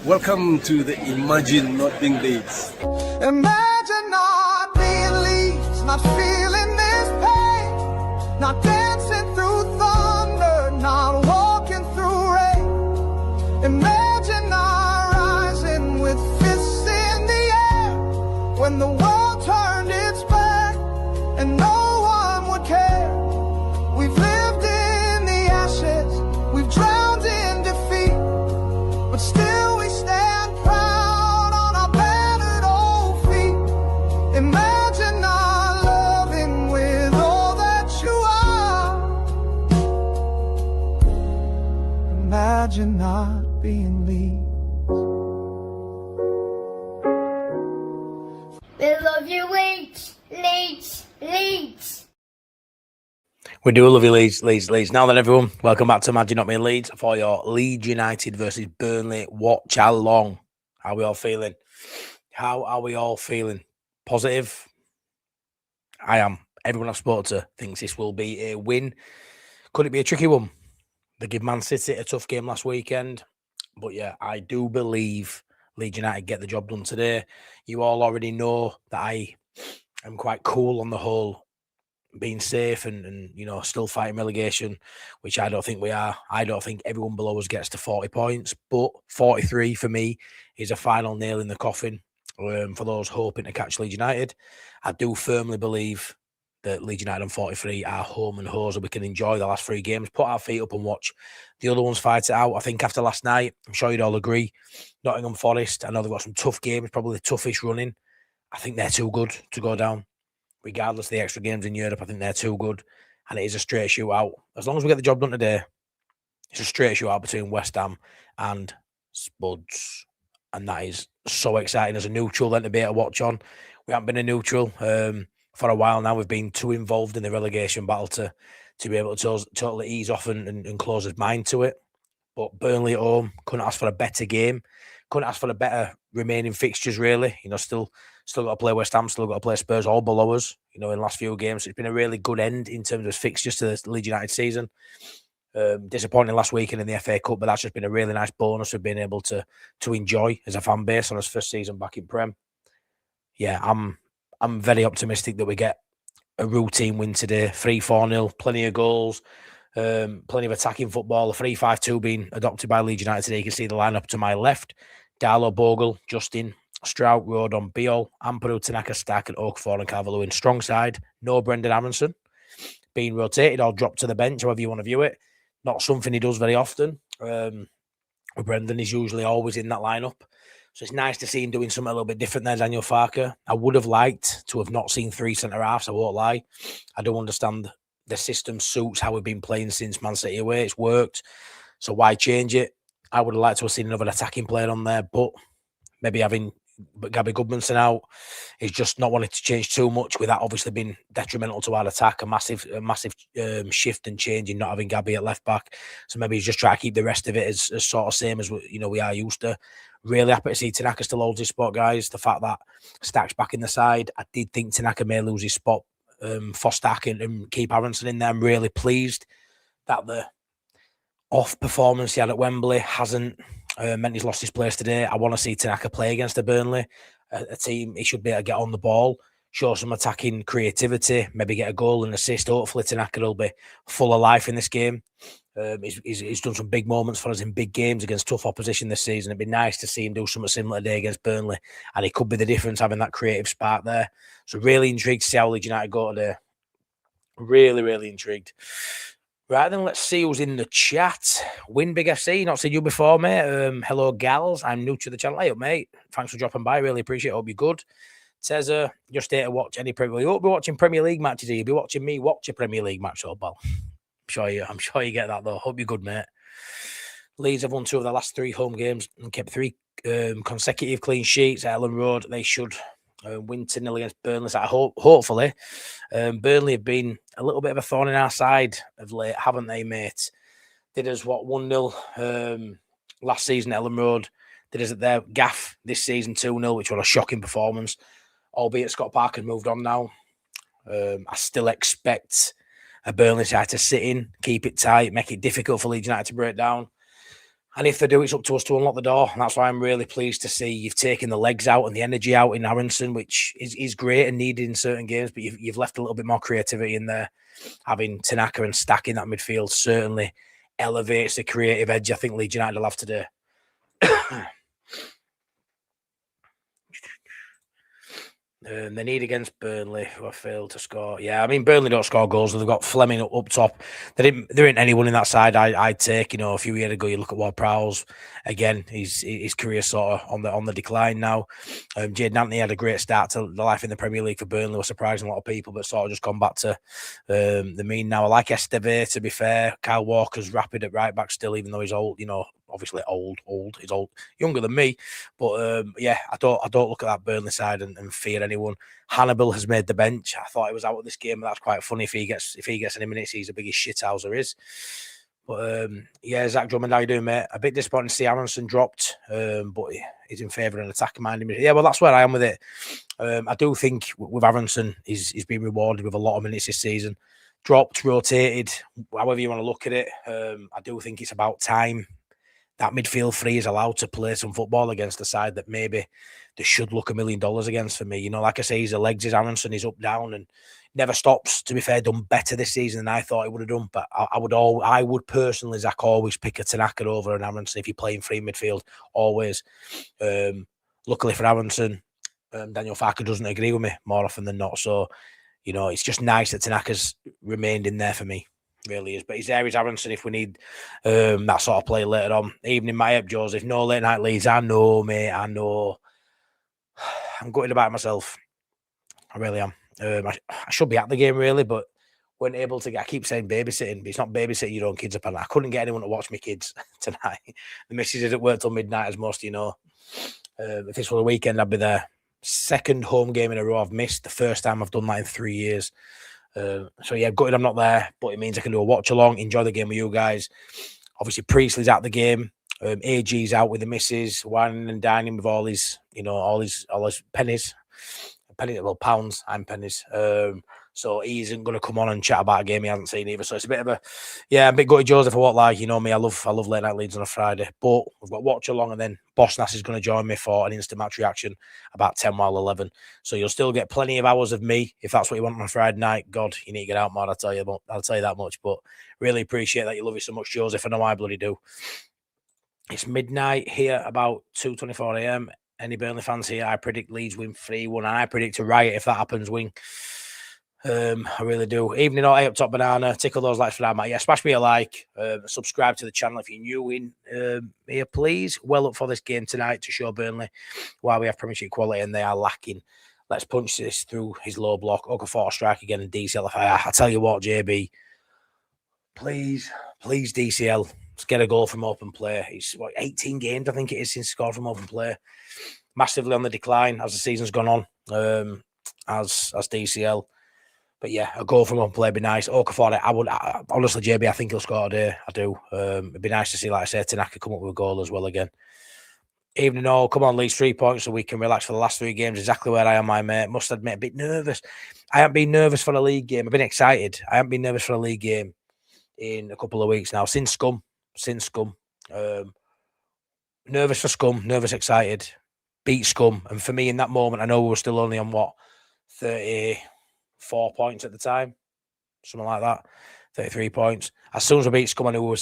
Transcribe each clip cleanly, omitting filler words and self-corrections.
Welcome to the Imagine Not Being Leeds. Imagine not being Leeds, not feeling this pain, not dancing through thunder, not walking through rain. Imagine not rising with fists in the air when the world turned its back and no one would care. We've lived in the ashes, we've drowned in defeat, but still we stand proud on our battered old feet. Imagine not loving with all that you are. Imagine not being Leeds. We love you, Leeds, Leeds, Leeds. We do love you, Leeds. Now then, everyone, welcome back to Imagine Not Being Leeds for your Leeds United versus Burnley Watchalong. How are we all feeling? How are we all feeling? Positive? I am. Everyone I've spoken to thinks this will be a win. Could it be a tricky one? They give Man City a tough game last weekend. But yeah, I do believe Leeds United get the job done today. You all already know that I am quite cool on the whole being safe and you know, still fighting relegation, which I don't think we are. I don't think everyone below us gets to 40 points, but 43 for me is a final nail in the coffin for those hoping to catch Leeds United. I do firmly believe that Leeds United on 43 are home and hose, and we can enjoy the last 3 games, put our feet up and watch the other ones fight it out. I think after last night, I'm sure you'd all agree, Nottingham Forest, I know they've got some tough games, probably the toughest running. I think they're too good to go down. Regardless of the extra games in Europe, I think they're too good. And it is a straight shootout. As long as we get the job done today, it's a straight shootout between West Ham and Spuds. And that is so exciting as a neutral then to be able to watch on. We haven't been a neutral for a while now. We've been too involved in the relegation battle to be able to totally ease off and close his mind to it. But Burnley at home, couldn't ask for a better game. Couldn't ask for a better remaining fixtures, really. You know, still got to play West Ham, still got to play Spurs, all below us, you know, in the last few games. So it's been a really good end in terms of fixtures to the Leeds United season. Disappointing last weekend in the FA Cup, but that's just been a really nice bonus of being able to enjoy as a fan base on his first season back in Prem. Yeah, I'm very optimistic that we get a routine win today, 3-4-0, plenty of goals, plenty of attacking football. The 3-5-2 being adopted by Leeds United today. You can see the lineup to my left: Darlow, Bogle, Justin, Strout, Rodon, Biol, Ampadu, Tanaka, Stack, and Okafor and Calvert-Lewin. Strong side, no Brendan Aronson being rotated or dropped to the bench, however you want to view it. Not something he does very often. Brendan is usually always in that lineup. So it's nice to see him doing something a little bit different there, Daniel Farke. I would have liked to have not seen 3 centre-halves, I won't lie. I do understand the system suits how we've been playing since Man City away. It's worked. So why change it? I would have liked to have seen another attacking player on there, but maybe having Gabby Goodmanson out is just not wanting to change too much, with that obviously being detrimental to our attack. A massive shift and change in not having Gabby at left back. So maybe he's just trying to keep the rest of it as sort of same as we are used to. Really happy to see Tanaka still holds his spot, guys. The fact that Stack's back in the side, I did think Tanaka may lose his spot for Stack and keep Aronson in there. I'm really pleased that the off performance he had at Wembley hasn't meant he's lost his place today. I want to see Tanaka play against the Burnley, a team he should be able to get on the ball, show some attacking creativity, maybe get a goal and assist. Hopefully Tanaka will be full of life in this game. He's done some big moments for us in big games against tough opposition this season. It'd be nice to see him do something similar today against Burnley, and it could be the difference having that creative spark there. So really intrigued to see how Leeds United go today. Really, really intrigued. Right then, let's see who's in the chat. Win Big FC, not seen you before, mate. Hello, gals. I'm new to the channel. Hey up, mate. Thanks for dropping by. Really appreciate it. Hope you're good. Teza, just here to watch any Premier League. You won't be watching Premier League matches here. You'll be watching me watch a Premier League match, though, pal. I'm sure you get that, though. Hope you're good, mate. Leeds have won 2 of their last 3 home games and kept 3 consecutive clean sheets at Elland Road. They should win 2-0 against Burnley. So hopefully. Burnley have been a little bit of a thorn in our side of late, haven't they, mate? Did us, 1-0 last season at Elland Road. Did us at their gaff this season 2-0, which was a shocking performance. Albeit Scott Parker moved on now. I still expect a Burnley side to sit in, keep it tight, make it difficult for Leeds United to break down. And if they do, it's up to us to unlock the door. And that's why I'm really pleased to see you've taken the legs out and the energy out in Aronson, which is great and needed in certain games. But you've left a little bit more creativity in there. Having Tanaka and stacking that midfield certainly elevates the creative edge I think Leeds United will have today. They need against Burnley, who have failed to score. Yeah, I mean, Burnley don't score goals. They've got Fleming up top. There ain't anyone in that side I'd take. A few years ago, you look at Ward-Prowse. Again, his career sort of on the decline now. Jayden Anthony had a great start to the life in the Premier League for Burnley, was surprising a lot of people, but sort of just gone back to the mean now. I like Esteve, to be fair. Kyle Walker's rapid at right back still, even though he's old, obviously old. He's old, younger than me. But yeah, I don't look at that Burnley side and fear anyone. Hannibal has made the bench. I thought he was out of this game, but that's quite funny. If he gets any minutes, he's the biggest shithouse there is. But yeah, Zach Drummond, how you doing, mate? A bit disappointing to see Aronson dropped, but he's in favour of an attacking mind. Yeah, well, that's where I am with it. I do think with Aronson, he's been rewarded with a lot of minutes this season. Dropped, rotated, however you want to look at it. I do think it's about time that midfield three is allowed to play some football against the side that maybe they should look $1 million against for me. Like I say, he's the legs, his Aronson, he's up, down, and never stops. To be fair, done better this season than I thought he would have done. But I would personally, Zach, always pick a Tanaka over an Aronson if you're playing free midfield, always. Luckily for Aronson, Daniel Farker doesn't agree with me more often than not. So, it's just nice that Tanaka's remained in there for me. Really is, but he's there. He's Aronson if we need that sort of play later on. Evening, my up, Joseph. No late night Leeds. I know, mate. I know. I'm gutted about myself. I really am. I should be at the game, really, but weren't able to get. I keep saying babysitting, but it's not babysitting your own kids. Apparently, I couldn't get anyone to watch my kids tonight. The missus didn't work till midnight, as most of you know. If this was a weekend, I'd be there. Second home game in a row I've missed. The first time I've done that in 3 years. So yeah, gutted I'm not there, but it means I can do a watch along, enjoy the game with you guys. Obviously, Priestley's out the game. AG's out with the missus, whining and dining with all his pennies. Pounds. I'm pennies. So he isn't going to come on and chat about a game he hasn't seen either. So it's a bit gutted, Joseph. I won't lie. You know me, I love late night Leeds on a Friday. But we've got watch along, and then Boss Nass is going to join me for an instant match reaction about 10 while 11. So you'll still get plenty of hours of me if that's what you want on a Friday night. God, you need to get out more. I'll tell you that much. But really appreciate that you love it so much, Joseph. I know I bloody do. It's midnight here, about 2:24 a.m. Any Burnley fans here? I predict Leeds win 3-1, and I predict a riot if that happens. Wing. I really do. Evening all, up top banana. Tickle those likes for that, mate. Yeah, smash me a like. Subscribe to the channel if you're new in here, please. Well up for this game tonight to show Burnley why we have Premiership quality and they are lacking. Let's punch this through his low block. Okafor strike again and DCL. I tell you what, JB, please DCL. Let's get a goal from open play. It's 18 games, I think it is, since he scored from open play. Massively on the decline as the season's gone on. As DCL. But yeah, a goal from open play would be nice. Okafor, honestly, JB, I think he'll score today. I do. It'd be nice to see, like I said, Tanaka come up with a goal as well again. Evening all, come on, Leeds, 3 points so we can relax for the last 3 games. Exactly where I am, my mate. Must admit, a bit nervous. I haven't been nervous for a league game. I've been excited. I haven't been nervous for a league game in a couple of weeks now. Since Scum. Nervous for Scum, nervous, excited. Beat Scum. And for me, in that moment, I know we were still only on, 34 points at the time, something like that, 33 points. As soon as we beat Scum, I knew we were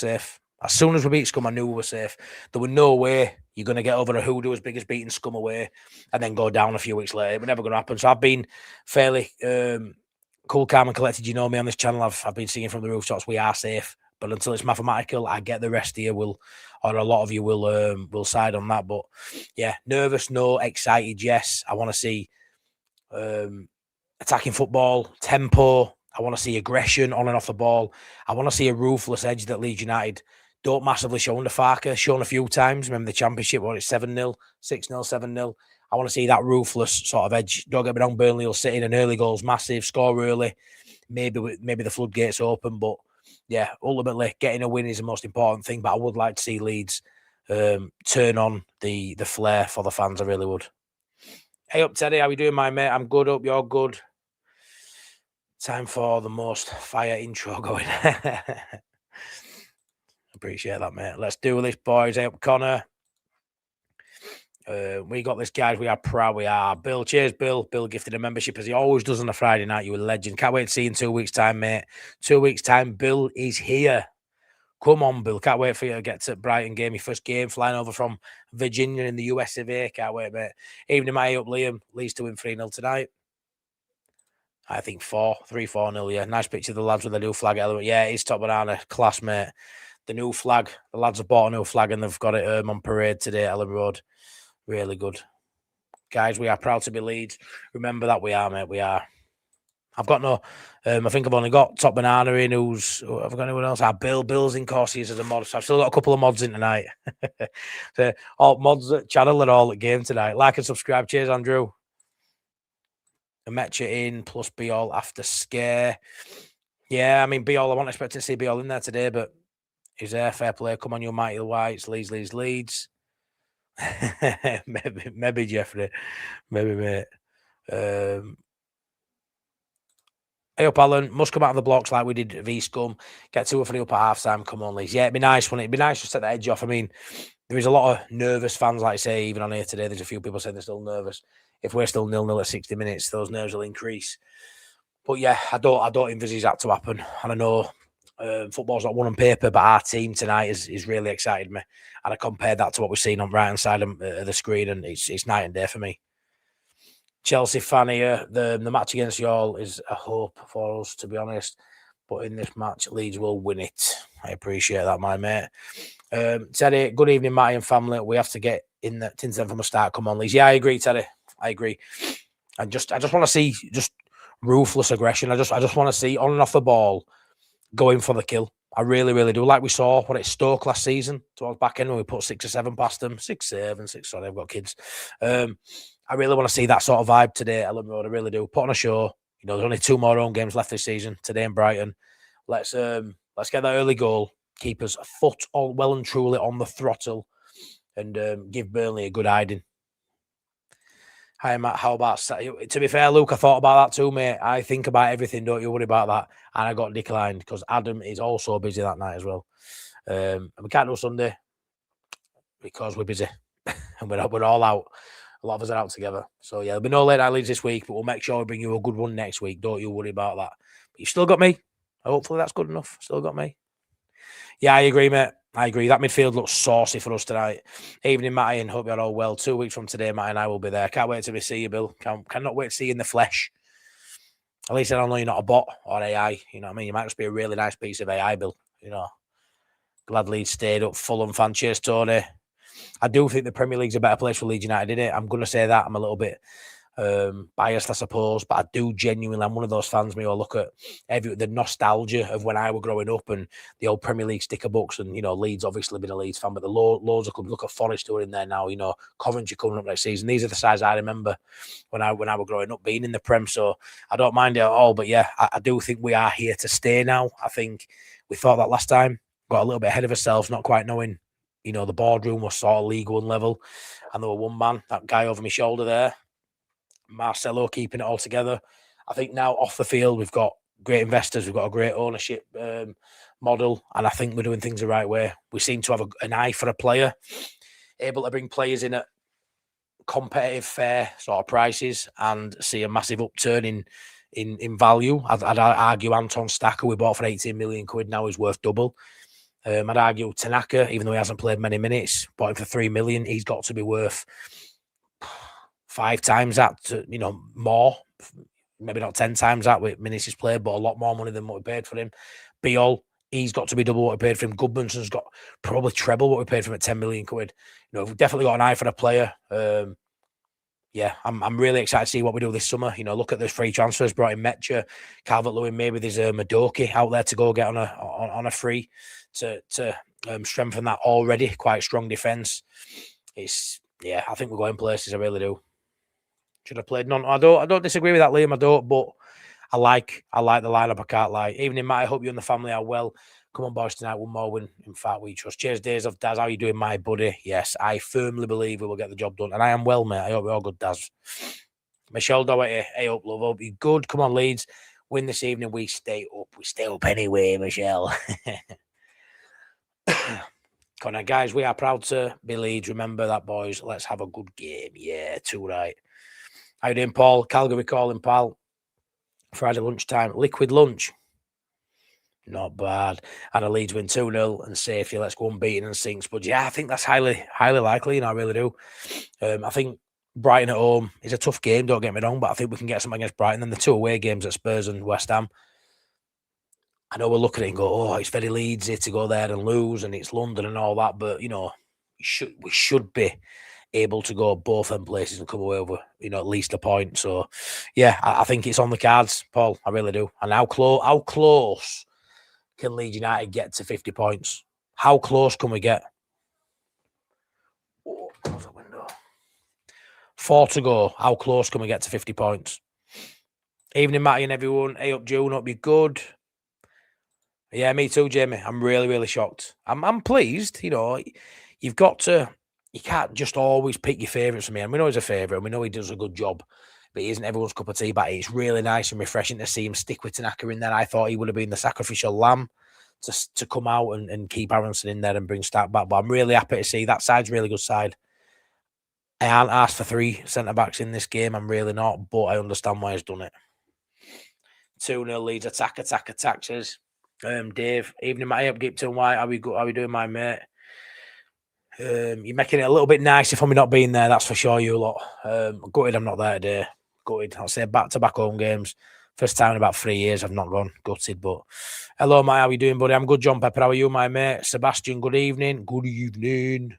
safe. There was no way you're going to get over a hoodoo as big as beating Scum away and then go down a few weeks later. It was never going to happen. So I've been fairly cool, calm and collected. You know me on this channel. I've been singing from the rooftops, we are safe. But until it's mathematical, I get the rest of you or a lot of you will side on that. But yeah, nervous, no. Excited, yes. I want to see attacking football, tempo. I want to see aggression on and off the ball. I want to see a ruthless edge that Leeds United don't massively show under Farker. Shown a few times. Remember the Championship, it's 7-0, 6-0, 7-0. I want to see that ruthless sort of edge. Don't get me wrong, Burnley will sit in an early goal's massive, score early. Maybe the floodgates open, but yeah, ultimately getting a win is the most important thing. But I would like to see Leeds turn on the flair for the fans. I really would. Hey up, Teddy. How you doing, my mate? I'm good. Hope you're good. Time for the most fire intro going. Appreciate that, mate. Let's do this, boys. Hey up, Connor. We got this, guys. We are proud. We are. Bill, cheers, Bill. Bill gifted a membership as he always does on a Friday night. You a legend. Can't wait to see you in 2 weeks' time, mate. 2 weeks' time, Bill is here. Come on, Bill. Can't wait for you to get to Brighton game. Your first game, flying over from Virginia in the US of A. Can't wait, mate. Evening, my up, Liam. Leeds to win 3-0 tonight. I think 3-4-0, yeah. Nice picture of the lads with the new flag element. Yeah, it's top banana. Class, mate. The new flag. The lads have bought a new flag and they've got it on parade today at Elland Road. Really good. Guys, we are proud to be Leeds. Remember that we are, mate. We are. I've got no... I think I've only got Top Banana in. Have I got anyone else? Bill's in course. He's as a mod. So I've still got a couple of mods in tonight. So, all mods at channel are all at game tonight. Like and subscribe. Cheers, Andrew. Metcha in plus be all after scare. Yeah, I mean, be all. I wasn't expecting to see be all in there today, but he's there. Fair play. Come on, you mighty whites. Leeds. maybe Jeffrey. Maybe, mate. Hey up, Alan. Must come out of the blocks like we did at V-Scum. Get 2 or 3 up at half time. Come on, Leeds. Yeah, it'd be nice, wouldn't it? It'd be nice to set the edge off. I mean, there is a lot of nervous fans, like I say, even on here today. There's a few people saying they're still nervous. If we're still 0-0 at 60 minutes, those nerves will increase. But yeah, I don't envisage that to happen. And I know football's not won on paper, but our team tonight is really excited me. And I compared that to what we've seen on right hand side of the screen, and it's night and day for me. Chelsea fan here. The match against y'all is a hope for us, to be honest. But in this match, Leeds will win it. I appreciate that, my mate. Teddy, good evening, Matty and family. We have to get in the tins from the start. Come on, Leeds. Yeah, I agree, Teddy. I agree. I just want to see just ruthless aggression. I just want to see on and off the ball going for the kill. I really, really do. Like we saw what it Stoke last season towards back end when we put 6 or 7 past them. 6, 7, 6. Sorry, I've got kids. I really want to see that sort of vibe today at Elland Road. I really do. Put on a show. You know, there's only 2 more home games left this season. Today in Brighton. Let's get that early goal. Keep us a foot all well and truly on the throttle, and give Burnley a good hiding. Hi, Matt. How about... To be fair, Luke, I thought about that too, mate. I think about everything. Don't you worry about that. And I got declined because Adam is also busy that night as well. And we can't do Sunday because we're busy. And we're all out. A lot of us are out together. So, yeah, there'll be no late night leads this week, but we'll make sure we bring you a good one next week. Don't you worry about that. But you've still got me. Hopefully that's good enough. Still got me. Yeah, I agree, mate. I agree. That midfield looks saucy for us tonight. Evening, Matty, and hope you're all well. 2 weeks from today, Matty and I will be there. Can't wait to see you, Bill. Cannot wait to see you in the flesh. At least I don't know you're not a bot or AI. You know what I mean? You might just be a really nice piece of AI, Bill. You know. Glad Leeds stayed up. Fulham fan. Cheers, Tony. I do think the Premier League's a better place for Leeds United, isn't it? I'm going to say that. I'm a little bit biased, I suppose, but I do genuinely. I'm one of those fans, me, who look at the nostalgia of when I was growing up and the old Premier League sticker books, and you know, Leeds obviously been a Leeds fan, but the loads of clubs. Look at Forest who are in there now. You know, Coventry coming up next season. These are the sides I remember when I was growing up, being in the Prem. So I don't mind it at all. But yeah, I do think we are here to stay now. I think we thought that last time, got a little bit ahead of ourselves, not quite knowing. You know, the boardroom was sort of League One level, and there were one man, that guy over my shoulder there. Marcelo keeping it all together. I think now off the field, we've got great investors, we've got a great ownership model, and I think we're doing things the right way. We seem to have an eye for a player, able to bring players in at competitive, fair sort of prices, and see a massive upturn in value. I'd argue Anton Stacker we bought for 18 million quid now is worth double. I'd argue Tanaka, even though he hasn't played many minutes, bought him for 3 million. He's got to be worth 5 times that, you know, more. Maybe not 10 times that with minutes he's played, but a lot more money than what we paid for him. Biol, he's got to be double what we paid for him. Goodmanson's got probably treble what we paid for him at 10 million quid. You know, we've definitely got an eye for a player. Yeah, I'm really excited to see what we do this summer. You know, look at the free transfers brought in Metcha, Calvert-Lewin. Maybe there's a Madoki out there to go get on a free to strengthen that already quite strong defence. Yeah, I think we're going places. I really do. Should have played none. I don't disagree with that, Liam. I don't, but I like the lineup. I can't lie. Evening, Matt. I hope you and the family are well. Come on, boys, tonight. One more win. In fact, we trust. Cheers, Days of Daz. How are you doing, my buddy? Yes, I firmly believe we will get the job done. And I am well, mate. I hope we're all good, Daz. Michelle Doherty. Hey up, love. Hope you good. Come on, Leeds. Win this evening. We stay up. We stay up anyway, Michelle. Come on, guys, we are proud to be Leeds. Remember that, boys. Let's have a good game. Yeah, too right. How you doing, Paul? Calgary calling, pal. Friday lunchtime. Liquid lunch. Not bad. And a Leeds win 2-0 and safety. Let's go unbeaten and sinks. But yeah, I think that's highly likely, I really do. I think Brighton at home is a tough game, don't get me wrong, but I think we can get something against Brighton. Then the 2 away games at Spurs and West Ham. I know we're looking at it and go, oh, it's very Leedsy to go there and lose, and it's London and all that, but we should be able to go both them places and come away with at least a point. So yeah, I think it's on the cards, Paul. I really do. And how close can Leeds United get to 50 points? How close can we get? Oh, close the window. 4 to go. How close can we get to 50 points? Evening, Matty and everyone. Hey up, June. Hope you're good. Yeah, me too, Jamie. I'm really, really shocked. I'm pleased. You've got to. You can't just always pick your favourites for me. And we know he's a favourite, and we know he does a good job, but he isn't everyone's cup of tea. But it's really nice and refreshing to see him stick with Tanaka in there. I thought he would have been the sacrificial lamb to come out and keep Aronson in there and bring Stark back. But I'm really happy to see that side's a really good side. I aren't asked for 3 centre-backs in this game. I'm really not, but I understand why he's done it. 2-0 Leeds attack, says. Dave, evening, Matty, up, Gipton White. How we doing, my mate? You're making it a little bit nicer for me not being there, that's for sure, you lot. Gutted I'm not there today. Gutted. I'll say back-to-back home games. First time in about 3 years I've not gone. Gutted, but hello, Mate. How are you doing, buddy? I'm good, John Pepper. How are you, my mate? Sebastian, good evening. Good evening.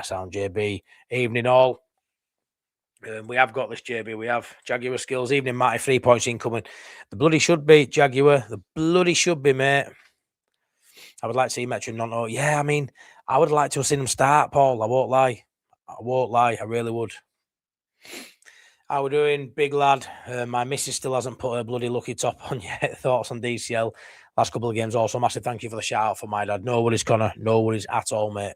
Sound JB. Evening, all. We have got this, JB. We have Jaguar skills. Evening, Matty. 3 points incoming. The bloody should be, Jaguar. The bloody should be, mate. I would like to see Metro Nonto. Yeah, I mean, I would like to have seen him start, Paul. I won't lie. I really would. How we doing, big lad? My missus still hasn't put her bloody lucky top on yet. Thoughts on DCL? Last couple of games also. Massive thank you for the shout out for my dad. No worries, Connor. No worries at all, mate.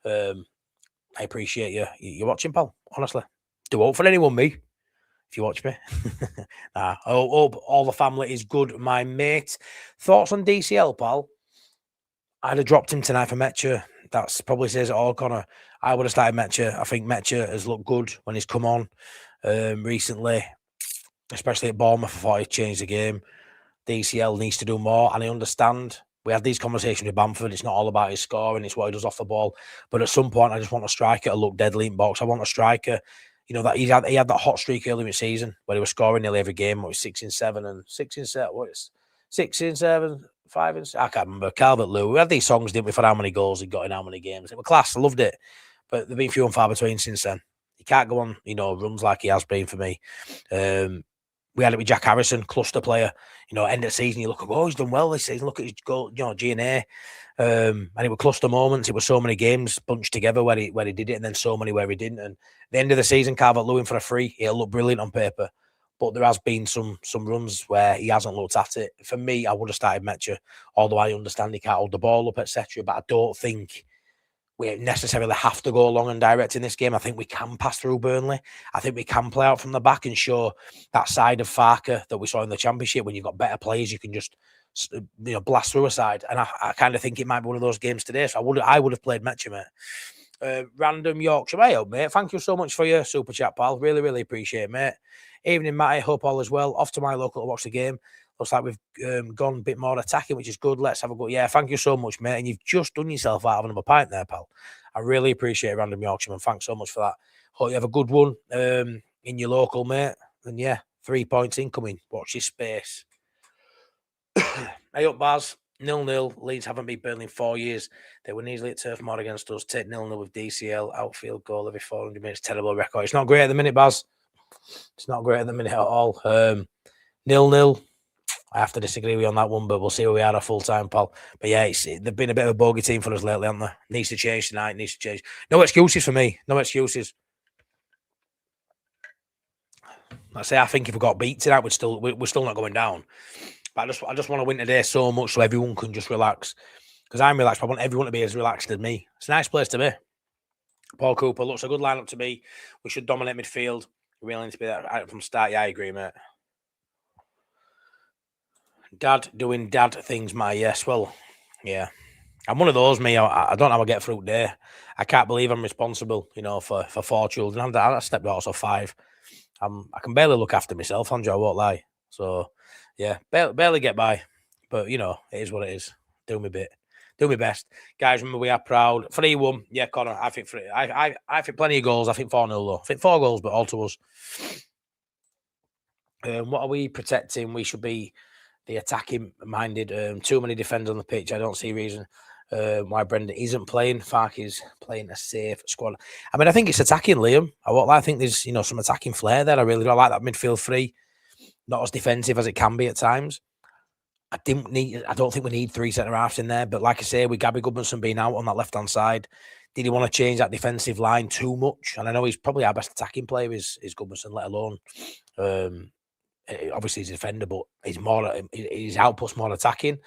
I appreciate you. You're watching, pal. Honestly. Do vote for anyone, me. If you watch me. I hope all the family is good, my mate. Thoughts on DCL, pal? I'd have dropped him tonight for Metcha. That's probably says it all, Connor. I would have started Metcha. I think Metcha has looked good when he's come on recently, especially at Bournemouth. I thought he changed the game. DCL needs to do more, and I understand. We had these conversations with Bamford. It's not all about his scoring; it's what he does off the ball. But at some point, I just want a striker to look deadly in box. I want a striker, that he had that hot streak early in the season where he was scoring nearly every game. What was 6 in 7 and 6 in 7? What is 6 in 7? 5 and 6? I can't remember. Calvert Lewin. We had these songs, didn't we, for how many goals he got in how many games. It was class. I loved it. But they've been few and far between since then. He can't go on, runs like he has been for me. We had it with Jack Harrison, cluster player. End of season, you look at, he's done well this season. Look at his goal, G&A. And it were cluster moments. It was so many games bunched together where he did it, and then so many where he didn't. And at the end of the season, Calvert Lewin for a free, he'll look brilliant on paper. But there has been some runs where he hasn't looked at it. For me, I would have started Metcha, although I understand he can't hold the ball up, etc. But I don't think we necessarily have to go long and direct in this game. I think we can pass through Burnley. I think we can play out from the back and show that side of Farker that we saw in the Championship. When you've got better players, you can just blast through a side. And I kind of think it might be one of those games today. So I would have played Metcha, mate. Random Yorkshire. Hey, up, mate. Thank you so much for your super chat, pal. Really, really appreciate it, mate. Evening, Matty. Hope all is well. Off to my local to watch the game. Looks like we've gone a bit more attacking, which is good. Let's have a go. Yeah, thank you so much, mate. And you've just done yourself out of another pint there, pal. I really appreciate it, Random Yorkshireman. Thanks so much for that. Hope you have a good one in your local, mate. And yeah, 3 points incoming. Watch your space. Hey up, Baz. 0-0. Leeds haven't beat Burnley in 4 years. They were easily at Turf Moor against us. Take 0-0 with DCL. Outfield goal every 400 minutes. Terrible record. It's not great at the minute, Baz. It's not great at the minute at all. 0-0. I have to disagree with you on that one, but we'll see where we are at full time, pal. But yeah, they've been a bit of a bogey team for us lately, haven't they? Needs to change tonight. Needs to change. No excuses for me. No excuses. I think if we got beat tonight, we're still not going down. But I just want to win today so much so everyone can just relax. Because I'm relaxed, but I want everyone to be as relaxed as me. It's a nice place to be. Paul Cooper looks a good lineup to me. We should dominate midfield. We really need to be that from start. Yeah, I agree, mate. Dad doing dad things, my yes. Well, yeah. I'm one of those, me. I don't know how I get through there. I can't believe I'm responsible, for 4 children. I stepped out, so 5. I can barely look after myself, Andrew. I won't lie. So, yeah, barely get by. But it is what it is. Do my bit, do my best, guys. Remember, we are proud. 3-1, yeah, Connor. I think I think plenty of goals. I think 4-0 though. I think 4 goals, but all to us. What are we protecting? We should be the attacking minded. Too many defenders on the pitch. I don't see reason why Brendan isn't playing. Fark is playing a safe squad. I mean, I think it's attacking, Liam. I think there's some attacking flair there. I really don't like that midfield three. Not as defensive as it can be at times. I don't think we need 3 centre halves in there. But like I say, with Gabby Goodmanson being out on that left hand side, did he want to change that defensive line too much? And I know he's probably our best attacking player is Goodmanson, let alone. Obviously he's a defender, but his output's more attacking.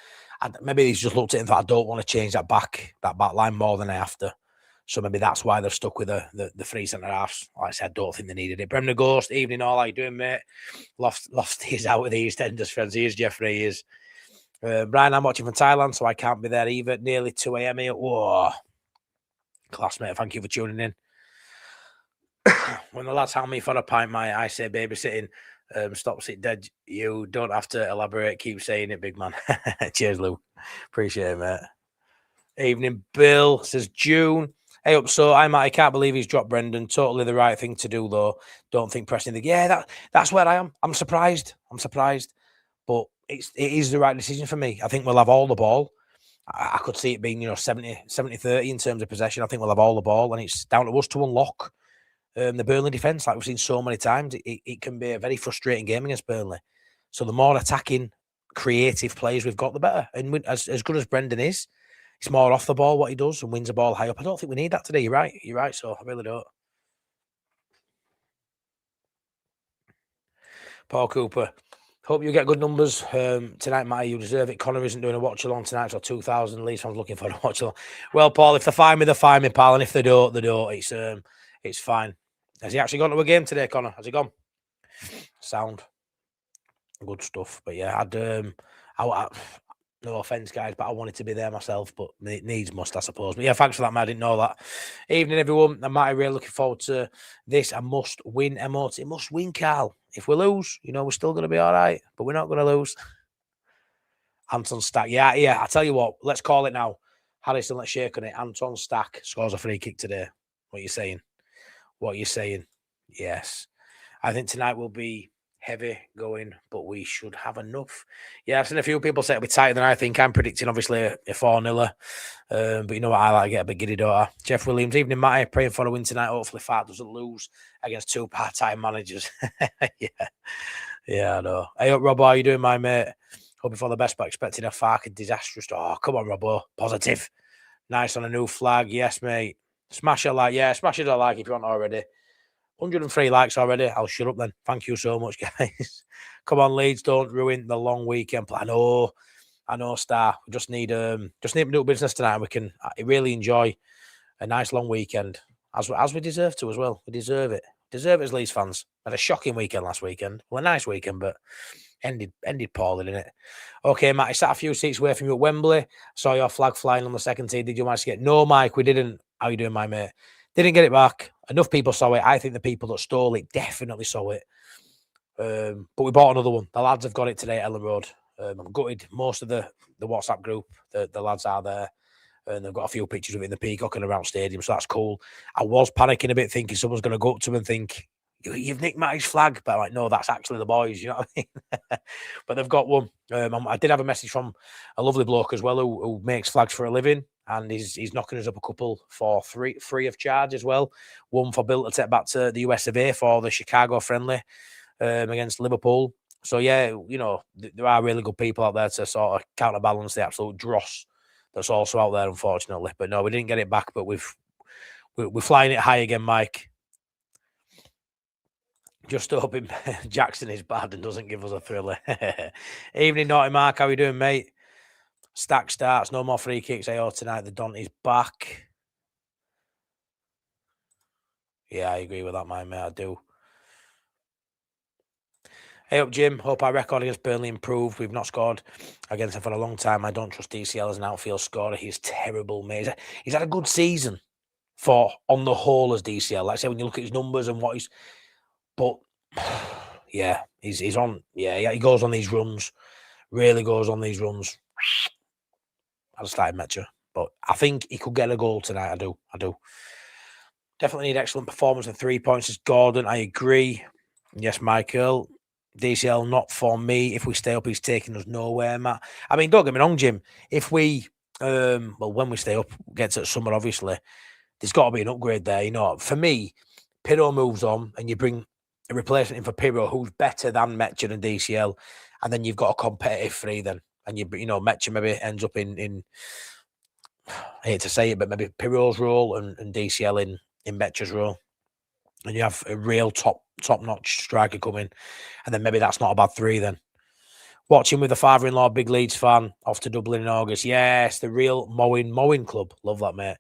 And maybe he's just looked at it and thought, I don't want to change that back line more than I have to. So maybe that's why they're stuck with the 3 centre halves. Like I said, I don't think they needed it. Bremner Ghost, evening all. How you doing, mate? Lost is out with the EastEnders friends. He is, Jeffrey. He is. Brian, I'm watching from Thailand, so I can't be there either. Nearly 2 a.m. here. Whoa. Class, mate. Thank you for tuning in. When the lads hand me for a pint, I say babysitting. Stop, sit dead. You don't have to elaborate. Keep saying it, big man. Cheers, Lou. Appreciate it, mate. Evening, Bill says June. Hey up, so I can't believe he's dropped Brendan. Totally the right thing to do, though. Don't think pressing that's where I am. I'm surprised. But it is the right decision for me. I think we'll have all the ball. I could see it being 70-30 in terms of possession. I think we'll have all the ball, and it's down to us to unlock the Burnley defence, like we've seen so many times. It can be a very frustrating game against Burnley. So the more attacking, creative players we've got, the better. And as good as Brendan is, it's more off the ball what he does and wins the ball high up. I don't think we need that today. You're right. So I really don't. Paul Cooper, hope you get good numbers tonight, Matty. You deserve it. Connor isn't doing a watch along tonight, so 2,000 Leeds fans looking for a watch along. Well, Paul, if they find me, they find me, pal. And if they don't, they don't. It's fine. Has he actually gone to a game today, Connor? Has he gone? Sound. Good stuff. But yeah, no offense, guys, but I wanted to be there myself, but it needs must, I suppose. But yeah, thanks for that, man. I didn't know that. Evening, everyone. I'm really looking forward to this. I must win, Emot. It must win, Carl. If we lose, we're still going to be all right, but we're not going to lose. Anton Stack. Yeah. I tell you what, let's call it now. Harrison, let's shake on it. Anton Stack scores a free kick today. What are you saying? Yes. I think tonight will be heavy going, but we should have enough. Yeah, I've seen a few people say it'll be tighter than I think. I'm predicting, obviously, a 4-0. But you know what? I like to get a bit giddy, don't I? Jeff Williams, evening, Matty. Praying for a win tonight. Hopefully, Fart doesn't lose against 2 part-time managers. Yeah, I know. Hey, up, Robbo. How you doing, my mate? Hoping for the best, but expecting a Fark disastrous. Oh, come on, Robbo. Positive. Nice on a new flag. Yes, mate. Smash a like. Yeah, smash it a like if you want already. 103 likes already. I'll shut up then. Thank you so much, guys. Come on, Leeds. Don't ruin the long weekend plan. I know, Star. We just need to do business tonight. We can really enjoy a nice long weekend, as we deserve to as well. We deserve it. Deserve it as Leeds fans. Had a shocking weekend last weekend. Well, a nice weekend, but ended poorly, didn't it? Okay, Matt, I sat a few seats away from you at Wembley. Saw your flag flying on the second tee. Did you manage to get? No, Mike, we didn't. How you doing, my mate? Didn't get it back. Enough people saw it. I think the people that stole it definitely saw it. But we bought another one. The lads have got it today at Elland Road. I'm gutted. Most of the WhatsApp group, the lads are there. And they've got a few pictures of it in the Peacock and around stadium, so that's cool. I was panicking a bit, thinking someone's going to go up to him and think, you've nicked Matty's flag. But I'm like, no, that's actually the boys, you know what I mean? But they've got one. I did have a message from a lovely bloke as well who makes flags for a living. And he's knocking us up a couple for free of charge as well. One for Bill to take back to the US of A for the Chicago friendly against Liverpool. So, yeah, there are really good people out there to sort of counterbalance the absolute dross that's also out there, unfortunately. But no, we didn't get it back, but we're flying it high again, Mike. Just hoping Jackson is bad and doesn't give us a thriller. Evening, Naughty Mark. How you doing, mate? Stack starts. No more free kicks. AO tonight. The Don is back. Yeah, I agree with that, my mate. I do. Hey up, Jim. Hope our record against Burnley improved. We've not scored against them for a long time. I don't trust DCL as an outfield scorer. He's terrible, mate. He's had a good season for on the whole as DCL. Like I say, when you look at his numbers and what he's, but yeah, he's on. Yeah, he goes on these runs. Really goes on these runs. I just started Metcher, but I think he could get a goal tonight. I do. Definitely need excellent performance and 3 points as Gordon. I agree. Yes, Michael. DCL not for me. If we stay up, he's taking us nowhere, Matt. I mean, don't get me wrong, Jim. If we, when we stay up, get to summer, obviously, there's got to be an upgrade there. You know, for me, Pirro moves on, and you bring a replacement in for Pirro who's better than Metcher and DCL, and then you've got a competitive three then, and Metcher maybe ends up in I hate to say it, but maybe Pirro's role and DCL in Metcher's role, and you have a real top-notch striker coming, and then maybe that's not a bad three then. Watching with the father-in-law, big Leeds fan, off to Dublin in August. Yes, the real mowing club. Love that, mate.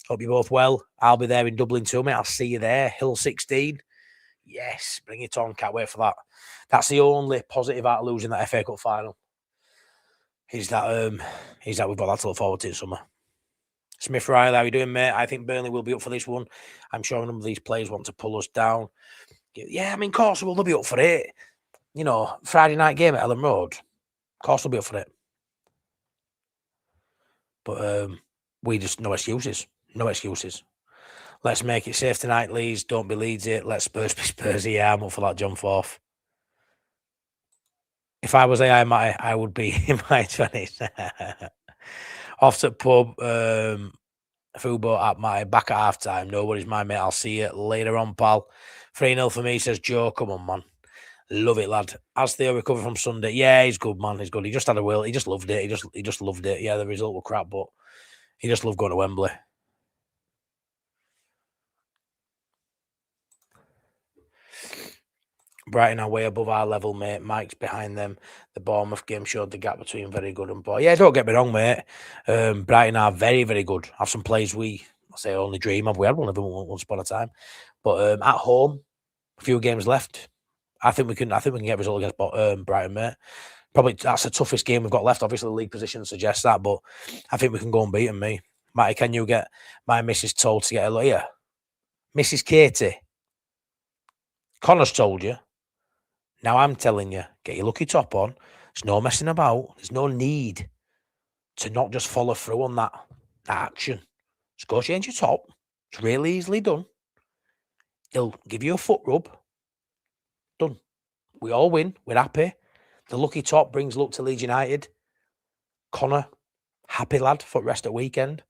Hope you're both well. I'll be there in Dublin too, mate. I'll see you there. Hill 16. Yes, bring it on. Can't wait for that. That's the only positive out of losing that FA Cup final. Is that we've got that to look forward to in summer. Smith Riley, how you doing, mate? I think Burnley will be up for this one. I'm sure a number of these players want to pull us down. Yeah, I mean, Course will be up for it. You know, Friday night game at Elland Road. Course will be up for it. But we just, no excuses. No excuses. Let's make it safe tonight, Leeds. Don't be Leeds it. Let Spurs be Spursy. Yeah, I'm up for that, John Forth. If I was AI Matty, I would be in my 20s. Off to pub, football at my back at half time. Nobody's my mate. I'll see you later on, pal. 3-0 for me, says Joe. Come on, man. Love it, lad. As Theo recovered from Sunday, yeah, he's good, man. He's good. He just had a will. He just loved it. He just loved it. Yeah, the result was crap, but he just loved going to Wembley. Brighton are way above our level, mate. Mike's behind them. The Bournemouth game showed the gap between very good and poor. Yeah, don't get me wrong, mate. Brighton are very, very good. Have some plays I say only dream of. We had one of them once upon a time. But at home, a few games left. I think we can get a result against Brighton, mate. Probably that's the toughest game we've got left. Obviously, the league position suggests that, but I think we can go and beat them, me. Matty, can you get my missus told to get a look here? Mrs. Katie. Connor's told you. Now I'm telling you, get your lucky top on. There's no messing about. There's no need to not just follow through on that action. Just go change your top. It's really easily done. He'll give you a foot rub. Done. We all win. We're happy. The lucky top brings luck to Leeds United. Connor, happy lad for rest at weekend.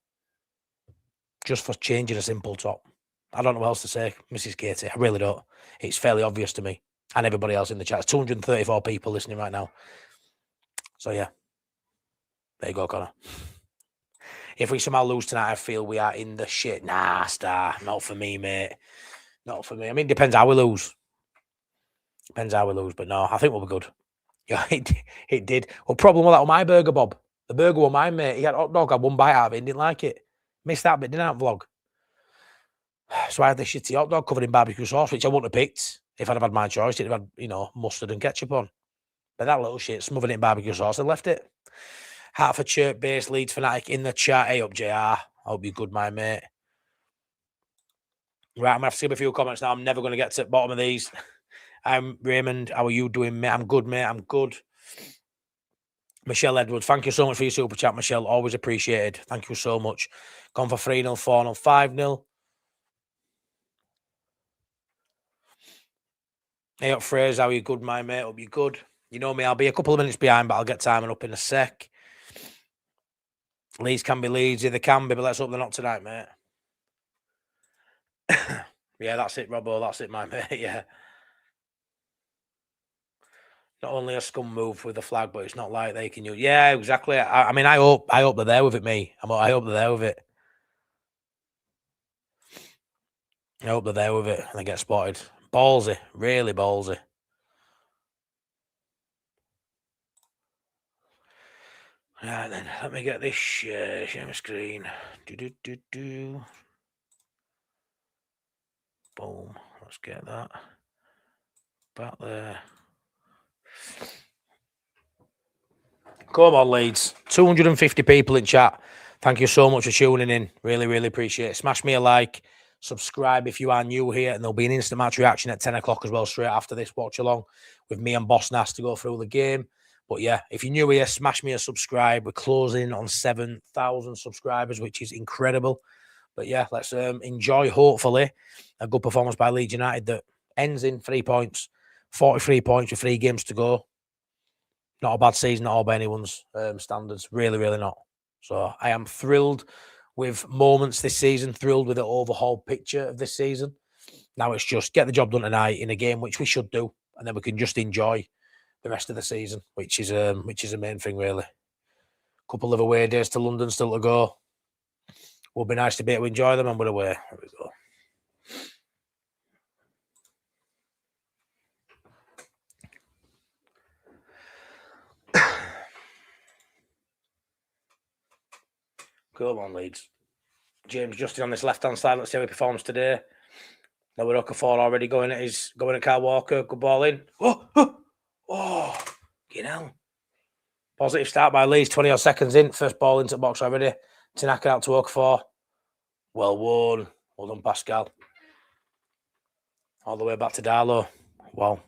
Just for changing a simple top. I don't know what else to say, Mrs. Katie. I really don't. It's fairly obvious to me. And everybody else in the chat. It's 234 people listening right now. So, yeah. There you go, Connor. If we somehow lose tonight, I feel we are in the shit. Nah, Star. Not for me, mate. Not for me. I mean, it depends how we lose. Depends how we lose. But no, I think we'll be good. Yeah, it did. Well, problem with that was my burger, Bob. The burger was mine, mate. He had hot dog. I had one bite out of it and didn't like it. Missed that bit, didn't I, vlog? So I had this shitty hot dog covered in barbecue sauce, which I wouldn't have picked if I'd have had my choice. It'd have had, mustard and ketchup on. But that little shit, smothered it in barbecue sauce and left it. Hertfordshire-based Leeds fanatic in the chat. Hey up, JR. I hope you're good, my mate. Right, I'm going to have to skip a few comments now. I'm never going to get to the bottom of these. I'm Raymond. How are you doing, mate? I'm good, mate. I'm good. Michelle Edwards, thank you so much for your super chat, Michelle. Always appreciated. Thank you so much. Gone for 3-0, 4-0, 5-0. Hey up, Fraser. How are you good, my mate? Hope you're good. You know me, I'll be a couple of minutes behind, but I'll get timing up in a sec. Leeds can be Leeds. They can be, but let's hope they're not tonight, mate. Yeah, that's it, Robbo. That's it, my mate. Yeah. Not only a scum move with the flag, but it's not like they can use. Yeah, exactly. I mean, I hope they're there with it, me. I hope they're there with it. I hope they're there with it and they get spotted. Ballsy, really ballsy. Right then, let me get this share my screen. Boom. Let's get that back there. Come on, Leeds. 250 people in chat. Thank you so much for tuning in. Really, really appreciate it. Smash me a like. Subscribe if you are new here. And there'll be an instant match reaction at 10 o'clock as well, straight after this watch along with me and Boss Nas to go through the game. But yeah, if you're new here, smash me a subscribe. We're closing on 7,000 subscribers, which is incredible. But yeah, let's enjoy, hopefully, a good performance by Leeds United that ends in 3 points. 43 points with 3 games to go. Not a bad season at all by anyone's standards. Really, really not. So I am thrilled with moments this season, thrilled with the overhaul picture of this season. Now it's just get the job done tonight in a game, which we should do, and then we can just enjoy the rest of the season, which is the main thing, really. Couple of away days to London still to go. Will be nice to be able to enjoy them, and we're away. There we go. Come on, Leeds. James Justin on this left-hand side. Let's see how he performs today. Noah Okafor already going at Kyle Walker. Good ball in. Oh, you know. Positive start by Leeds. 20 odd seconds in. First ball into the box already. Tanaka out to Okafor. Well won. Well done, Pascal. All the way back to Darlow. Wow.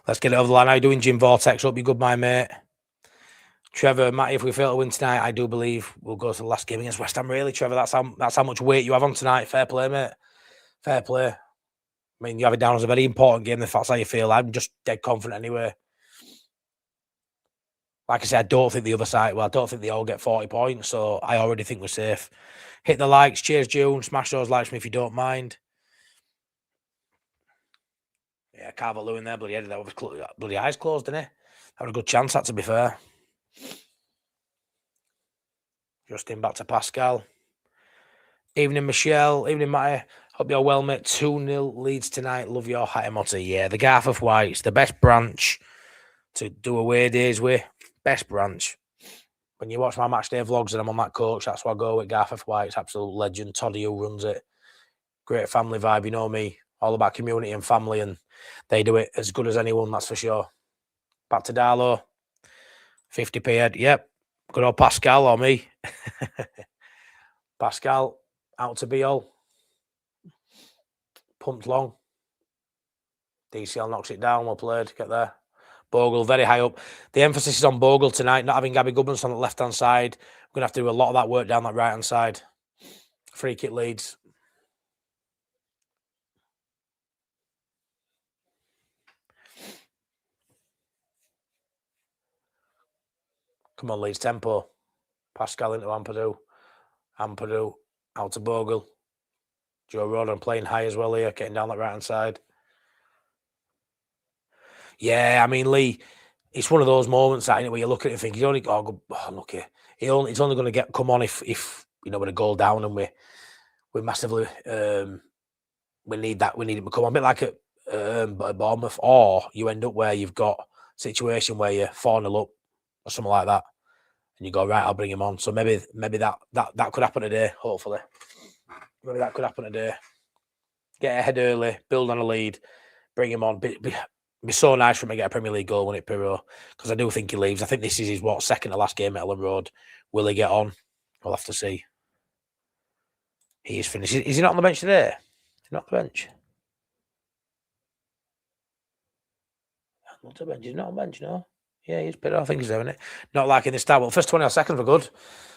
Let's get it over the line. How you doing, Jim Vortex? Hope you're good, my mate. Trevor, Matty, if we fail to win tonight, I do believe we'll go to the last game against West Ham. Really, Trevor, that's how much weight you have on tonight. Fair play, mate. Fair play. I mean, you have it down as a very important game. If that's how you feel, I'm just dead confident anyway. Like I said, I don't think the other side, I don't think they all get 40 points, so I already think we're safe. Hit the likes. Cheers, June. Smash those likes for me if you don't mind. Yeah, Calvert-Lewin there, bloody head, that was bloody eyes closed, didn't he? Had a good chance, that, to be fair. Justin back to Pascal. Evening, Michelle. Evening, Matty. Hope you're well, mate. 2-0 Leeds tonight. Love your hat emoji. Yeah, the Gareth White's the best branch to do away days with. Best branch. When you watch my match day vlogs and I'm on that coach, that's why I go with Gareth White's absolute legend. Toddy, who runs it. Great family vibe, you know me. All about community and family, and they do it as good as anyone, that's for sure. Back to Darlow. 50p head. Yep. Good old Pascal or me. Pascal out to Beal. Pumped long. DCL knocks it down. Well played. Get there. Bogle very high up. The emphasis is on Bogle tonight, not having Gabby Gubbins on the left-hand side. We're going to have to do a lot of that work down that right-hand side. Free kick Leeds. Come on, Leeds, tempo. Pascal into Ampadu. Ampadu out to Bogle. Joe Rodon playing high as well here, getting down that right-hand side. Yeah, I mean, Lee, it's one of those moments that, where you look at it and think, he's only, look here. It's only going to come on if you know, with a goal down and we massively, we need him to come on. A bit like at Bournemouth, or you end up where you've got a situation where you're 4-0 up or something like that, and you go, right, I'll bring him on. So maybe that could happen today, hopefully. Maybe that could happen today. Get ahead early, build on a lead, bring him on. Be so nice for him to get a Premier League goal, wouldn't it, Pirro? Because I do think he leaves. I think this is his, second to last game at Elland Road. Will he get on? We'll have to see. He is finished. Is he not on the bench today? Is he not on the bench? Not on the bench. He's not on the bench, no? Yeah, he's Pirro. I think he's there, isn't it? Not like in the start. Well, first 20 seconds were good.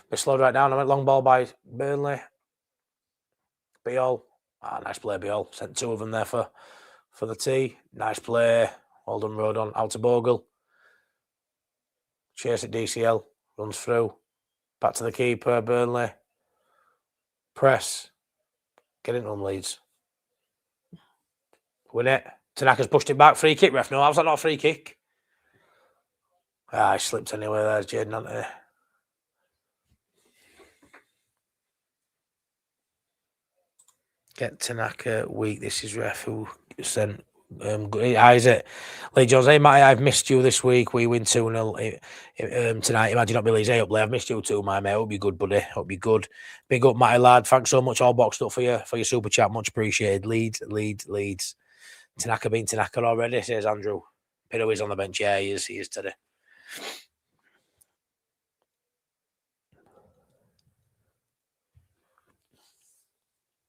We slowed right down. I went long ball by Burnley. Beal. Nice play, Beal. Sent 2 of them there for the tee. Nice play. Well done, Rodon. Out to Bogle. Chase at DCL. Runs through. Back to the keeper, Burnley. Press. Get into them, Leeds. Win it. Tanaka's pushed it back. Free kick, ref. No, how's that not a free kick? He slipped anyway. There's Jaden, hasn't he? Get Tanaka weak. This is ref who sent. Is it? Lee Jones, hey, Matty, I've missed you this week. We win 2-0 tonight. Imagine Not Being Leeds. Hey, up, Lee. I've missed you too, my mate. Hope you're good, buddy. Hope you're good. Big up, Matty, lad. Thanks so much. All boxed up for your super chat. Much appreciated. Leeds. Tanaka being Tanaka already, says Andrew. Pido is on the bench. Yeah, he is today.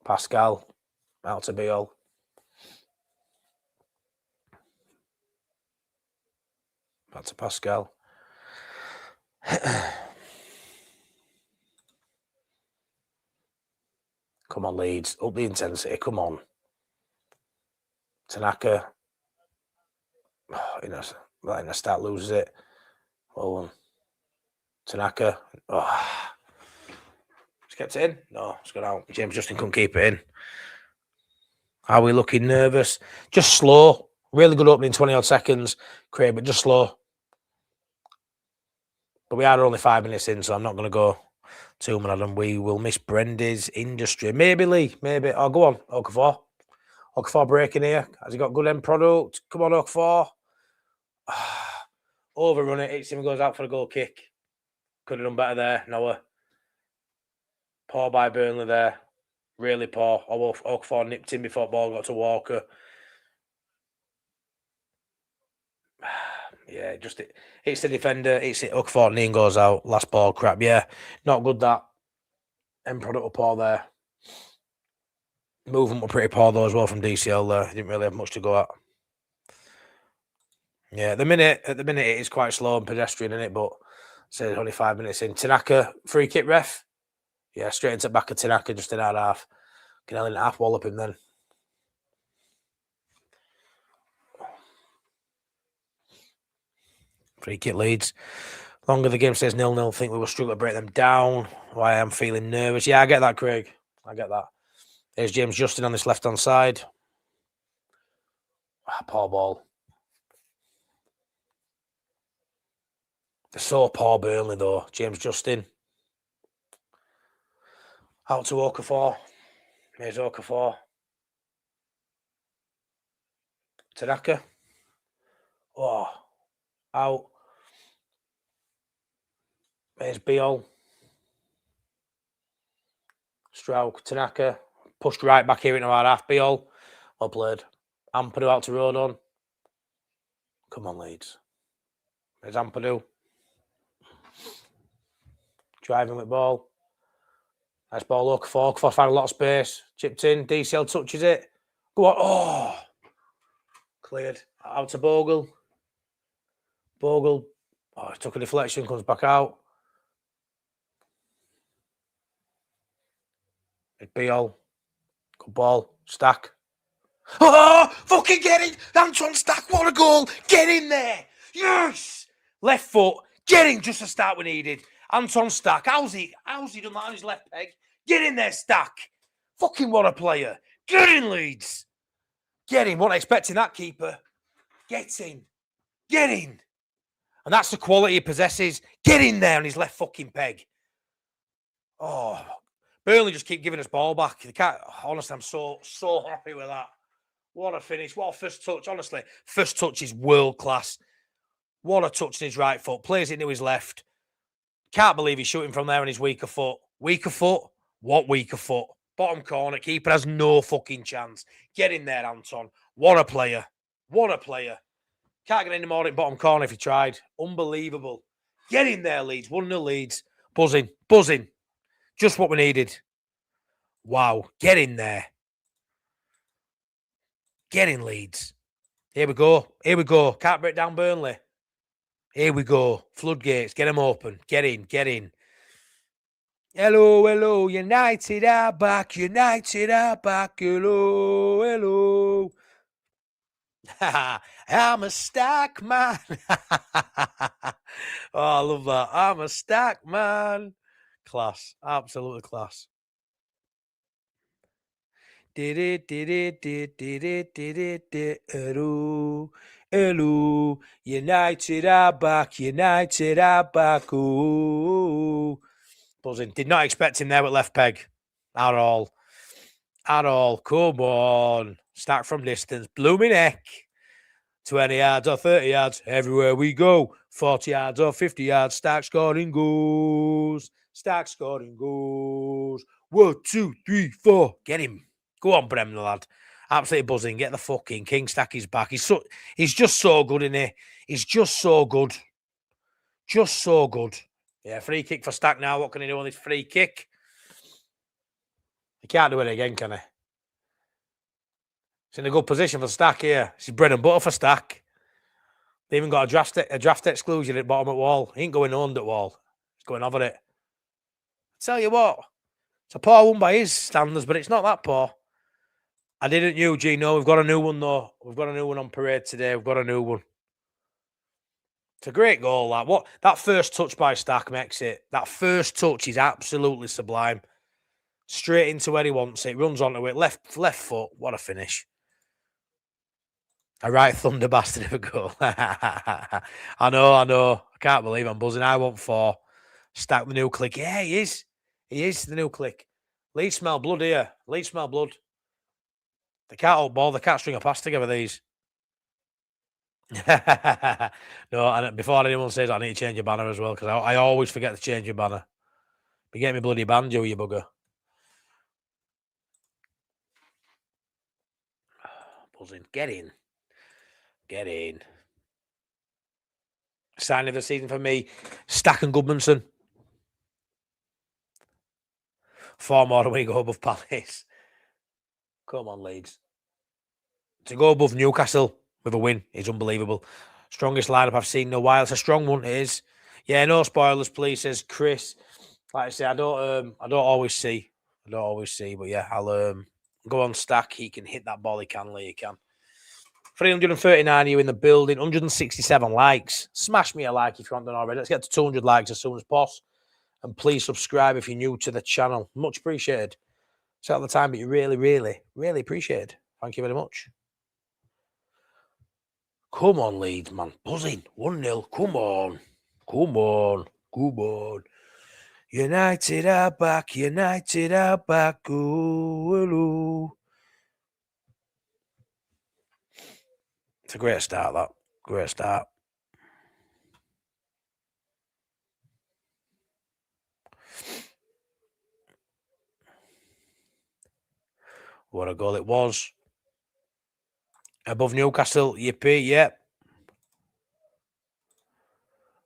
Pascal, out to Beal. Back to Pascal. Come on, Leeds. Up the intensity. Come on. Tanaka. Letting the start loses it. Well, Tanaka. Just kept it in. No, it's gone out. James Justin couldn't keep it in. Are we looking nervous? Just slow. Really good opening 20 odd seconds, Craig, but just slow. But we are only 5 minutes in, so I'm not going to go too mad on. We will miss Brendy's industry. Maybe Lee. Maybe. Oh, go on. Okafor. Okafor breaking here. Has he got good end product? Come on, Okafor. Overrun it. Hits him, goes out for a goal kick. Could have done better there. Noah. Poor by Burnley there. Really poor. Okafor nipped in before ball got to Walker. Yeah, just it's the defender. It's it. Okafor knee and goes out. Last ball, crap. Yeah, not good that. End product were poor there. Movement were pretty poor though as well from DCL there. Didn't really have much to go at. Yeah, at the minute it is quite slow and pedestrian in it, but say only 5 minutes in. Tanaka free kick ref. Yeah, straight into the back of Tanaka just in our half. Can Elland half wallop him then. Free kick Leeds. Longer the game says 0-0. Think we will struggle to break them down. Why I'm feeling nervous. Yeah, I get that, Craig. I get that. There's James Justin on this left-hand side. Poor ball. They're so poor Burnley, though. James Justin. Out to Okafor. Here's Okafor. Tanaka. Oh. Out. There's Beal. Stroke. Tanaka. Pushed right back here into our half. Beal. Well played. Ampadu out to Rodon. Come on, Leeds. There's Ampadu. Driving with ball. Nice ball. Okafor. Okafor found a lot of space. Chipped in. DCL touches it. Go on. Oh. Cleared. Out to Bogle. Bogle. Oh, he took a deflection. Comes back out. It's Beal. Good ball. Stack. Oh, fucking get in. Anton Stack. What a goal. Get in there. Yes. Left foot. Get in just the start we needed. Anton Stack. How's he done that on his left peg? Get in there, Stack. Fucking what a player. Get in, Leeds. Get in. Wasn't expecting that, keeper. Get in. Get in. And that's the quality he possesses. Get in there on his left fucking peg. Oh, Burnley just keep giving us ball back. They can't, honestly, I'm so happy with that. What a finish. What a first touch. Honestly, first touch is world class. What a touch in his right foot. Plays it into his left. Can't believe he's shooting from there on his weaker foot. Weaker foot? What weaker foot? Bottom corner. Keeper has no fucking chance. Get in there, Anton. What a player. What a player. Can't get any more in bottom corner if he tried. Unbelievable. Get in there, Leeds. 1-0 Leeds. Buzzing. Buzzing. Just what we needed. Wow. Get in there. Get in, Leeds. Here we go. Here we go. Can't break down Burnley. Here we go. Floodgates. Get them open. Get in. Get in. Hello, hello. United are back. United are back. Hello, hello. I'm a stack man. Oh, I love that. I'm a stack man. Class. Absolutely class. Hello, hello. United are back. United are back. Ooh. Buzzing. Did not expect him there with left peg. At all. At all. Come on. Stack from distance. Blooming heck. 20 yards or 30 yards. Everywhere we go. 40 yards or 50 yards. Stack scoring goals. Stack scoring goals. 1, 2, 3, 4. Get him. Go on, Brem, the lad. Absolutely buzzing. Get the fucking King Stack is back. He's just so good in here. He's just so good. Just so good. Yeah, free kick for Stack now. What can he do on this free kick? He can't do it again, can he? He's in a good position for Stack here. This is bread and butter for Stack. They even got a draft exclusion at the bottom of the wall. He ain't going under the wall. He's going over it. Tell you what, it's a poor one by his standards, but it's not that poor. I didn't, Eugene. No, we've got a new one, though. We've got a new one on parade today. We've got a new one. It's a great goal, that. That first touch by Stack makes it. That first touch is absolutely sublime. Straight into where he wants it. Runs onto it. Left foot. What a finish. A right thunder bastard of a goal. I know. I can't believe I'm buzzing. I want 4. Stack the new click. Yeah, he is. He is the new click. Leeds smell blood here. Leeds smell blood. They can't hold ball. They can't string a pass together, these. No, and before anyone says I need to change your banner as well, because I always forget to change your banner. But get me bloody banjo, you bugger. Buzzing. Get in. Get in. Sign of the season for me, Stack and Goodmanson. 4 more and we go above Palace. Come on, Leeds. To go above Newcastle with a win is unbelievable. Strongest lineup I've seen in a while. It's a strong one, it is. Yeah, no spoilers, please, says Chris. Like I say, I don't always see. But yeah, I'll go on Stack. He can hit that ball. He can, Lee. He can. 339 of you in the building. 167 likes. Smash me a like if you haven't done already. Let's get to 200 likes as soon as possible. And please subscribe if you're new to the channel. Much appreciated. It's out of the time, but you really, really, really appreciated. Thank you very much. Come on, Leeds, man. Buzzing. 1-0. Come on. Come on. Come on. United are back. United are back. Ooh. It's a great start, that. Great start. What a goal it was. Above Newcastle, yippee, yep.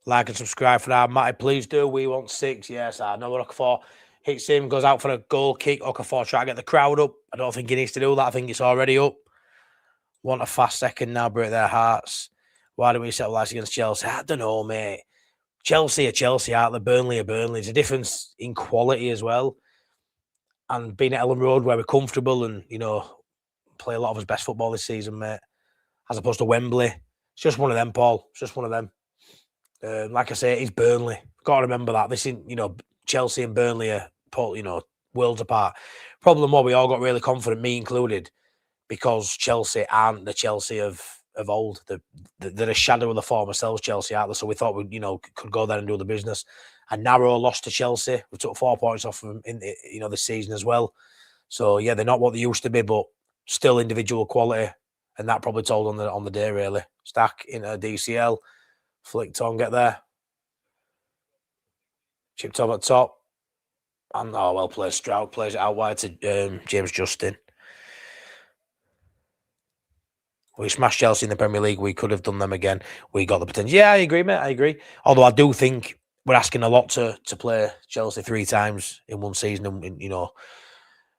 Like and subscribe for that, Matty. Please do. We want 6. Yes, I know what Okafor hits him, goes out for a goal kick. Okafor try to get the crowd up. I don't think he needs to do that. I think it's already up. Want a fast second now, break their hearts. Why don't we settle lives against Chelsea? I don't know, mate. Chelsea are Chelsea, aren't they? Burnley are Burnley. There's a difference in quality as well. And being at Elland Road, where we're comfortable and, play a lot of his best football this season, mate, as opposed to Wembley. It's just one of them, Paul. It's just one of them. Like I say, it's Burnley. Got to remember that. This is, Chelsea and Burnley are, worlds apart. Problem was, we all got really confident, me included, because Chelsea aren't the Chelsea of old. They're a shadow of the former selves, Chelsea, aren't they? So we thought we, could go there and do the business. A narrow loss to Chelsea. We took 4 points off them in, this season as well. So yeah, they're not what they used to be, but still individual quality, and that probably told on the day really. Stack into a DCL, flicked on, get there, chipped on at top, and well played. Stroud plays it out wide to James Justin. We smashed Chelsea in the Premier League. We could have done them again. We got the potential. Yeah, I agree, mate. I agree. Although I do think we're asking a lot to play Chelsea 3 times in one season,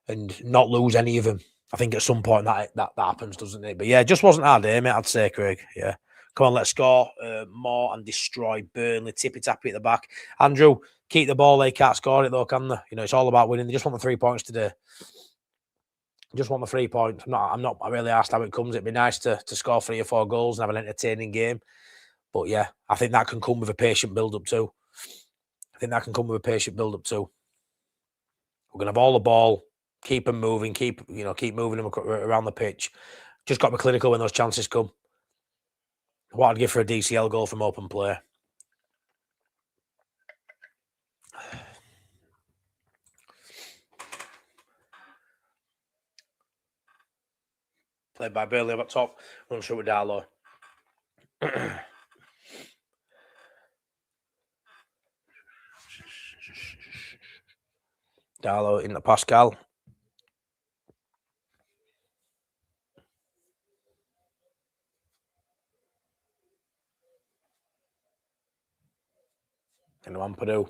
and not lose any of them. I think at some point that happens, doesn't it? But yeah, it just wasn't our day, mate, I'd say, Craig. Yeah. Come on, let's score more and destroy Burnley. Tippy-tappy at the back. Andrew, keep the ball. They can't score it, though, can they? It's all about winning. They just want the 3 points today. Just want the 3 points. I'm not really asked how it comes. It'd be nice to score 3 or 4 goals and have an entertaining game. But yeah, I think that can come with a patient build-up too. We're going to have all the ball, keep them moving, keep moving them around the pitch. Just got to be clinical when those chances come. What I'd give for a DCL goal from open play. Played by Burnley up at top. Run through with Darlow. Darlow into Pascal. Into Ampadu.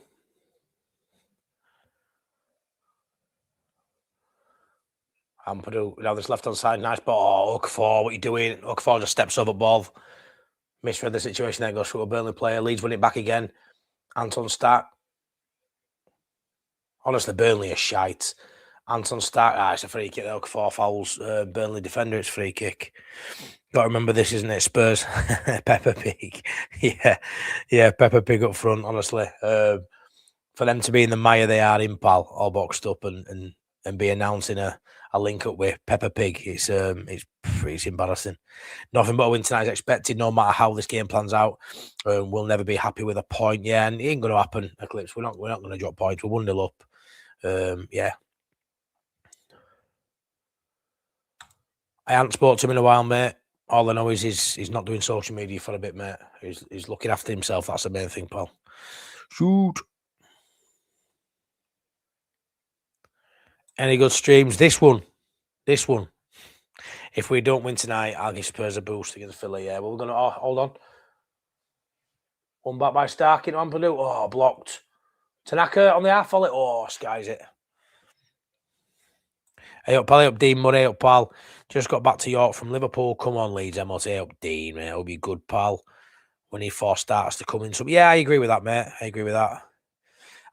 Ampadu, now this left-hand side, nice ball. Okafor, what are you doing? Okafor just steps over ball. Misread the situation there, goes through a Burnley player. Leeds win it back again. Anton Stark. Honestly, Burnley are shite. Anton Stark, it's a free kick. Okafor fouls Burnley defender, it's free kick. Got to remember this, isn't it? Spurs, Peppa Pig. yeah, Peppa Pig up front, honestly. For them to be in the mire they are in, pal, all boxed up and be announcing a link up with Peppa Pig, it's embarrassing. Nothing but a win tonight is expected, no matter how this game plans out. We'll never be happy with a point. Yeah, and it ain't going to happen, Eclipse. We're not going to drop points. We're 1-0 up. Yeah. I haven't spoke to him in a while, mate. All I know is he's not doing social media for a bit, mate. He's looking after himself. That's the main thing, pal. Shoot. Any good streams? This one. If we don't win tonight, I'll give Spurs a boost against Philly. Yeah, well, we're going to... hold on. One back by Stark into Ampadu. Oh, blocked. Tanaka on the half volley. Oh, skies it. Hey up, pal. Hey up, Dean Murray. Hey up, pal. Just got back to York from Liverpool. Come on, Leeds. MOT. Hey up, Dean, mate. It'll be good, pal. When he force starts to come in. So, yeah, I agree with that, mate. I agree with that.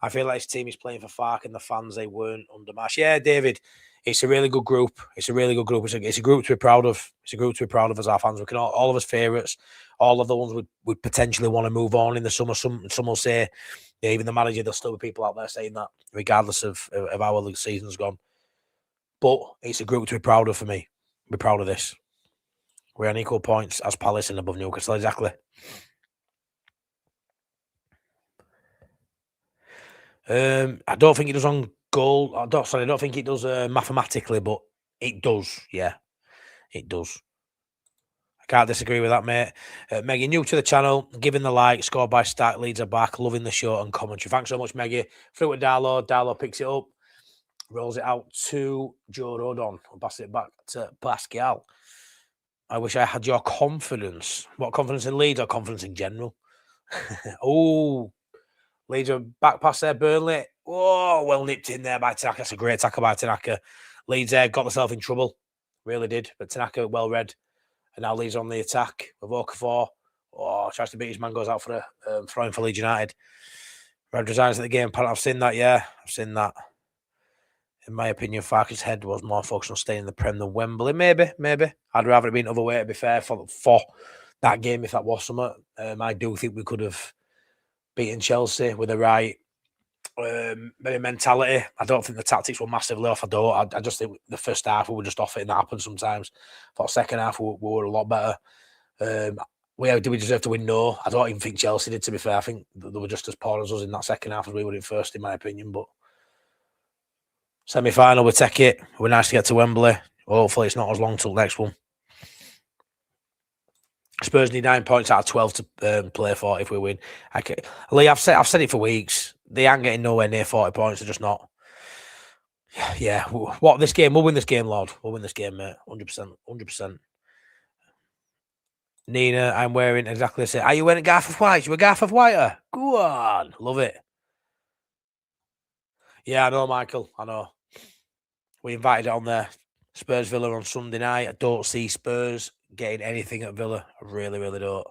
I feel like his team is playing for Fark and the fans, they weren't under mash. Yeah, David, it's a really good group. It's a really good group. It's a group to be proud of. It's a group to be proud of as our fans. We can all of us favourites. All of the ones would potentially want to move on in the summer. Some will say, yeah, even the manager, there'll still be people out there saying that, regardless of how the season's gone. But it's a group to be proud of for me. Be proud of this. We're on equal points as Palace and above Newcastle, exactly. I don't think it does on goal. I don't think it does mathematically, but it does. Yeah, it does. I can't disagree with that, mate. Maggie, new to the channel, giving the like, scored by Stark, Leeds are back, loving the show and commentary. Thanks so much, Maggie. Through to Darlow. Darlow picks it up, rolls it out to Joe Rodon, and passes it back to Pascal. I wish I had your confidence. What, confidence in Leeds or confidence in general? Oh, Leeds are back past there, Burnley. Oh, well nipped in there by Tanaka. That's a great tackle by Tanaka. Leeds got themselves in trouble. Really did. But Tanaka, well read. And now Leeds on the attack with Okafor. Oh, tries to beat his man, goes out for a throwing for Leeds United. Red resigns at the game. I've seen that, yeah. I've seen that. In my opinion, Farke's head was more focused on staying in the Prem than Wembley. Maybe. I'd rather it been other way, to be fair, for that game, if that was something. I do think we could have beaten Chelsea with the right maybe mentality. I don't think the tactics were massively off. I just think the first half we were just off it, and that happens sometimes. For the second half we were a lot better. Do we deserve to win? No, I don't even think Chelsea did, to be fair. I think they were just as poor as us in that second half as we were in first, in my opinion. But semi-final, we take it. We're nice to get to Wembley. Hopefully it's not as long till next one. Spurs need 9 points out of 12 to play for if we win. Lee, I've said it for weeks. They aren't getting nowhere near 40 points. They're just not. Yeah. What, this game? We'll win this game, Lord. We'll win this game, mate. 100%. 100%. Nina, I'm wearing exactly the same. Are you wearing Garth of White? You a Garth of White? Go on. Love it. Yeah, I know, Michael. I know. We invited it on there. Spurs Villa on Sunday night. I don't see Spurs getting anything at Villa. I really, really don't.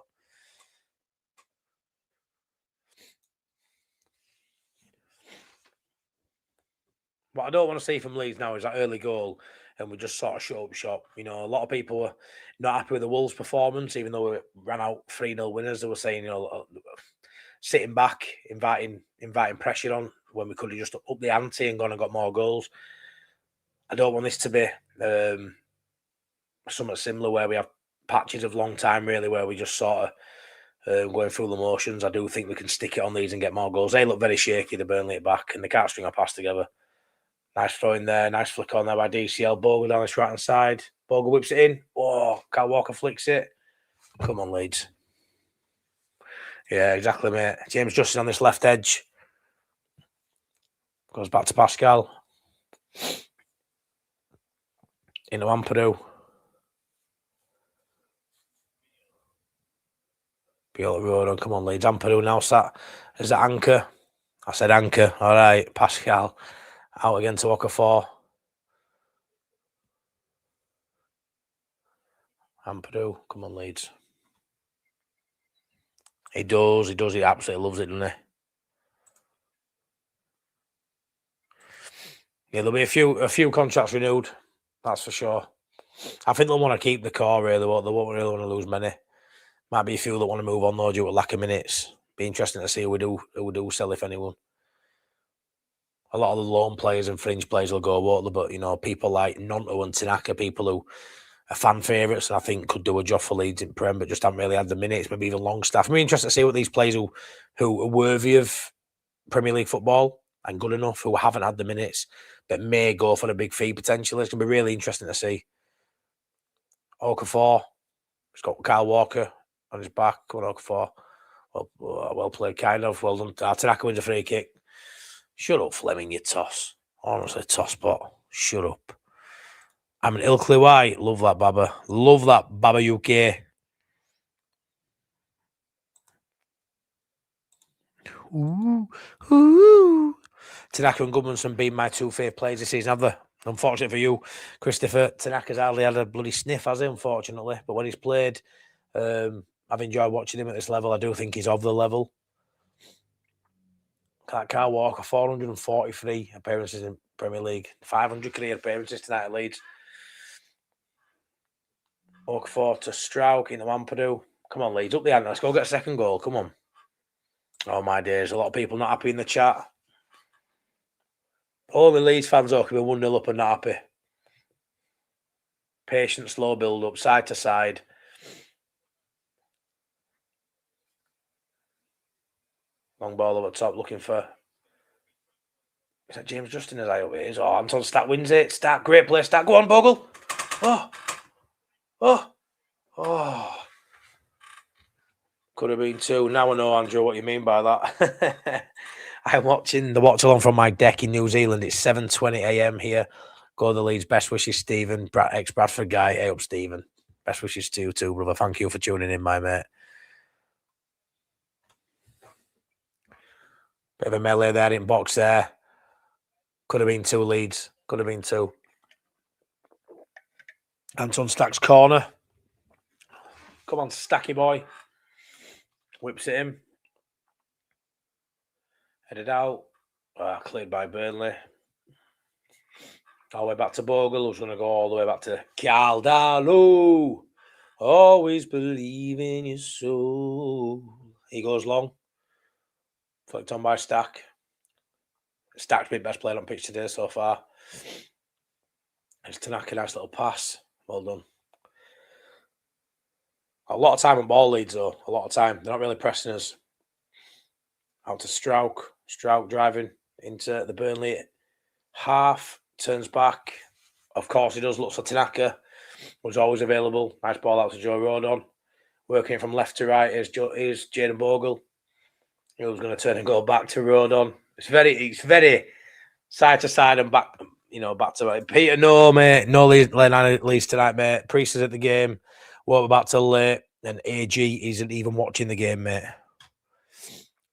What I don't want to see from Leeds now is that early goal and we just sort of shut up shop. You know, a lot of people were not happy with the Wolves' performance, even though we ran out 3-0 winners. They were saying, you know, sitting back, inviting pressure on when we could have just upped the ante and gone and got more goals. I don't want this to be something similar where we have patches of long time, really, where we just sort of going through the motions. I do think we can stick it on these and get more goals. They look very shaky, the Burnley at back, and they can't string a pass together. Nice throw in there, nice flick on there by DCL. Bogle down this right-hand side. Bogle whips it in. Oh, Kyle Walker flicks it. Come on, Leeds. Yeah, exactly, mate. James Justin on this left edge. Goes back to Pascal. Into Ampadu. Gale Road on. Come on, Leeds. Ampadu now sat as the anchor. I said anchor. All right, Pascal. Out again to Okafor. Ampadu. Come on, Leeds. He does. He absolutely loves it, doesn't he? Yeah, there'll be a few contracts renewed. That's for sure. I think they'll want to keep the core, really. They won't really want to lose many. Might be a few that want to move on, though, due to lack of minutes. Be interesting to see who we do sell, if anyone. A lot of the loan players and fringe players will go, won't they? But, you know, people like Nonto and Tanaka, people who are fan favourites and I think could do a job for Leeds in Prem, but just haven't really had the minutes, maybe even Longstaff. I'm really interested to see what these players who are worthy of Premier League football and good enough, who haven't had the minutes, but may go for the big fee potentially. It's going to be really interesting to see. Okafor, he's got Kyle Walker on his back. Come on, Okafor. Well played, kind of. Well done. Tanaka wins a free kick. Shut up, Fleming, you toss. Honestly, toss bot. Shut up. I'm an Ilkley White. Love that, Baba. Love that, Baba UK. Ooh. Tanaka and Goodmanson been my two favourite players this season, have they? Unfortunate for you, Christopher, Tanaka's hardly had a bloody sniff, has he, unfortunately? But when he's played, I've enjoyed watching him at this level. I do think he's of the level. Kyle Walker, 443 appearances in Premier League, 500 career appearances tonight at Leeds. Okafor to Strauch into Ampadu. Come on, Leeds, up the ante. Let's go get a second goal. Come on. Oh, my days. A lot of people not happy in the chat. Only Leeds fans can be 1-0 up and not happy. Patient, slow build up, side to side. Long ball over top, looking for. Is that James Justin as I hope it is? Oh, Anton Stack wins it. Stack, great play. Stack, go on, Bogle. Oh. Could have been 2. Now I know, Andrew, what you mean by that. I'm watching the watch-along from my deck in New Zealand. It's 7:20 a.m. here. Go the Leeds. Best wishes, Stephen. Ex-Bradford guy. Hey up, Stephen. Best wishes to you too, brother. Thank you for tuning in, my mate. Bit of a melee there in box there. Could have been 2 Leeds. Could have been 2. Anton Stack's corner. Come on, Stacky boy. Whips it in. Headed out. Cleared by Burnley. All the way back to Bogle, who's going to go all the way back to Caldalu. Always believe in your soul. He goes long. Flicked on by Stack. Stack's been best player on pitch today so far. It's Tanaka, nice little pass. Well done. A lot of time on ball, Leeds, though. A lot of time. They're not really pressing us. Out to Strauch. Strauch driving into the Burnley half. Turns back. Of course, he does. Looks for Tanaka. Was always available. Nice ball out to Joe Rodon. Working from left to right is Jaden Bogle. He was going to turn and go back to Rodon. It's very side to side and back. Back to right. Peter, no, mate. No Leeds tonight, mate. Priest is at the game. Won't be back till late. And AG isn't even watching the game, mate.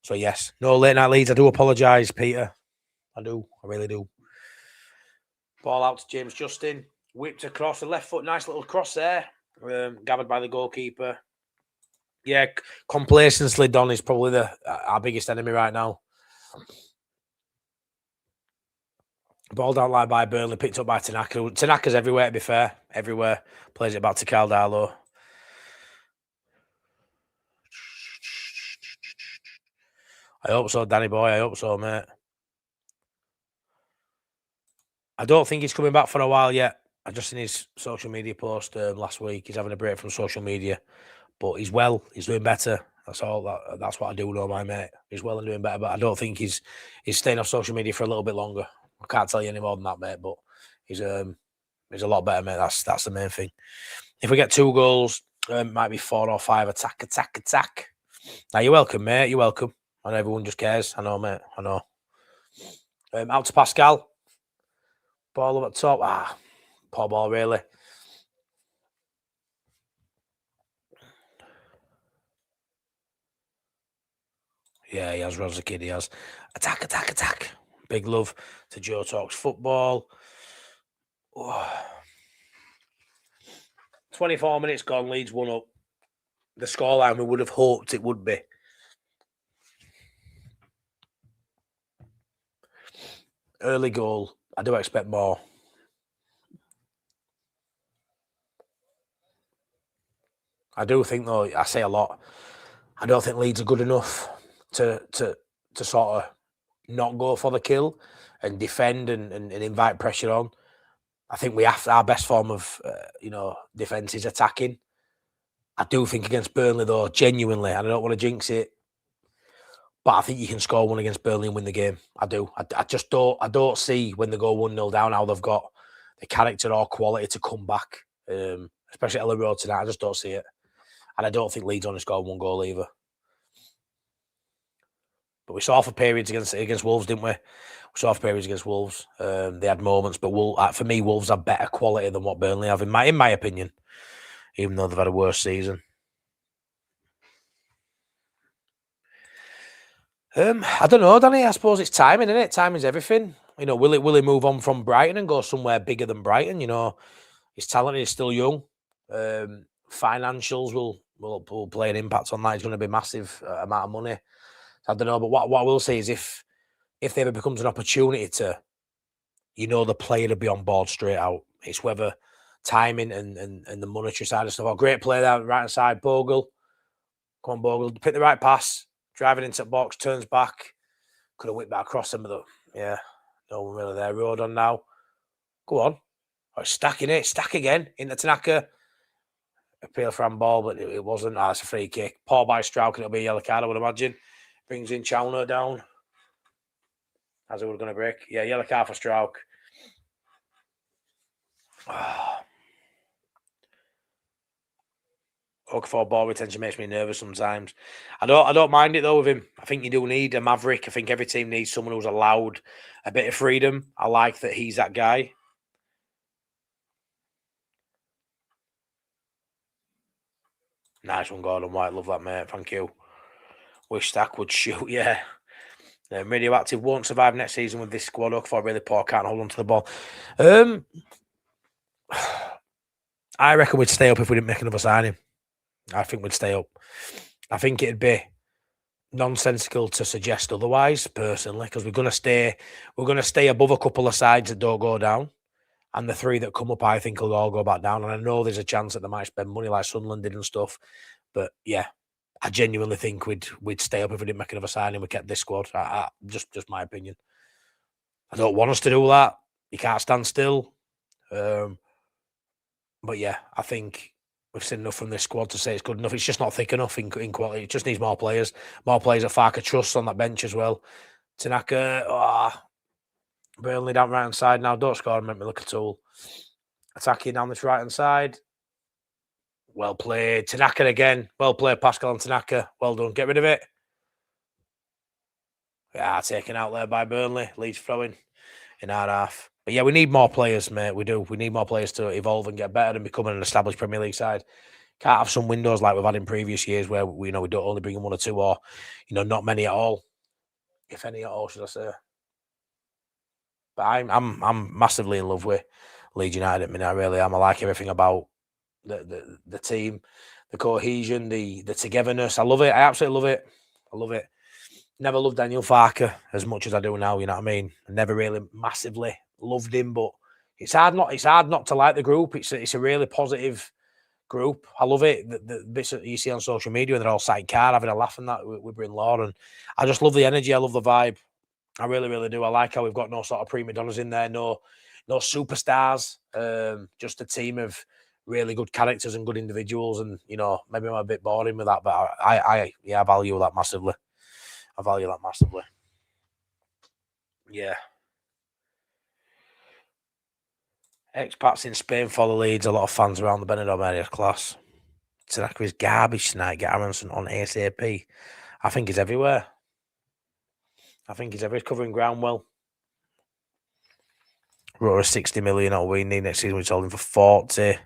So, yes. No late night Leeds. I do apologise, Peter. I do. I really do. Ball out to James Justin. Whipped across the left foot. Nice little cross there. Gathered by the goalkeeper. Yeah, complacency, Don, is probably our biggest enemy right now. Ball down line by Burnley, picked up by Tanaka. Tanaka's everywhere, to be fair. Everywhere. Plays it back to Caldalo. I hope so, Danny boy. I hope so, mate. I don't think he's coming back for a while yet. I just seen his social media post last week. He's having a break from social media. But he's well. He's doing better. That's all. That's what I do know, my mate. He's well and doing better. But I don't think he's staying off social media for a little bit longer. I can't tell you any more than that, mate. But he's a lot better, mate. That's the main thing. If we get 2 goals, might be 4 or 5. Attack. Now you're welcome, mate. You're welcome. I know everyone just cares. I know, mate. I know. Out to Pascal. Ball up at top. Poor ball, really. Yeah, he has. As a kid, he has. Attack, attack, attack. Big love to Joe Talks Football. Oh. 24 minutes gone, Leeds 1 up. The scoreline we would have hoped it would be. Early goal. I do expect more. I do think, though, I say a lot, I don't think Leeds are good enough to sort of not go for the kill and defend and invite pressure on. I think we have our best form of, defence is attacking. I do think against Burnley, though, genuinely, and I don't want to jinx it, but I think you can score one against Burnley and win the game. I do. I just don't. I don't see when they go 1-0 down how they've got the character or quality to come back, especially at Elland Road tonight. I just don't see it, and I don't think Leeds only scored 1 goal either. But we saw for periods against Wolves, didn't we? We saw for periods against Wolves. They had moments, but for me, Wolves have better quality than what Burnley have, in my opinion, even though they've had a worse season. I don't know, Danny. I suppose it's timing, isn't it? Timing's everything. Will he move on from Brighton and go somewhere bigger than Brighton? He's talented, he's still young. Financials will play an impact on that. It's going to be a massive amount of money. I don't know, but what I will say is if there ever becomes an opportunity to, the player to be on board straight out. It's whether timing and the monetary side of stuff. Oh, great play there, right hand side, Bogle. Come on, Bogle, pick the right pass. Driving into the box, turns back. Could have whipped that across him, but no one really there. Road on now. Go on. Oh, stacking it. Stack again. Into Tanaka. Appeal for handball, but it wasn't. That's a free kick. Paul by Strauch, and it'll be a yellow card, I would imagine. Brings in Chalner down. As it was going to break. Yeah, yellow card for Strauch. Okafor ball retention makes me nervous sometimes. I don't mind it though with him. I think you do need a maverick. I think every team needs someone who's allowed a bit of freedom. I like that he's that guy. Nice one, Gordon White. Love that, mate. Thank you. Wish Stack would shoot. Yeah. Radioactive won't survive next season with this squad. Okafor really poor. Can't hold on to the ball. I reckon we'd stay up if we didn't make another signing. I think we'd stay up. I think it'd be nonsensical to suggest otherwise, personally, because we're going to stay above a couple of sides that don't go down, and the 3 that come up, I think, will all go back down. And I know there's a chance that they might spend money like Sunderland did and stuff, but yeah, I genuinely think we'd stay up if we didn't make another signing. We kept this squad. Just my opinion. I don't want us to do that. You can't stand still. But yeah, I think we've seen enough from this squad to say it's good enough. It's just not thick enough in quality. It just needs more players. More players that Farker trusts on that bench as well. Tanaka, Burnley down right hand side now. Don't score and make me look at all. Attacking down this right hand side. Well played. Tanaka again. Well played, Pascal and Tanaka. Well done. Get rid of it. Yeah, taken out there by Burnley. Leeds throwing in our half. But yeah, we need more players, mate. We do. We need more players to evolve and get better and become an established Premier League side. Can't have some windows like we've had in previous years where we don't only bring in 1 or 2 or not many at all, if any at all, should I say? But I'm massively in love with Leeds United. I mean, I really am. I like everything about the team, the cohesion, the togetherness. I love it. I absolutely love it. I love it. Never loved Daniel Farker as much as I do now. You know what I mean? I never really massively loved him, but it's hard not to like the group. It's a really positive group. I love it. The bits that you see on social media, they're all side car having a laugh and that with Bryn Law, and I just love the energy. I love the vibe. I really, really do. I like how we've got no sort of prima donnas in there, no superstars. Just a team of really good characters and good individuals. And maybe I'm a bit boring with that, but I value that massively. I value that massively. Yeah. Expats in Spain follow Leeds. A lot of fans around the Benidorm area. Class. Tanaka is garbage tonight. Get Aronson on ASAP. I think he's everywhere. He's covering ground well. Wrote a 60 million all we need next season. We sold him for 40.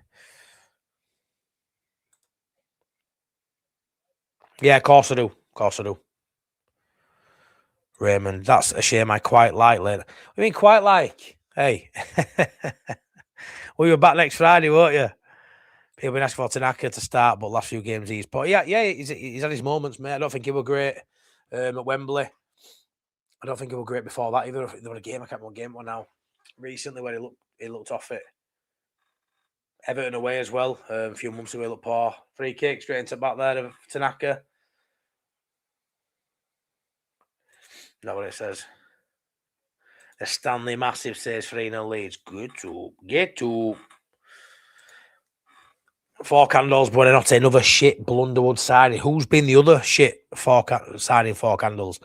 Yeah, of course I do. Raymond, that's a shame. I quite like later. I mean, quite like. Hey, well, you're back next Friday, won't you? People been asking for Tanaka to start, but last few games but yeah, he's had his moments, mate. I don't think he were great at Wembley. I don't think he were great before that either. There was a game, I can't remember what game it was now, recently where he looked off it. Everton away as well. A few months ago, he looked poor. Free kick straight into back there of Tanaka. Not what it says. The Stanley Massive says 3-0 Leeds. Good to get to. Four candles, but not another shit Blunderwood signing. Who's been the other shit signing four candles?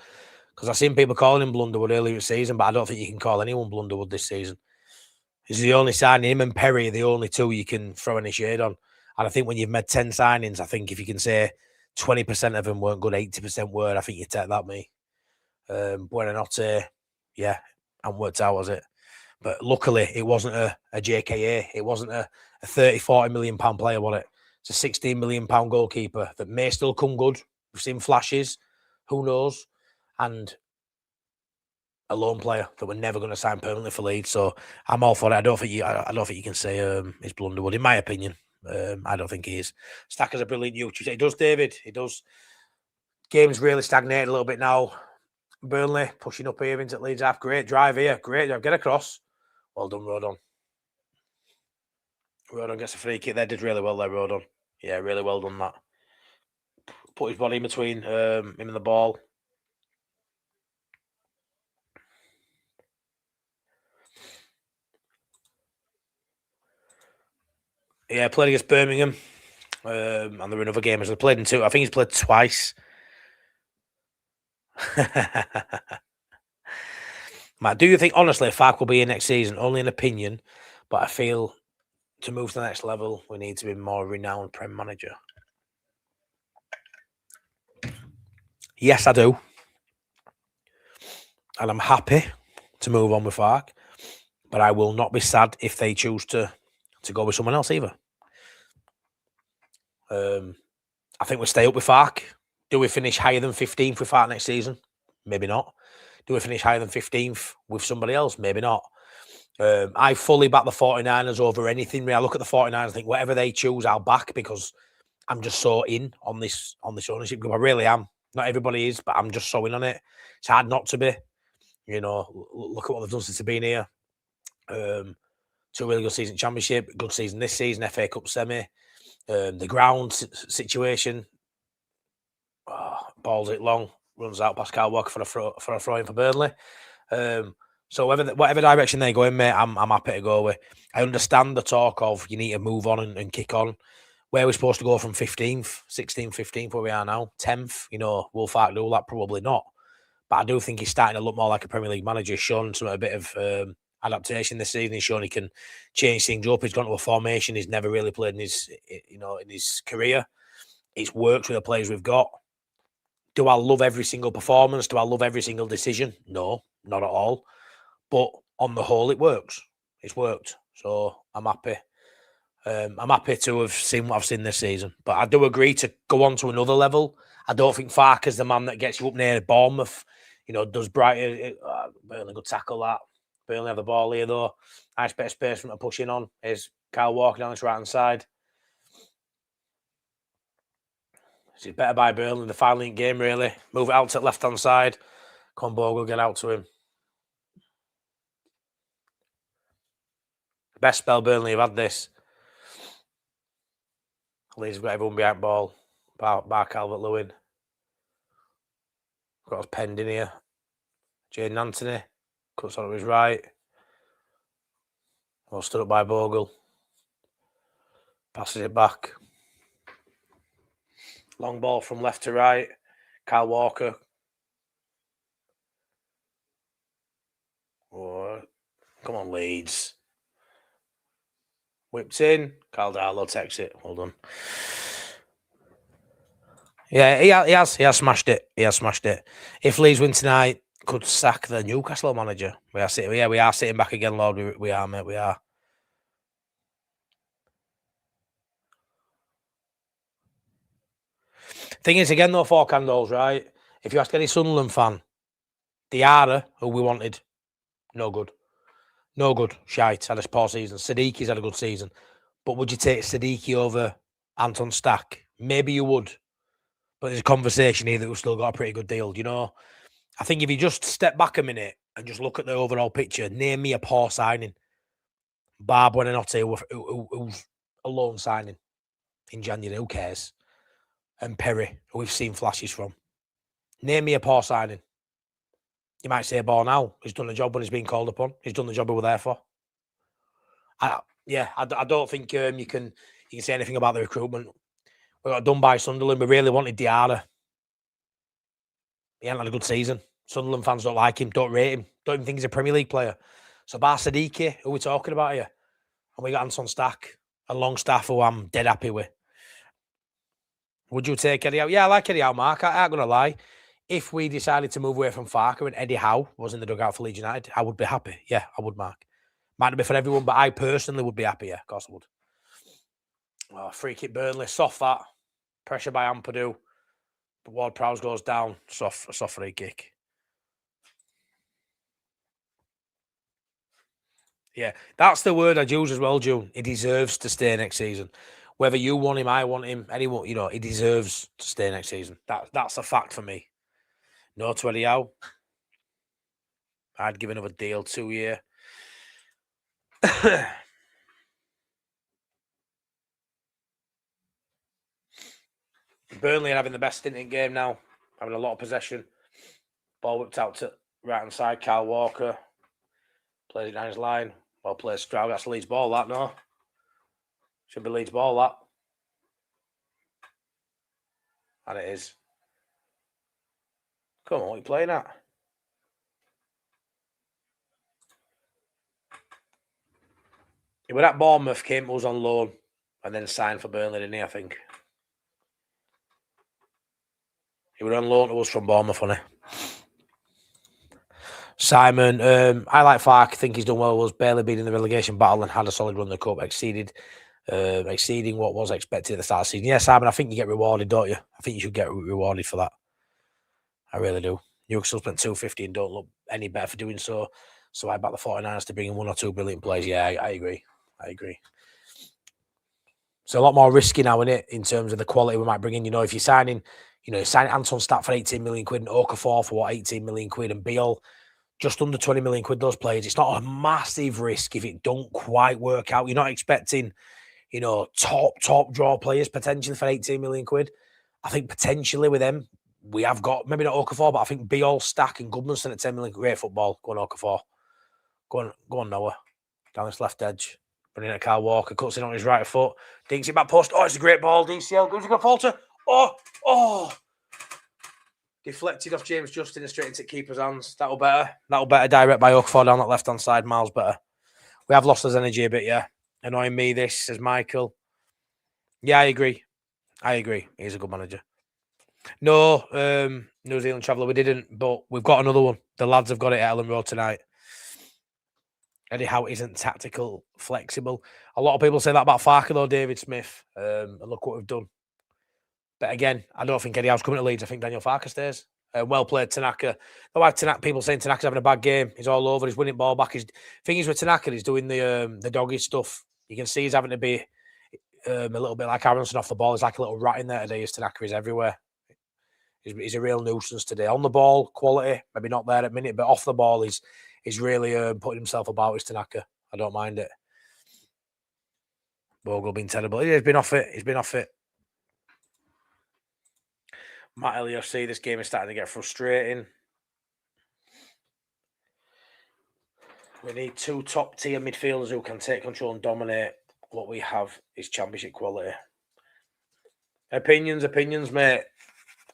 Because I've seen people calling him Blunderwood earlier this season, but I don't think you can call anyone Blunderwood this season. He's the only signing. Him and Perry are the only two you can throw any shade on. And I think when you've made 10 signings, I think if you can say 20% of them weren't good, 80% were, I think you take that, me. Buonanotte, yeah, and worked out, was it? But luckily, it wasn't a JKA. It wasn't a 30, 40 million pound player, was it? It's a 16 million pound goalkeeper that may still come good. We've seen flashes. Who knows? And a lone player that we're never going to sign permanently for Leeds. So I'm all for it. I don't think you can say it's Blunderwood, in my opinion. I don't think he is. Stacker's a brilliant youth. He does, David. He does. Game's really stagnated a little bit now. Burnley pushing up here into Leeds half. Great drive here. Great drive. Get across. Well done, Rodon. Rodon gets a free kick there. Did really well there, Rodon. Yeah, really well done that. Put his body in between him and the ball. Yeah, played against Birmingham. And there were another game as I played in two. I think he's played twice. Matt, do you think, honestly, Fark will be here next season? Only an opinion, but I feel to move to the next level, we need to be more renowned Prem manager. Yes, I do. And I'm happy to move on with Fark, but I will not be sad if they choose to go with someone else either. I think we'll stay up with Fark. Do we finish higher than 15th with Fark next season? Maybe not. Do we finish higher than 15th with somebody else? Maybe not. I fully back the 49ers over anything. I look at the 49ers and think whatever they choose, I'll back because I'm just so in on this ownership group. I really am. Not everybody is, but I'm just so in on it. It's hard not to be. You know, look at what they've done since they've been here. 2 really good season championship, good season this season, FA Cup semi. The ground situation. Balls it long, runs out past Kyle Walker for a throw in for Burnley. So whatever direction they go in, mate, I'm happy to go with. I understand the talk of you need to move on and kick on. Where we're supposed to go from 15th, 16th, 15th, where we are now, 10th, you know, will Fark do that? Probably not. But I do think he's starting to look more like a Premier League manager. He's shown a bit of adaptation this season. He's shown he can change things up. He's gone to a formation he's never really played in his career. It's worked with the players we've got. Do I love every single performance? Do I love every single decision? No, not at all. But on the whole, it works. It's worked. So I'm happy. I'm happy to have seen what I've seen this season. But I do agree to go on to another level. I don't think Fark is the man that gets you up near Bournemouth. You know, does Brighton. Burnley could tackle that. Burnley have the ball here, though. Nice bit of space from to push in on. Is Kyle Walker down his right-hand side. He's better by Burnley in the final game, really. Move it out to the left-hand side. Bogle will get out to him. Best spell Burnley have had this. Leeds have got everyone behind ball. Bar Calvert-Lewin. Got us penned in here. Jaden Anthony. Cuts on to his right. Well stood up by Bogle. Passes it back. Long ball from left to right. Kyle Walker. Oh, come on, Leeds. Whipped in. Carl Darlow takes it. Well done. Yeah, he has smashed it. He has smashed it. If Leeds win tonight, could sack the Newcastle manager. We are sitting back again, Lord. We are, mate. We are. Thing is, again, though, 4 candles, right? If you ask any Sunderland fan, Diarra, who we wanted, no good. No good. Shite. Had a poor season. Sadiqi's had a good season. But would you take Sadiqi over Anton Stack? Maybe you would. But there's a conversation here that we've still got a pretty good deal. You know, I think if you just step back a minute and just look at the overall picture, name me a poor signing. Barb Buonanotte, who's a loan signing in January. Who cares? And Perry, who we've seen flashes from. Name me a poor signing. You might say Bornau. He's done the job when he's been called upon. He's done the job we were there for. I don't think you can say anything about the recruitment. We got done by Sunderland. We really wanted Diarra. He hasn't had a good season. Sunderland fans don't like him, don't rate him, don't even think he's a Premier League player. So Bar Sadiqi, who we're talking about here, and we got Anton Stack, a Longstaff who I'm dead happy with. Would you take Eddie Howe? Yeah, I like Eddie Howe, Mark. I ain't going to lie. If we decided to move away from Farker and Eddie Howe was in the dugout for Leeds United, I would be happy. Yeah, I would, Mark. Might not be for everyone, but I personally would be happy. Yeah, of course I would. Oh, free kick Burnley, soft that. Pressure by Ampadu. But Ward-Prowse goes down. Soft free kick. Yeah, that's the word I'd use as well, June. He deserves to stay next season. Whether you want him, I want him, anyone, you know, he deserves to stay next season. That's a fact for me. No to Eddie Howe. I'd give another deal 2 year. Burnley are having the best stint in game now, having a lot of possession. Ball whipped out to right hand side. Kyle Walker plays it down his line. Well played, Stroud. That's Leeds ball, that, no? Should be Leeds ball, that. And it is. Come on, what are you playing at? He was at Bournemouth, came, was on loan, and then signed for Burnley, didn't he, I think? He was on loan to us from Bournemouth, wasn't he? Simon, I like Fark. I think he's done well. Was barely been in the relegation battle and had a solid run in the cup, exceeding what was expected at the start of the season. Yeah, Simon, I think you get rewarded, don't you? I think you should get rewarded for that. I really do. Newcastle spent $250 and don't look any better for doing so. So I back the 49ers to bring in 1 or 2 brilliant players. Yeah, I agree. So a lot more risky now, isn't it, in terms of the quality we might bring in. You know, if you're signing, sign Anton Stack for 18 million quid and Okafor for 18 million quid and Beal just under 20 million quid, those players, it's not a massive risk if it don't quite work out. You're not expecting, top draw players potentially for 18 million quid. I think potentially with them, we have got, maybe not Okafor, but I think Beal, Stack and Goodmanson at 10 million. Great football. Go on, Okafor. Go on, Noah. Down this left edge. Running at Kyle Walker. Cuts in on his right foot. Dinks it back post. Oh, it's a great ball. DCL. Goes to falter. Oh. Deflected off James Justin and straight into keeper's hands. That'll better. Direct by Okafor down that left-hand side. Miles better. We have lost his energy a bit, yeah. Annoying me, this, says Michael. Yeah, I agree. He's a good manager. No, New Zealand traveller, we didn't, but we've got another one. The lads have got it at Elland Road tonight. Eddie Howe isn't tactical, flexible. A lot of people say that about Farker, though, David Smith. And look what we've done. But again, I don't think Eddie Howe's coming to Leeds. I think Daniel Farker stays. Well played, Tanaka. No, why people saying Tanaka's having a bad game. He's all over. He's winning ball back. Thing is with Tanaka, he's doing the doggy stuff. You can see he's having to be a little bit like Aronson off the ball. He's like a little rat in there today. Tanaka is everywhere. He's a real nuisance today. On the ball, quality, maybe not there at minute, but off the ball, he's really putting himself about his Tanaka. I don't mind it. Bogle been terrible. He's been off it. Matt LFC, this game is starting to get frustrating. We need 2 top-tier midfielders who can take control and dominate. What we have is championship quality. Opinions, mate.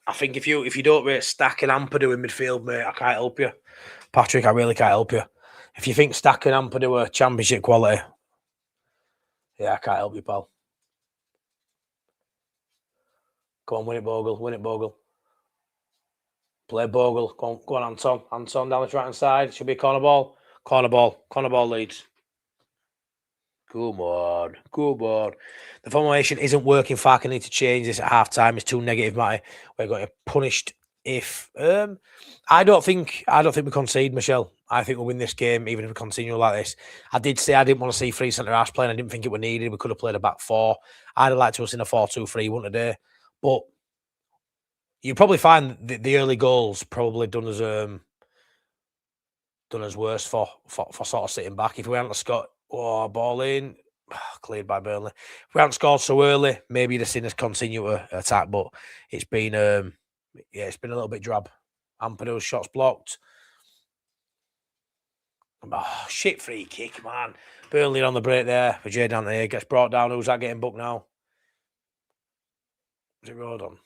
I think if you don't rate Stack and Ampadu in midfield, mate, I can't help you. Patrick, I really can't help you. If you think Stack and Ampadu are championship quality, yeah, I can't help you, pal. Come on, win it, Bogle. Play Bogle. Go on, Anton. Anton down the right-hand side. Should be a corner ball. Corner ball Leeds. Come on. The formation isn't working. Farker need to change this at half-time. It's too negative, Matty. We're going to punished if I don't think we concede, Michelle. I think we'll win this game, even if we continue like this. I did say I didn't want to see three centre halves playing. I didn't think it were needed. We could have played a back four. I'd have liked to have seen a 4-2-3 one today. But you probably find the early goals probably done us worse for sort of sitting back. If we hadn't scored, ball in, cleared by Burnley. If we hadn't scored so early, maybe you'd have seen us continue to attack. But it's been it's been a little bit drab. Ampadu's shots blocked. Oh, shit free kick, man. Burnley on the break there for Jay down there. Gets brought down. Who's that getting booked now? Is it Rodon?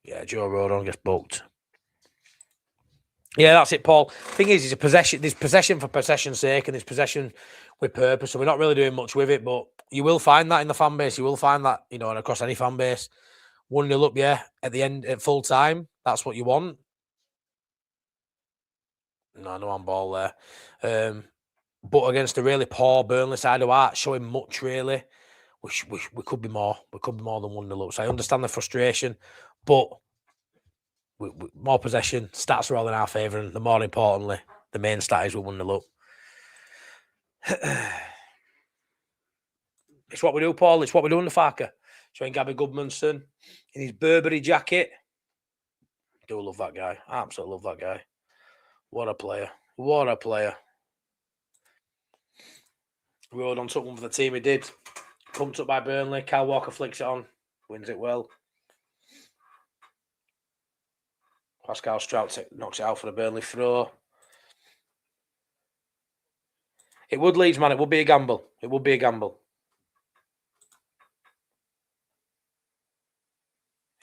Yeah, Joe Rodon gets booked. Yeah, that's it, Paul. Thing is, it's a possession. There's possession for possession's sake, and there's possession with purpose. So we're not really doing much with it, but you will find that in the fan base. You will find that, and across any fan base. 1-0 up, yeah. At the end, at full time, that's what you want. No handball there. But against a really poor Burnley side who aren't showing much, really, we could be more. We could be more than 1-0 up. So I understand the frustration, but we more possession, stats are all in our favour, and more importantly, the main stat is we're 1-0 up. It's what we do, Paul. It's what we do under Farker. Showing Gabby Goodmanson in his Burberry jacket. Do love that guy. Absolutely love that guy. What a player. What a player. Rodon took one for the team. He did. Pumped up by Burnley. Kyle Walker flicks it on. Wins it well. Pascal Strout knocks it out for the Burnley throw. It would Leeds, man. It would be a gamble. It would be a gamble.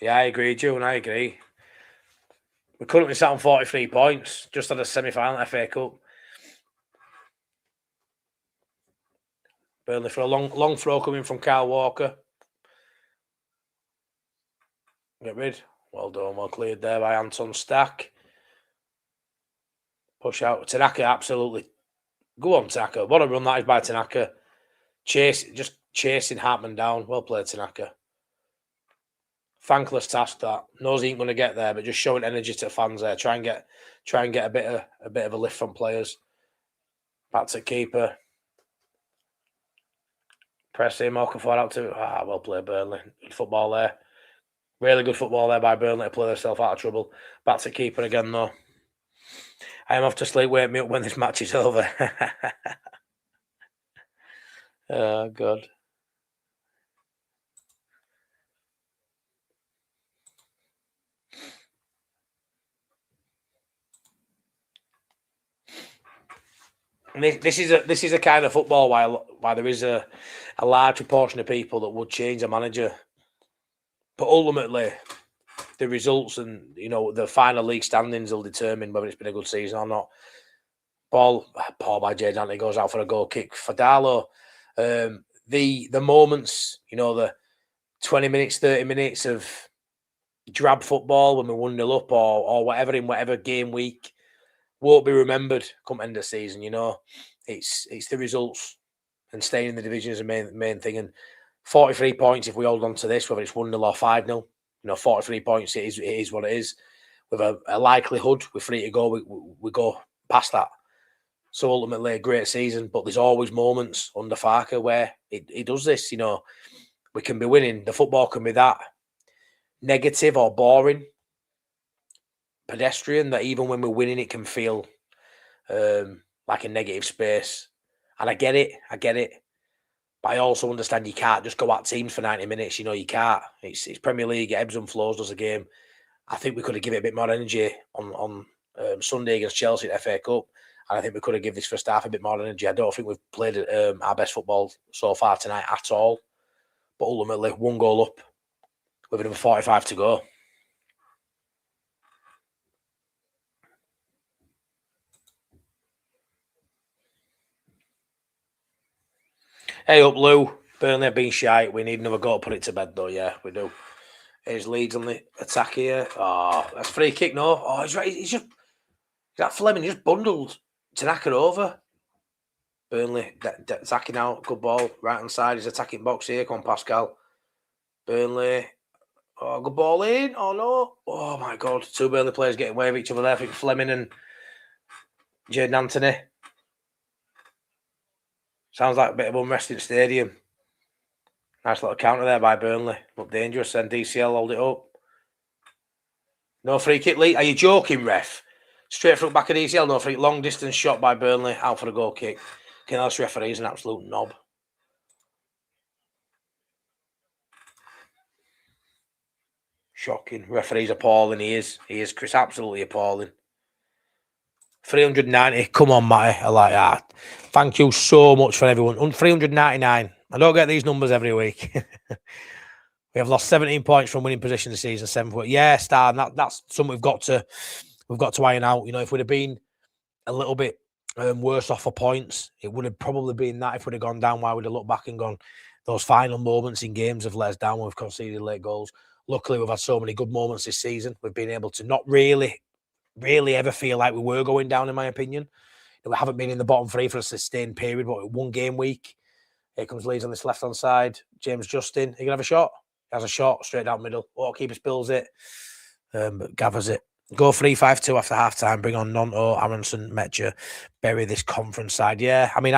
Yeah, I agree, June. I agree. We currently sat on 43 points. Just had a semi-final FA Cup. Burnley for a long throw coming from Kyle Walker. Get rid. Well done. Well cleared there by Anton Stack. Push out. Tanaka, absolutely. Go on, Tanaka. What a run that is by Tanaka. Just chasing Hartman down. Well played, Tanaka. Thankless task that. Knows he ain't going to get there, but just showing energy to fans there. Try and get a bit of a lift from players. Back to keeper. Press him. Okafor out to. Well played, Burnley. Good football there. Really good football there by Burnley to play themselves out of trouble. Back to keeper again, though. I am off to sleep. Wake me up when this match is over. Oh, God. This is a kind of football why there is a large proportion of people that would change a manager, but ultimately the results and the final league standings will determine whether it's been a good season or not. Ball by Jay Dante goes out for a goal kick for Darlow. The moments, the 20 minutes, 30 minutes of drab football when we're 1-0 up or whatever in whatever game week won't be remembered come end of season. It's the results and staying in the division is the main thing. And 43 points if we hold on to this, whether it's 1-0 or 5-0, 43 points it is what it is. With a likelihood we're free to go, we go past that. So ultimately a great season, but there's always moments under Farker where he does this. We can be winning. The football can be that negative or boring, pedestrian, that even when we're winning, it can feel like a negative space. And I get it. But I also understand you can't just go at teams for 90 minutes. You can't. It's Premier League, it ebbs and flows, does a game. I think we could have given it a bit more energy on Sunday against Chelsea at FA Cup. And I think we could have given this first half a bit more energy. I don't think we've played our best football so far tonight at all. But ultimately, 1 goal up with another 45 to go. Hey up, Lou. Burnley have been shite. We need another goal to put it to bed, though. Yeah, we do. Here's Leeds on the attack here. Oh, that's free kick, no? Oh, he's right. He's just... That Fleming just bundled Tanaka over. Burnley attacking out. Good ball. Right hand side. He's attacking box here. Come on, Pascal. Burnley. Oh, good ball in. Oh, no. Oh, my God. Two Burnley players getting away with each other there. I think Fleming and Jayden Anthony. Sounds like a bit of unrest in the stadium. Nice little counter there by Burnley. Look dangerous then. DCL hold it up. No free kick, Lee. Are you joking, ref? Straight from back of DCL, no free. Long distance shot by Burnley. Out for a goal kick. This referee is an absolute knob. Shocking. Referee's appalling. He is. Chris, absolutely appalling. 390. Come on, Matty. I like that. Thank you so much for everyone. 399. I don't get these numbers every week. We have lost 17 points from winning position this season. 7 points. Yeah, Star. That's something we've got to iron out. You know, if we'd have been a little bit worse off for points, it would have probably been that. If we'd have gone down, why would have looked back and gone, those final moments in games have let us down when we've conceded late goals. Luckily, we've had so many good moments this season. We've been able to not really ever feel like we were going down, in my opinion. We haven't been in the bottom three for a sustained period, but one game week. Here comes Leeds on this left-hand side. James Justin. Are you going to have a shot? He has a shot straight down middle. Keeper spills it, but gathers it. Go 3-5-2 after half-time. Bring on Nonto, Aronson, Metcher. Bury this conference side. Yeah, I mean,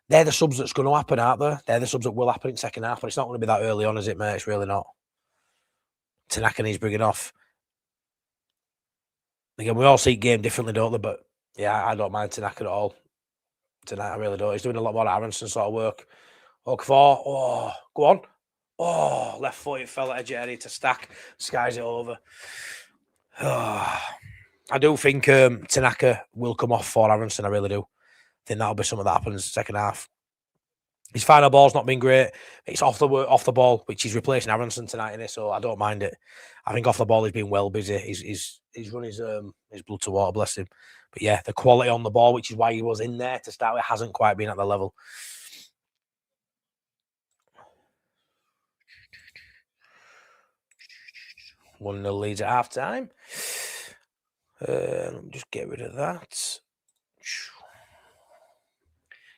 they're the subs that's going to happen, aren't they? They're the subs that will happen in second half, but it's not going to be that early on, is it, mate? It's really not. Tanaka needs bringing off. Again, we all see game differently, don't they? But yeah, I don't mind Tanaka at all tonight. I really don't. He's doing a lot more Aronson sort of work. Okafor. Oh, go on. Oh, left foot. It fell at edge of area to Stack. Skies it over. Oh, I do think Tanaka will come off for Aronson. I really do. I think that'll be something that happens second half. His final ball's not been great. It's off the ball, which he's replacing Aronson tonight in it, so I don't mind it. I think off the ball he's been well busy. He's run his blood to water, bless him. But yeah, the quality on the ball, which is why he was in there to start with, hasn't quite been at the level. One nil leads at half time. Let me just get rid of that.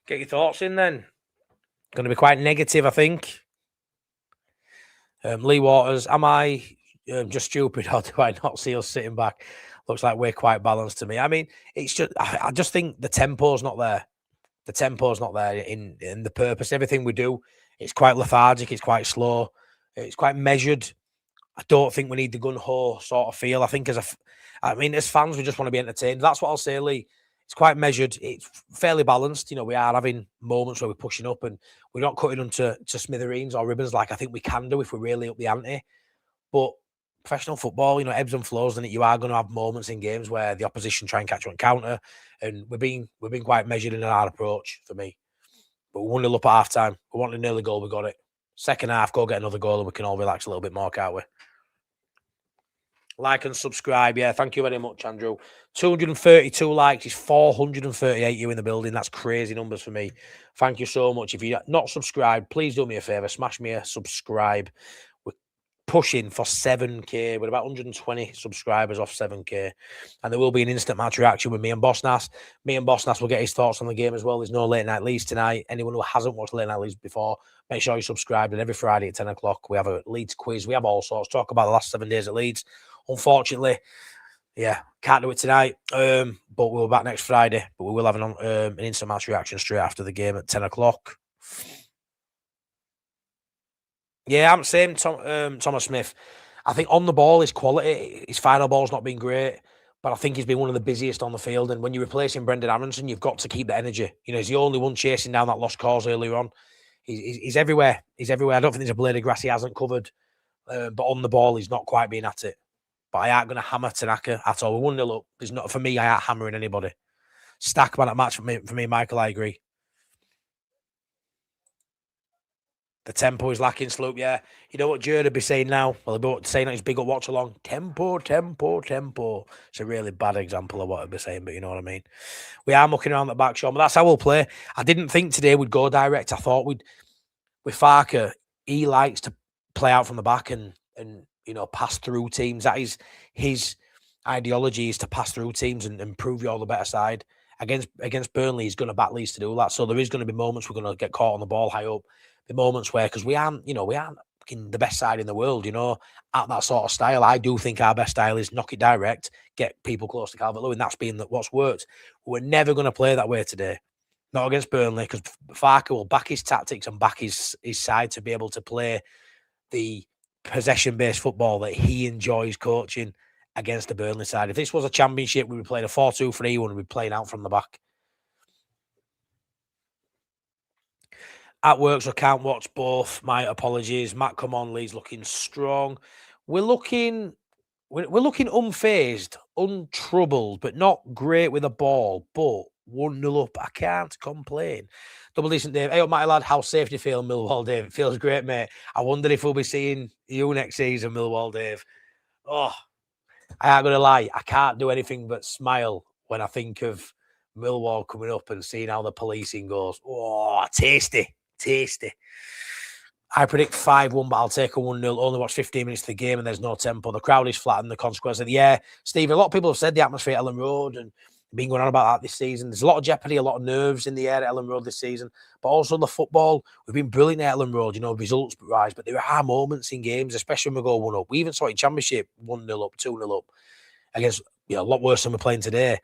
Get your thoughts in then. Going to be quite negative, I think. Lee Waters, am I just stupid or do I not see us sitting back? Looks like we're quite balanced to me. I mean, it's just, I just think the tempo's not there. The tempo's not there in the purpose. Everything we do, it's quite lethargic. It's quite slow. It's quite measured. I don't think we need the gun-ho sort of feel. I think as fans, we just want to be entertained. That's what I'll say, Lee. It's quite measured. It's fairly balanced. You know, we are having moments where we're pushing up and we're not cutting them to smithereens or ribbons like I think we can do if we really up the ante. But professional football, you know, ebbs and flows, and you are going to have moments in games where the opposition try and catch you on counter. And we've been quite measured in our approach for me. But we 1-0 up at half time. We wanted an early goal, we got it. Second half, go get another goal and we can all relax a little bit more, can't we? Like and subscribe. Yeah, thank you very much, Andrew. 232 likes is 438 you in the building. That's crazy numbers for me. Thank you so much. If you're not subscribed, please do me a favour. Smash me a subscribe. We're pushing for 7K. We're about 120 subscribers off 7K. And there will be an instant match reaction with me and Bossnas. Me and Bossnas will get his thoughts on the game as well. There's no late night Leeds tonight. Anyone who hasn't watched late night Leeds before, make sure you subscribe. And every Friday at 10 o'clock, we have a Leeds quiz. We have all sorts. Talk about the last 7 days at Leeds. Unfortunately, yeah, can't do it tonight. But we'll be back next Friday. But we will have an instant match reaction straight after the game at 10 o'clock. Yeah, I'm saying Thomas Smith. I think on the ball, his quality, his final ball's not been great. But I think he's been one of the busiest on the field. And when you're replacing Brendan Aronson, you've got to keep the energy. You know, he's the only one chasing down that lost cause earlier on. He's everywhere. He's everywhere. I don't think there's a blade of grass he hasn't covered. But on the ball, he's not quite been at it. But I ain't going to hammer Tanaka at all. We 1-0 up. There's not, for me, I ain't hammering anybody. Stack man at match for me, Michael, I agree. The tempo is lacking, Sloop, yeah. You know what Jared would be saying now? Well, he'll be saying that he's big up Watchalong. Tempo, tempo, tempo. It's a really bad example of what I'd be saying, but you know what I mean. We are mucking around the back, Sean, but that's how we'll play. I didn't think today we'd go direct. I thought with Farker, he likes to play out from the back and you know, pass through teams. That is his ideology, is to pass through teams and prove you're the better side. Against Burnley, he's going to back Leeds to do that. So there is going to be moments we're going to get caught on the ball high up. The moments where, because we aren't fucking the best side in the world, you know, at that sort of style. I do think our best style is knock it direct, get people close to Calvert-Lewin. That's been what's worked. We're never going to play that way today. Not against Burnley, because Farke will back his tactics and back his side to be able to play the possession-based football that he enjoys coaching against the Burnley side. If this was a championship, we'd be playing a 4-2-3-1 and we'd be playing out from the back. At work, so can't watch both. My apologies. Matt, come on, Leeds looking strong. We're looking unfazed, untroubled, but not great with the ball. But 1-0 up, I can't complain. Double decent, Dave. Hey, up, Matty lad, how safe do you feel, Millwall, Dave? It feels great, mate. I wonder if we'll be seeing you next season, Millwall, Dave. Oh, I ain't gonna lie, I can't do anything but smile when I think of Millwall coming up and seeing how the policing goes. Oh, tasty. I predict 5-1, but I'll take a 1-0. Only watch 15 minutes of the game and there's no tempo. The crowd is flat and the consequence of the air. Steve, a lot of people have said the atmosphere at Elland Road and been going on about that this season. There's a lot of jeopardy, a lot of nerves in the air at Elland Road this season, but also the football. We've been brilliant at Elland Road, you know, results rise, but there are moments in games, especially when we go 1-up. We even saw it in Championship, 1-0 up, 2-0 up, against, you know, a lot worse than we're playing today.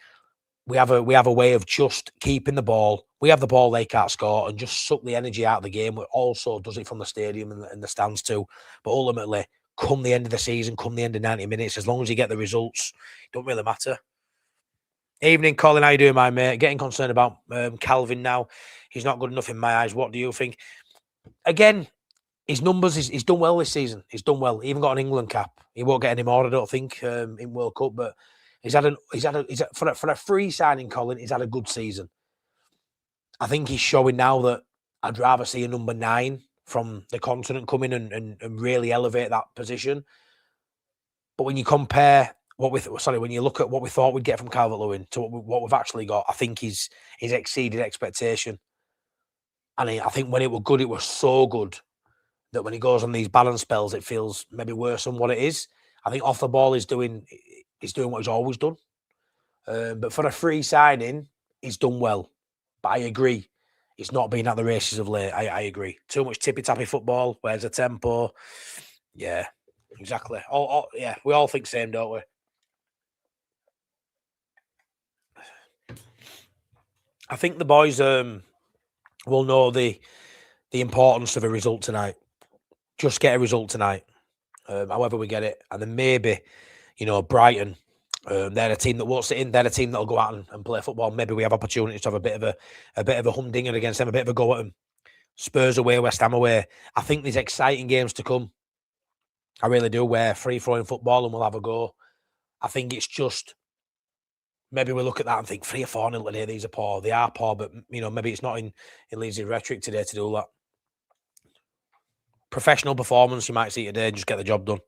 We have a way of just keeping the ball. We have the ball, they can't score, and just suck the energy out of the game. It also does it from the stadium and the stands too. But ultimately, come the end of the season, come the end of 90 minutes, as long as you get the results, it don't really matter. Evening, Colin. How you doing, my mate? Getting concerned about Calvin now. He's not good enough in my eyes. What do you think? Again, his numbers, he's done well this season. He's done well. He even got an England cap. He won't get any more, I don't think, in World Cup, but for a free signing, Colin, he's had a good season. I think he's showing now that I'd rather see a number 9 from the continent come in and really elevate that position. But when you compare when you look at what we thought we'd get from Calvert-Lewin to what we've actually got, I think he's exceeded expectation. And I think when it was good, it was so good that when he goes on these balance spells, it feels maybe worse than what it is. I think off the ball, he's doing what he's always done. But for a free signing, he's done well. But I agree, he's not been at the races of late. I agree. Too much tippy-tappy football. Where's the tempo? Yeah, exactly. Yeah, we all think same, don't we? I think the boys will know the importance of a result tonight. Just get a result tonight, however we get it. And then maybe, you know, Brighton, they're a team that won't sit in. They're a team that'll go out and play football. Maybe we have opportunities to have a bit of a humdinger against them, a bit of a go at them. Spurs away, West Ham away. I think there's exciting games to come. I really do. Where free-flowing football and we'll have a go. I think it's just maybe we look at that and think 3 or 4-0 today. These are poor. They are poor, but you know maybe it's not in Leeds' rhetoric today to do that. Professional performance you might see today. Just get the job done.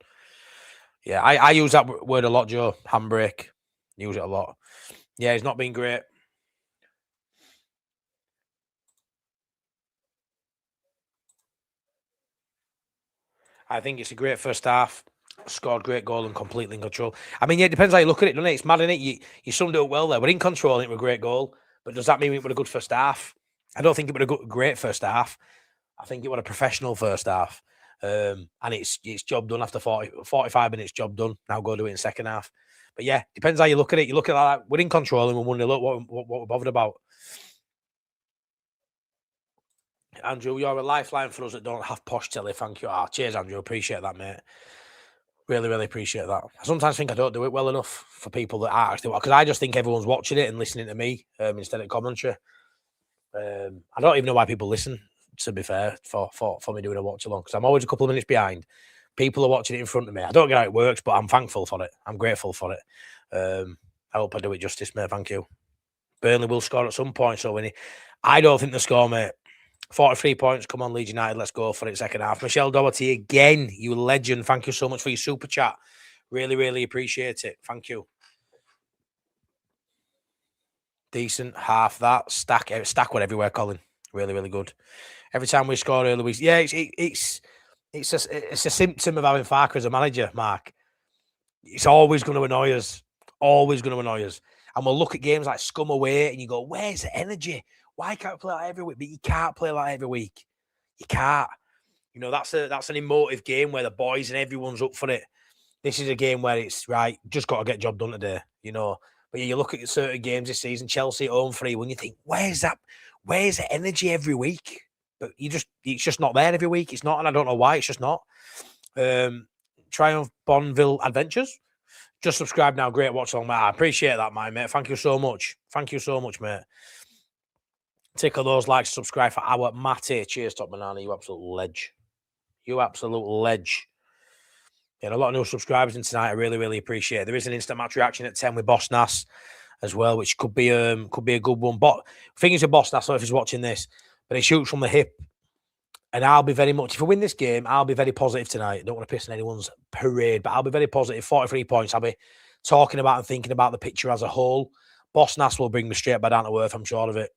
Yeah, I use that word a lot, Joe. Handbrake. Use it a lot. Yeah, he's not been great. I think it's a great first half. Scored great goal and completely in control. I mean, yeah, it depends how you look at it, doesn't it? It's mad, isn't it? You summed it up well there. We're in control and it was a great goal. But does that mean it was a good first half? I don't think it was a great first half. I think it was a professional first half. And it's job done after 45 minutes, job done. Now go do it in second half. But yeah, depends how you look at it. You look at that, we're in control and we're wondering, look, what we're bothered about. Andrew, you're a lifeline for us that don't have posh telly. Thank you. Cheers, Andrew. Appreciate that, mate. Really, really appreciate that. I sometimes think I don't do it well enough for people that are actually, because I just think everyone's watching it and listening to me instead of commentary. I don't even know why people listen, to be fair, for me doing a watch along, because I'm always a couple of minutes behind. People are watching it in front of me. I don't get how it works, but I'm thankful for it. I'm grateful for it. I hope I do it justice, mate. Thank you. Burnley will score at some point, so I don't think the score, mate. 43 points. Come on, Leeds United. Let's go for it. Second half. Michelle Doherty, again, you legend. Thank you so much for your super chat. Really, really appreciate it. Thank you. Decent. Half that. Stack were everywhere, Colin. Really, really good. Every time we score early, it's a symptom of having Farke as a manager, Mark. It's always going to annoy us. Always going to annoy us. And we'll look at games like Scum away and you go, where's the energy? Why can't we play like every week? But you can't play like every week. You can't. You know, that's an emotive game where the boys and everyone's up for it. This is a game where it's right, just got to get job done today, you know. But yeah, you look at certain games this season, Chelsea at home 3-1, you think, where's the energy every week? But it's just not there every week. It's not, and I don't know why, it's just not. Triumph Bonville Adventures. Just subscribe now. Great watch along, mate. I appreciate that, my mate. Thank you so much. Thank you so much, mate. Tickle those likes, subscribe for our Matty. Cheers, Top Banana. You absolute ledge. You absolute ledge. Yeah, a lot of new subscribers in tonight. I really, really appreciate it. There is an instant match reaction at 10 with Boss Nass as well, which could be a good one. But thing is, with Boss Nass, I don't know if he's watching this, but he shoots from the hip. And I'll be very much, if we win this game, I'll be very positive tonight. I don't want to piss on anyone's parade, but I'll be very positive. 43 points. I'll be talking about and thinking about the picture as a whole. Boss Nass will bring me straight back down to earth, I'm sure of it.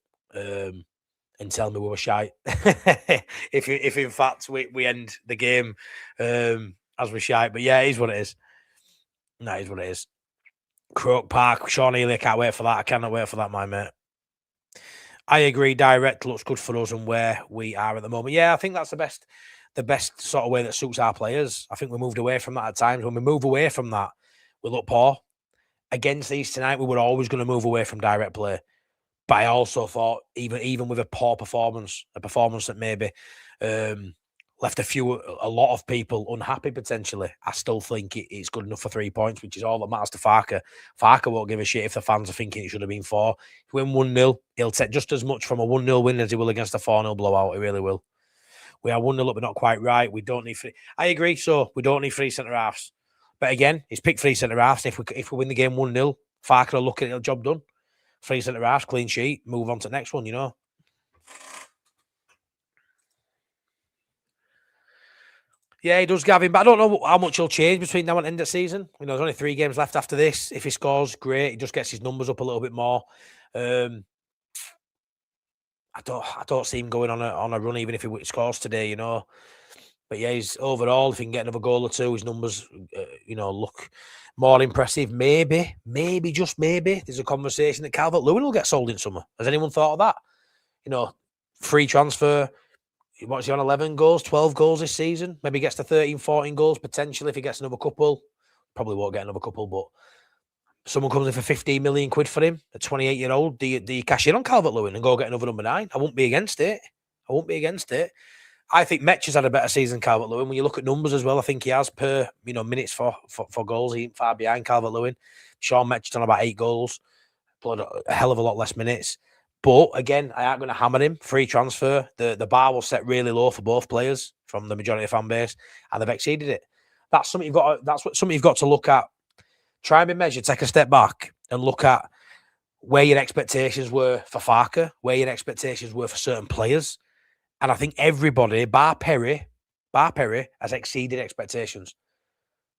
And tell me we were shite. if in fact we end the game as we're shite. But yeah, it is what it is. No, it is what it is. Croke Park, Sean Healy, I can't wait for that. I cannot wait for that, my mate. I agree. Direct looks good for us and where we are at the moment. Yeah, I think that's the best sort of way that suits our players. I think we moved away from that at times. When we move away from that, we look poor. Against these tonight, we were always going to move away from direct play. But I also thought, even with a poor performance, a performance that maybe left a lot of people unhappy potentially, I still think it's good enough for 3 points, which is all that matters to Farker. Farker won't give a shit if the fans are thinking it should have been 4. If we win 1-0, he'll take just as much from a 1-0 win as he will against a 4-0 blowout. He really will. We are 1-0 up, but not quite right. We don't need 3. I agree, so we don't need 3 centre-halves. But again, he's picked 3 centre-halves. If we win the game 1-0, Farker will look at it, the job done. 3 centre-halves, clean sheet, move on to the next one, you know. Yeah, he does, Gavin, but I don't know how much he'll change between now and end of season. You know, there's only 3 games left after this. If he scores, great. He just gets his numbers up a little bit more. I don't see him going on a run, even if he scores today, you know. But yeah, he's overall, if he can get another goal or 2, his numbers, look more impressive. Maybe, just maybe, there's a conversation that Calvert-Lewin will get sold in summer. Has anyone thought of that? You know, free transfer. What's he on, 11 goals, 12 goals this season? Maybe gets to 13, 14 goals potentially if he gets another couple. Probably won't get another couple, but someone comes in for 15 million quid for him, a 28-year-old. Do you cash in on Calvert-Lewin and go get another number 9? I won't be against it. I think Metch has had a better season than Calvert-Lewin. When you look at numbers as well, I think he has per minutes for goals. He ain't far behind Calvert-Lewin. Sean Metch has done about 8 goals, played a hell of a lot less minutes. But again, I aren't going to hammer him. Free transfer. The bar will set really low for both players from the majority of fan base, and they've exceeded it. That's something you've got to look at. Try and be measured. Take a step back and look at where your expectations were for Farker, where your expectations were for certain players. And I think everybody, bar Perry, has exceeded expectations.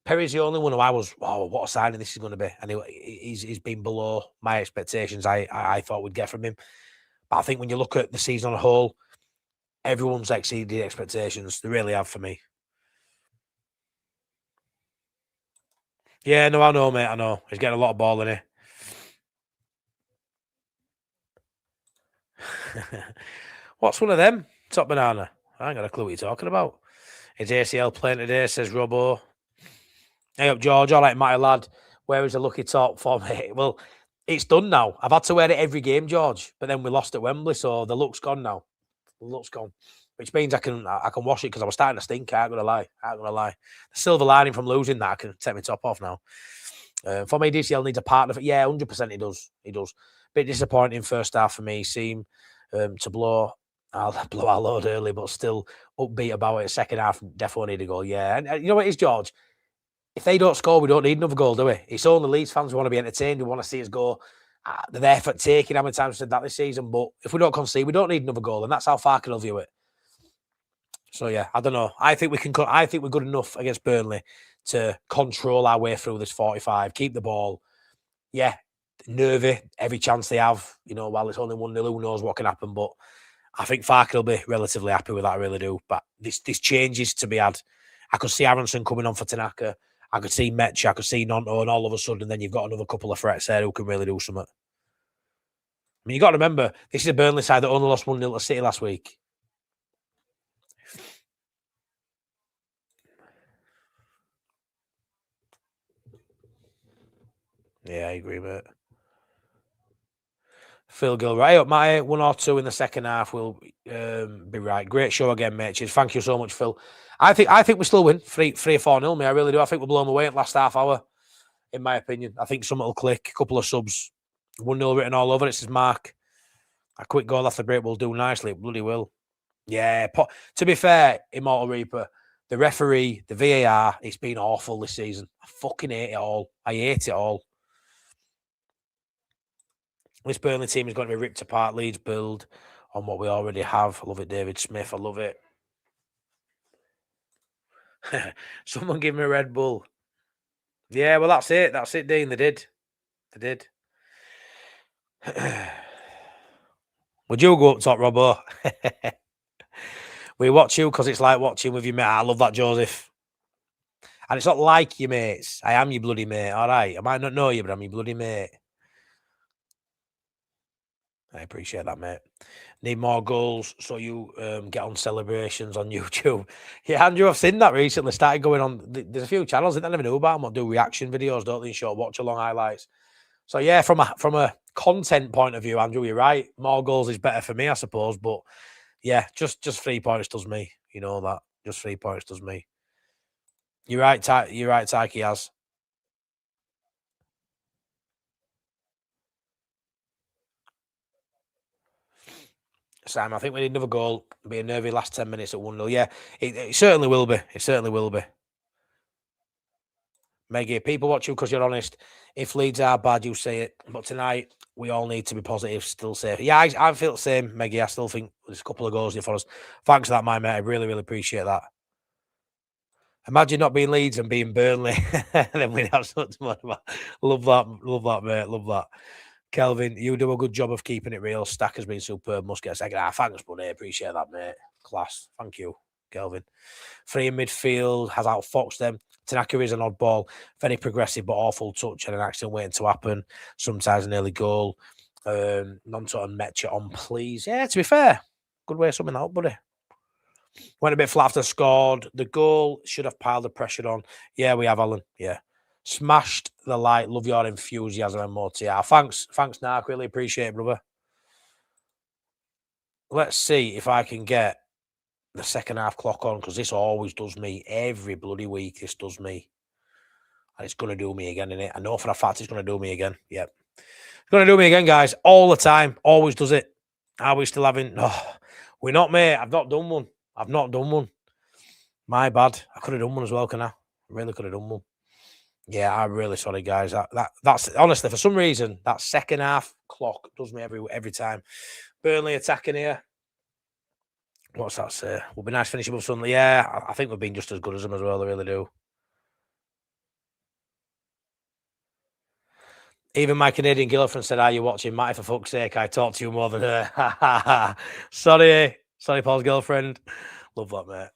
Perry's the only one who I was, what a signing this is going to be. And he's been below my expectations I thought we'd get from him. But I think when you look at the season on a whole, everyone's exceeded expectations. They really have for me. Yeah, no, I know, mate. I know. He's getting a lot of ball in it. What's one of them? Top Banana. I ain't got a clue what you're talking about. Is ACL playing today, says Robbo. Hey up, George. All right, my lad. Where is the lucky top for me? Well, it's done now. I've had to wear it every game, George. But then we lost at Wembley, so the look's gone now. The look's gone. Which means I can wash it because I was starting to stink. I ain't gonna lie. The silver lining from losing that, I can take my top off now. For me, DCL needs a partner. Yeah, 100% he does. Bit disappointing first half for me. Seem to blow our load early, but still upbeat about it. Second half, definitely need a goal. Yeah, and you know what it is, George? If they don't score, we don't need another goal, do we? It's only Leeds fans who want to be entertained. We want to see us go. They're there for taking. How many times we said that this season? But if we don't concede, we don't need another goal, and that's how Farker will view it. So yeah, I don't know. I think we're good enough against Burnley to control our way through this 45, keep the ball. Yeah, nervy every chance they have. You know, while it's only 1-0, who knows what can happen? But I think Farker will be relatively happy with that. I really do. But this changes to be had. I could see Aronson coming on for Tanaka. I could see Metch. I could see Nonto, and all of a sudden, then you've got another couple of threats there who can really do something. I mean, you got to remember, this is a Burnley side that only lost 1-0 to City last week. Yeah, I agree, mate. Phil Gill, right up, my 1 or 2 in the second half will be right. Great show again, mate. Cheers. Thank you so much, Phil. I think we still win 3 or 4-0, mate. I really do. I think we'll blow them away at the last half hour, in my opinion. I think something will click. A couple of subs. 1-0 written all over it, says Mark. A quick goal after break will do nicely. It bloody will. Yeah. To be fair, Immortal Reaper, the referee, the VAR, it's been awful this season. I fucking hate it all. I hate it all. This Burnley team is going to be ripped apart. Leeds build on what we already have. I love it, David Smith. I love it. Someone give me a Red Bull. Yeah, well, that's it. That's it, Dean. They did. Would you go up top, Robbo? We watch you because it's like watching with your mate. I love that, Joseph. And it's not like your mates. I am your bloody mate, all right? I might not know you, but I'm your bloody mate. I appreciate that, mate. Need more goals so you get on celebrations on YouTube. Yeah, Andrew, I've seen that recently. Started going on. There's a few channels that I never knew about them. What do reaction videos, don't they? Short watch-along highlights. So yeah, from a content point of view, Andrew, you're right. More goals is better for me, I suppose. But yeah, just 3 points does me. You know that. Just 3 points does me. You're right, Taiki has. Sam, I think we need another goal. Be a nervy last 10 minutes at 1-0. Yeah, it certainly will be. It certainly will be. Meggie, people watch you because you're honest. If Leeds are bad, you say it. But tonight, we all need to be positive, still safe. Yeah, I feel the same, Meggie. I still think there's a couple of goals here for us. Thanks for that, my mate. I really, really appreciate that. Imagine not being Leeds and being Burnley. Then we'd have so much more. Love that, mate. Love that. Kelvin, you do a good job of keeping it real. Stack has been superb. Must get a second half. Thanks, buddy. Appreciate that, mate. Class. Thank you, Kelvin. 3 in midfield has outfoxed them. Tanaka is an oddball. Very progressive, but awful touch and an accident waiting to happen. Sometimes an early goal. Nonto and Metcha on, please. Yeah, to be fair, good way of summing that up, buddy. Went a bit flat after scored. The goal should have piled the pressure on. Yeah, we have, Alan. Yeah. Smashed the light. Love your enthusiasm and more. Thanks, Nark. Really appreciate it, brother. Let's see if I can get the second half clock on, because this always does me. Every bloody week, this does me. And it's going to do me again, innit? I know for a fact it's going to do me again. Yep. It's going to do me again, guys. All the time. Always does it. Are we still having... Oh, we're not, mate. I've not done one. My bad. I could have done one as well, can I? Really could have done one. Yeah, I'm really sorry, guys. That's honestly, for some reason, that second half clock does me every time. Burnley attacking here. What's that say? Will be nice finishing with Sunderland. Yeah, I think we've been just as good as them as well. I really do. Even my Canadian girlfriend said, "Are you watching, Matty? For fuck's sake, I talk to you more than her." Sorry, Paul's girlfriend. Love that, mate.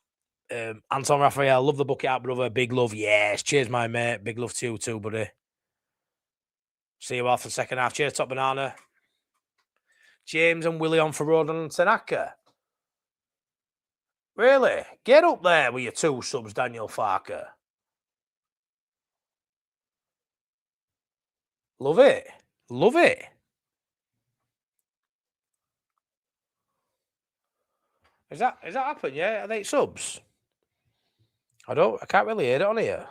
Anton Raphael, love the bucket out, brother. Big love. Yes. Cheers, my mate. Big love to you too, buddy. See you all for the second half. Cheers, Top Banana. James and Willie on for Roden and Tanaka. Really? Get up there with your 2 subs, Daniel Farker. Love it. Love it. Is that happened? Yeah, are they subs? I can't really hear it on here.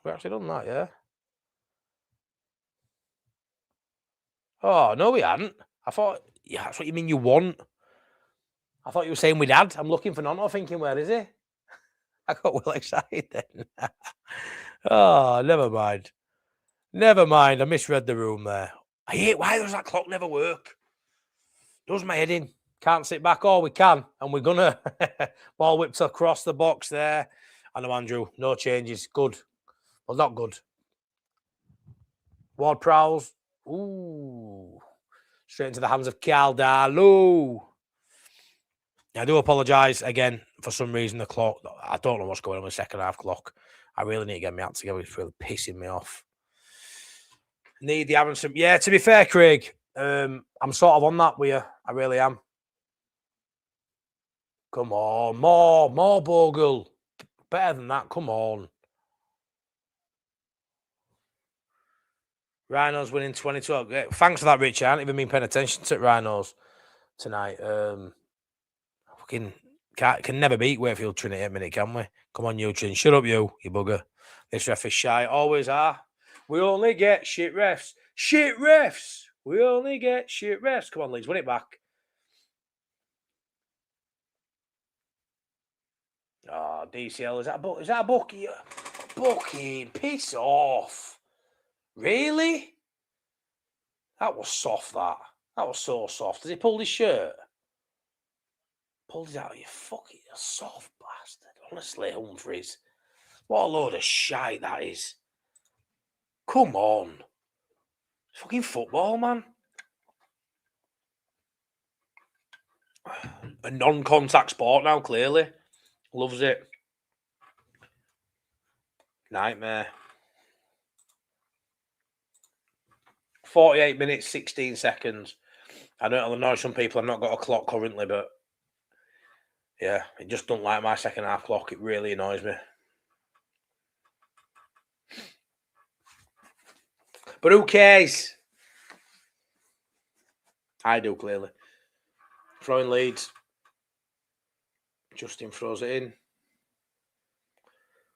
We've actually done that, yeah. Oh, no, we hadn't. I thought, yeah, that's what you mean you want. I thought you were saying we'd had. I'm looking for Nonto, thinking, where is he? I got well excited then. Oh, never mind. Never mind. I misread the room there. I hate why does that clock never work? Does my head in. Can't sit back. Oh, we can. And we're going to. Ball whipped across the box there. I know, Andrew. No changes. Good. Well, not good. Ward Prowls. Ooh. Straight into the hands of Caldalu. I do apologise again for some reason. The clock, I don't know what's going on with the second half clock. I really need to get my act together. It's really pissing me off. Need the Aronson. Yeah, to be fair, Craig, I'm sort of on that with you. I really am. Come on, more Bogle. Better than that. Come on. Rhinos winning 2012. Yeah, thanks for that, Rich. I haven't even been paying attention to Rhinos tonight. Fucking can never beat Wakefield Trinity at minute, can we? Come on, you Trin. Shut up, you bugger. This ref is shy. Always are. We only get shit refs. Shit refs. We only get shit refs. Come on, Leeds, win it back. Oh, DCL, is that a bookie? Bookie, piss off. Really? That was soft, that. That was so soft. Has he pulled his shirt? Pulled it out, you fucking soft bastard. Honestly, Humphreys. What a load of shite that is. Come on. It's fucking football, man. A non-contact sport now, clearly. Loves it. Nightmare. 48 minutes, 16 seconds. I know it'll annoy some people. I've not got a clock currently, but yeah, it just don't like my second half clock. It really annoys me. But who cares? I do, clearly. Throwing Leeds. Justin throws it in.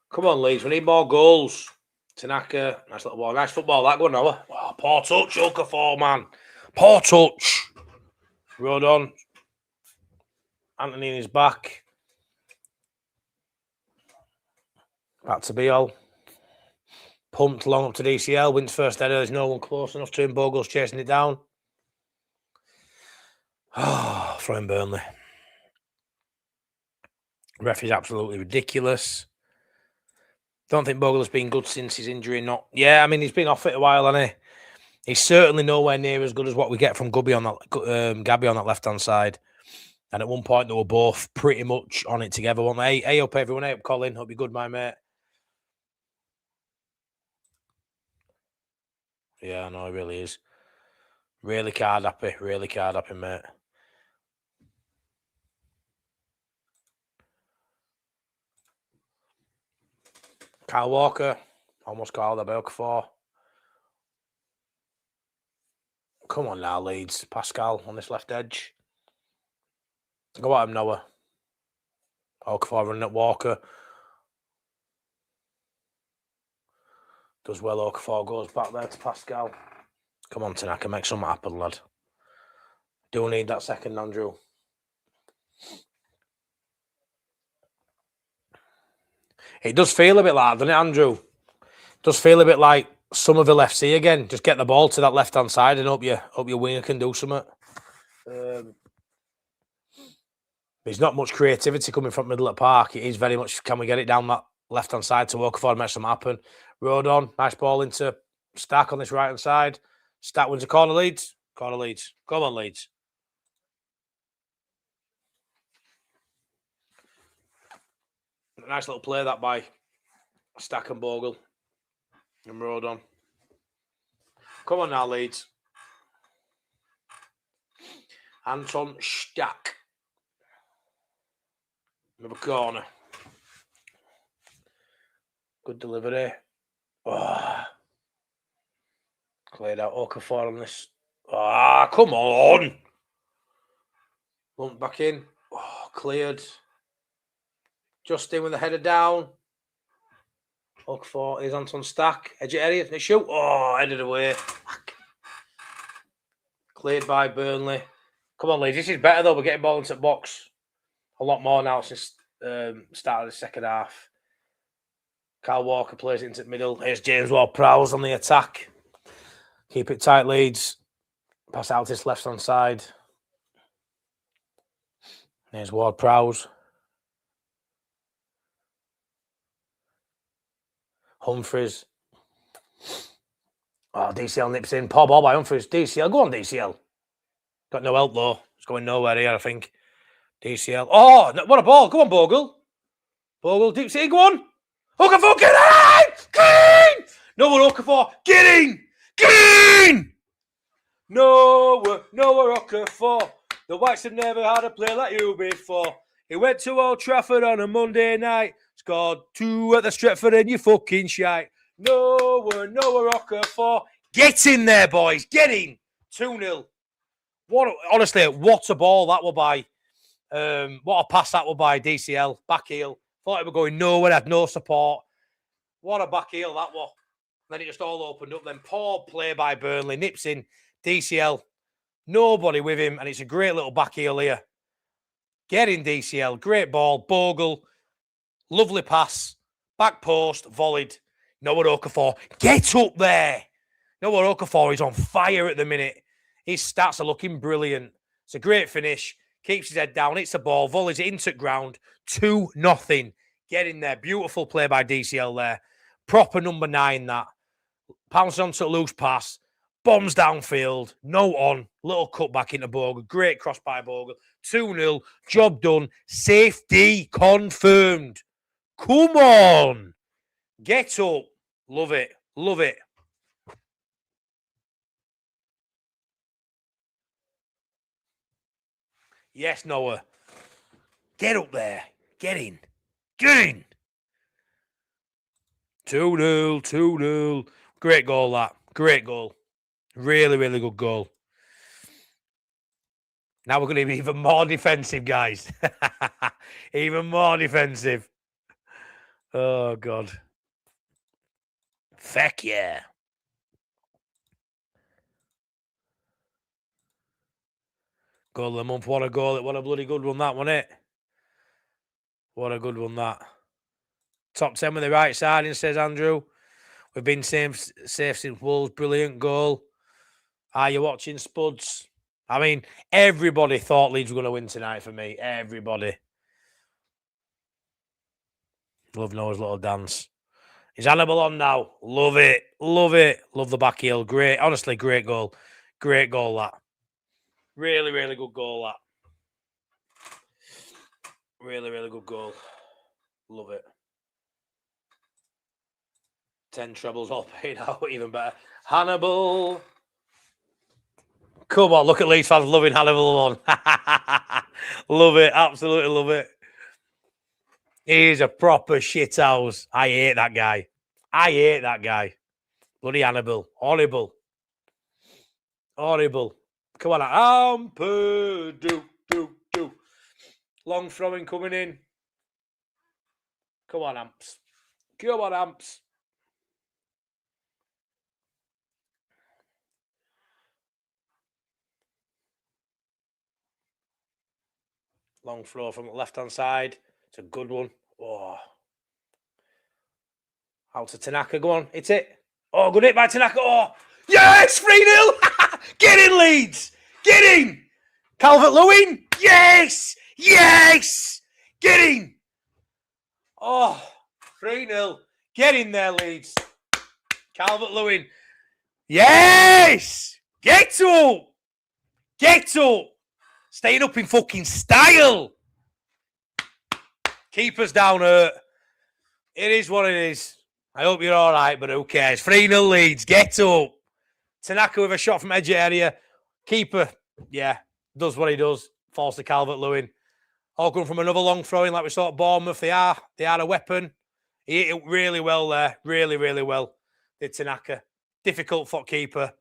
Come on, Leeds. We need more goals. Tanaka. Nice little ball. Nice football. That good, Noah. Oh, poor touch, Okafor, man. Poor touch. Rode on. Anthony in his back. Back to Biol. Pumped long up to DCL. Wins first header. There's no one close enough to him. Bogle's chasing it down. Oh, throwing Burnley. Ref is absolutely ridiculous. Don't think Bogle has been good since his injury. Yeah, I mean, he's been off it a while, hasn't he? He's certainly nowhere near as good as what we get from Gabby on that left-hand side. And at one point, they were both pretty much on it together, weren't they? Hey up, everyone. Hey up, Colin. Hope you're good, my mate. Yeah, I know, he really is. Really card happy. Really card happy, mate. Kyle Walker. Almost called up Okafor. Come on now, Leeds. Pascal on this left edge. Go at him, Noah. Okafor running at Walker. Does well, Okafor goes back there to Pascal. Come on, Tanaka, make something happen, lad. Do need that second, Andrew. It does feel a bit like that, doesn't it, Andrew? It does feel a bit like Somerville FC again. Just get the ball to that left-hand side and hope your winger can do something. There's not much creativity coming from middle of the park. It is very much, can we get it down that left-hand side to Okafor and make something happen? Road on. Nice ball into Stack on this right-hand side. Stack wins a corner, Leeds. Corner, Leeds. Come on, Leeds. Nice little play that by Stack and Bogle. And Road on. Come on now, Leeds. Anton Stack. Another corner. Good delivery. Oh. Cleared out Okafor on this. Ah, come on. Lumped back in. Oh, cleared. Justin with the header down. Okafor is Anton Stack. Edge of area. They shoot. Oh, headed away. Cleared by Burnley. Come on, Leeds. This is better, though. We're getting ball into the box a lot more now since start of the second half. Kyle Walker plays it into the middle. Here's James Ward-Prowse on the attack. Keep it tight, Leeds. Pass out this left-hand side. Here's Ward-Prowse. Humphreys. Oh, DCL nips in. Poor ball by Humphreys. DCL. Go on, DCL. Got no help, though. It's going nowhere here, I think. DCL. Oh, what a ball. Go on, Bogle. Bogle, deep sea. Go on. Okafor, get in! Get in! Noah Okafor, get in! Get in! Noah Okafor. The Whites have never had a player like you before. He went to Old Trafford on a Monday night. Scored 2 at the Stretford and you fucking shite. Noah Okafor. Get in there, boys. Get in. 2-0. Honestly, what a ball that were by. What a pass that were by DCL. Back heel. Thought it were going nowhere. Had no support. What a back heel that was. Then it just all opened up. Then poor play by Burnley. Nips in. DCL. Nobody with him. And it's a great little back heel here. Get in, DCL. Great ball. Bogle. Lovely pass. Back post. Volleyed. Noah Okafor. Get up there. Noah Okafor is on fire at the minute. His stats are looking brilliant. It's a great finish. Keeps his head down. Hits the ball. Volleys it into ground. 2-0. Get in there. Beautiful play by DCL there. Proper number 9 that. Pounces onto a loose pass. Bombs downfield. No on. Little cut back into Bogle. Great cross by Bogle. 2-0. Job done. Safety confirmed. Come on. Get up. Love it. Love it. Yes, Noah. Get up there. Get in. Get in. 2-0. 2-0. Great goal, that. Great goal. Really, really good goal. Now we're going to be even more defensive, guys. Even more defensive. Oh, God. Feck yeah. Goal of the month. What a goal. What a bloody good one that, wasn't it? What a good one that. Top 10 with the right siding, says Andrew. We've been safe since Wolves. Brilliant goal. Are you watching, Spuds? I mean, everybody thought Leeds were going to win tonight for me. Everybody. Love Noah's little dance. Is Hannibal on now? Love it. Love it. Love the back heel. Great. Honestly, great goal. Great goal, that. Really, really good goal, that. Really, really good goal. Love it. 10 trebles all paid out. Even better. Hannibal. Come on, look at Leeds fans loving Hannibal on. Love it. Absolutely love it. He's a proper shithouse. I hate that guy. I hate that guy. Bloody Hannibal. Horrible. Horrible. Come on. Do. Long throwing coming in. Come on, Amps. Come on, Amps. Long throw from the left-hand side. It's a good one. Oh. Out to Tanaka. Go on. Hit it. Oh, good hit by Tanaka. Oh. Yes! 3-0. Get in, Leeds. Get in. Calvert-Lewin. Yes. Yes. Get in. Oh. 3-0. Get in there, Leeds. Calvert-Lewin. Yes. Get up. Get up. Staying up in fucking style. Keeper's down hurt. It is what it is. I hope you're all right, but who cares? 3-0 Leeds. Get up. Tanaka with a shot from edge area. Keeper, yeah, does what he does. Falls to Calvert-Lewin. All come from another long throwing like we saw at Bournemouth. They are a weapon. He hit it really well there. Really, really well. Did Tanaka. Difficult for keeper.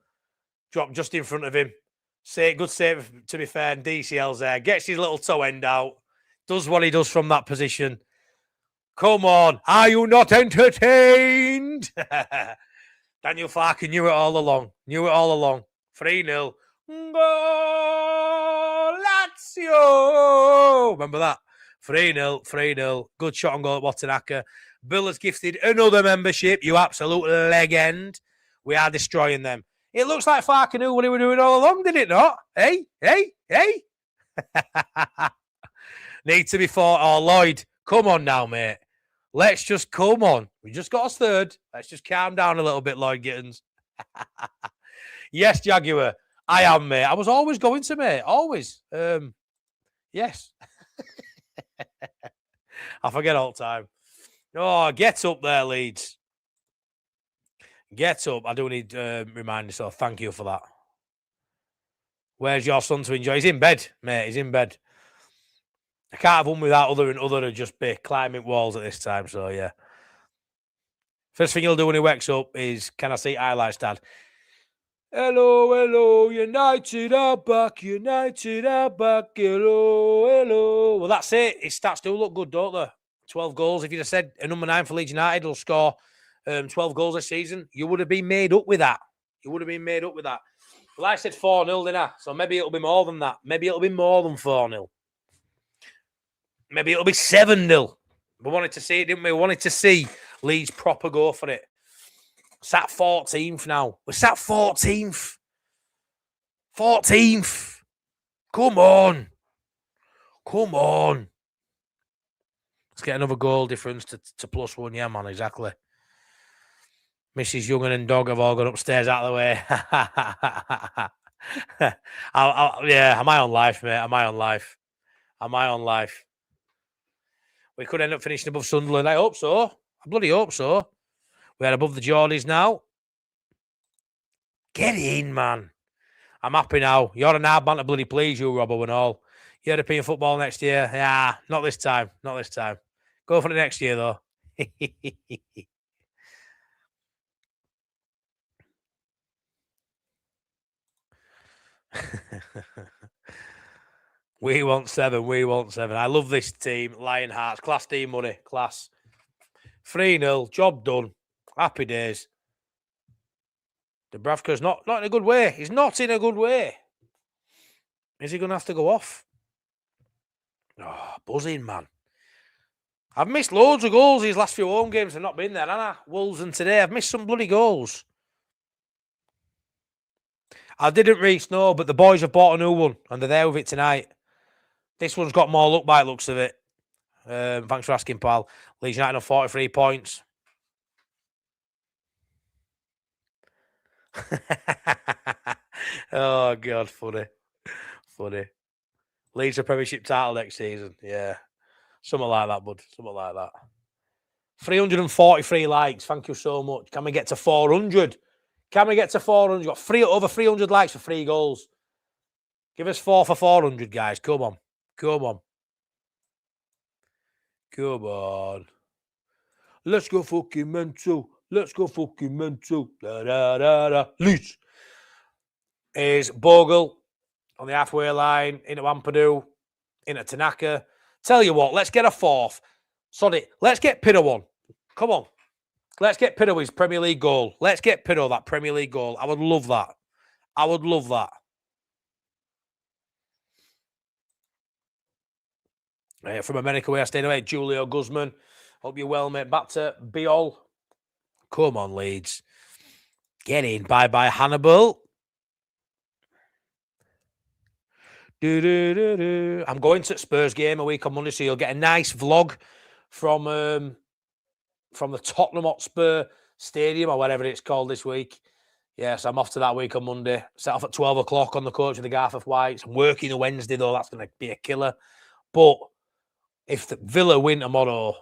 Dropped just in front of him. Good save, to be fair. And DCL's there. Gets his little toe end out. Does what he does from that position. Come on. Are you not entertained? Daniel Farke knew it all along. 3-0. Go Lazio. Remember that? 3-0. Good shot on goal at Watchalong. Bill has gifted another membership. You absolute legend. We are destroying them. It looks like Farke knew what he was doing all along, did it not? Hey. Need to be fought. Oh, Lloyd, come on now, mate. Let's just come on. We just got us third. Let's just calm down a little bit, Lloyd Gittins. Yes, Jaguar. I am, mate. I was always going to, mate. Always. Yes. I forget all the time. Oh, get up there, Leeds. Get up. I do need to remind myself. Thank you for that. Where's your son to enjoy? He's in bed, mate. He's in bed. I can't have one without other than just be climbing walls at this time. So, yeah. First thing he'll do when he wakes up is, can I see highlights, Dad? Hello, hello, United are back, United are back, hello, hello. Well, that's it. His stats do look good, don't they? 12 goals. If you'd have said a number 9 for Leeds United will score 12 goals this season, you would have been made up with that. You would have been made up with that. Well, I said 4-0, didn't I? So maybe it'll be more than that. Maybe it'll be more than 4-0. Maybe it'll be 7-0. We wanted to see it, didn't we? We wanted to see Leeds proper go for it. Sat 14th now. We're sat 14th. 14th. Come on. Come on. Let's get another goal difference to +1. Yeah, man, exactly. Mrs. Young and Dog have all gone upstairs out of the way. Yeah, am I on life, mate? Am I on life? Am I on life? We could end up finishing above Sunderland. I hope so. I bloody hope so. We're above the Geordies now. Get in, man. I'm happy now. You're an hard man to bloody please, you, Robbo, and all. European football next year. Yeah, not this time. Not this time. Go for the next year, though. We want 7. We want 7. I love this team. Lionhearts. Class team money. Class. 3-0. Job done. Happy days. Dubravka's not in a good way. He's not in a good way. Is he going to have to go off? Oh, buzzing, man. I've missed loads of goals these last few home games. I've not been there, haven't I? Wolves and today. I've missed some bloody goals. I didn't reach, no, but the boys have bought a new one and they're there with it tonight. This one's got more look by looks of it. Thanks for asking, pal. Leeds United on 43 points. Oh, God, funny. Funny. Leeds a Premiership title next season. Yeah. Something like that, bud. Something like that. 343 likes. Thank you so much. Can we get to 400? Can we get to 400? Got over 300 likes for 3 goals. Give us 4 for 400, guys. Come on. Come on. Come on. Let's go fucking mental. Let's go fucking mental. Da, da, da, da. Leeds. Is Bogle on the halfway line, into Ampadu, into Tanaka. Tell you what, let's get a 4th. Sorry, let's get Piddo one. Come on. Let's get Piddo his Premier League goal. Let's get Piddo that Premier League goal. I would love that. I would love that. From America, where I stayed away, Julio Guzman. Hope you're well, mate. Back to Biol. Come on, Leeds. Get in. Bye-bye, Hannibal. I'm going to Spurs game a week on Monday, so you'll get a nice vlog from the Tottenham Hotspur Stadium or whatever it's called this week. Yes, I'm off to that week on Monday. Set off at 12 o'clock on the coach with the Gareth Whites. I'm working a Wednesday, though. That's going to be a killer. But if the Villa win tomorrow,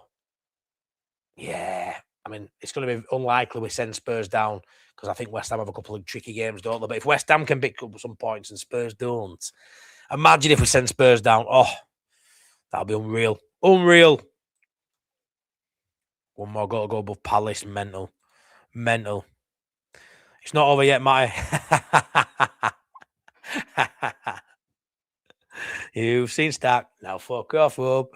yeah, I mean, it's going to be unlikely we send Spurs down because I think West Ham have a couple of tricky games, don't they? But if West Ham can pick up some points and Spurs don't, imagine if we send Spurs down. Oh, that'll be unreal. Unreal. One more goal to go above Palace. Mental. Mental. It's not over yet, Matty. You've seen Stack. Now fuck off up.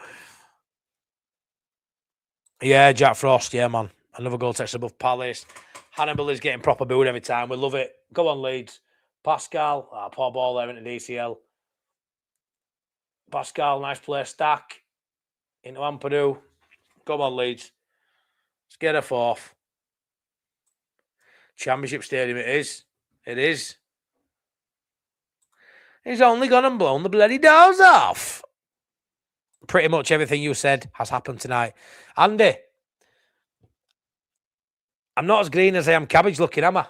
Yeah, Jack Frost. Yeah, man. Another goal text above Palace. Hannibal is getting proper booed every time. We love it. Go on, Leeds. Pascal. Poor ball there into DCL. Pascal, nice play. Stack. Into Ampadu. Come on, Leeds. Let's get a 4th. Championship Stadium it is. It is. He's only gone and blown the bloody doors off. Pretty much everything you said has happened tonight. Andy, I'm not as green as I am cabbage looking, am I?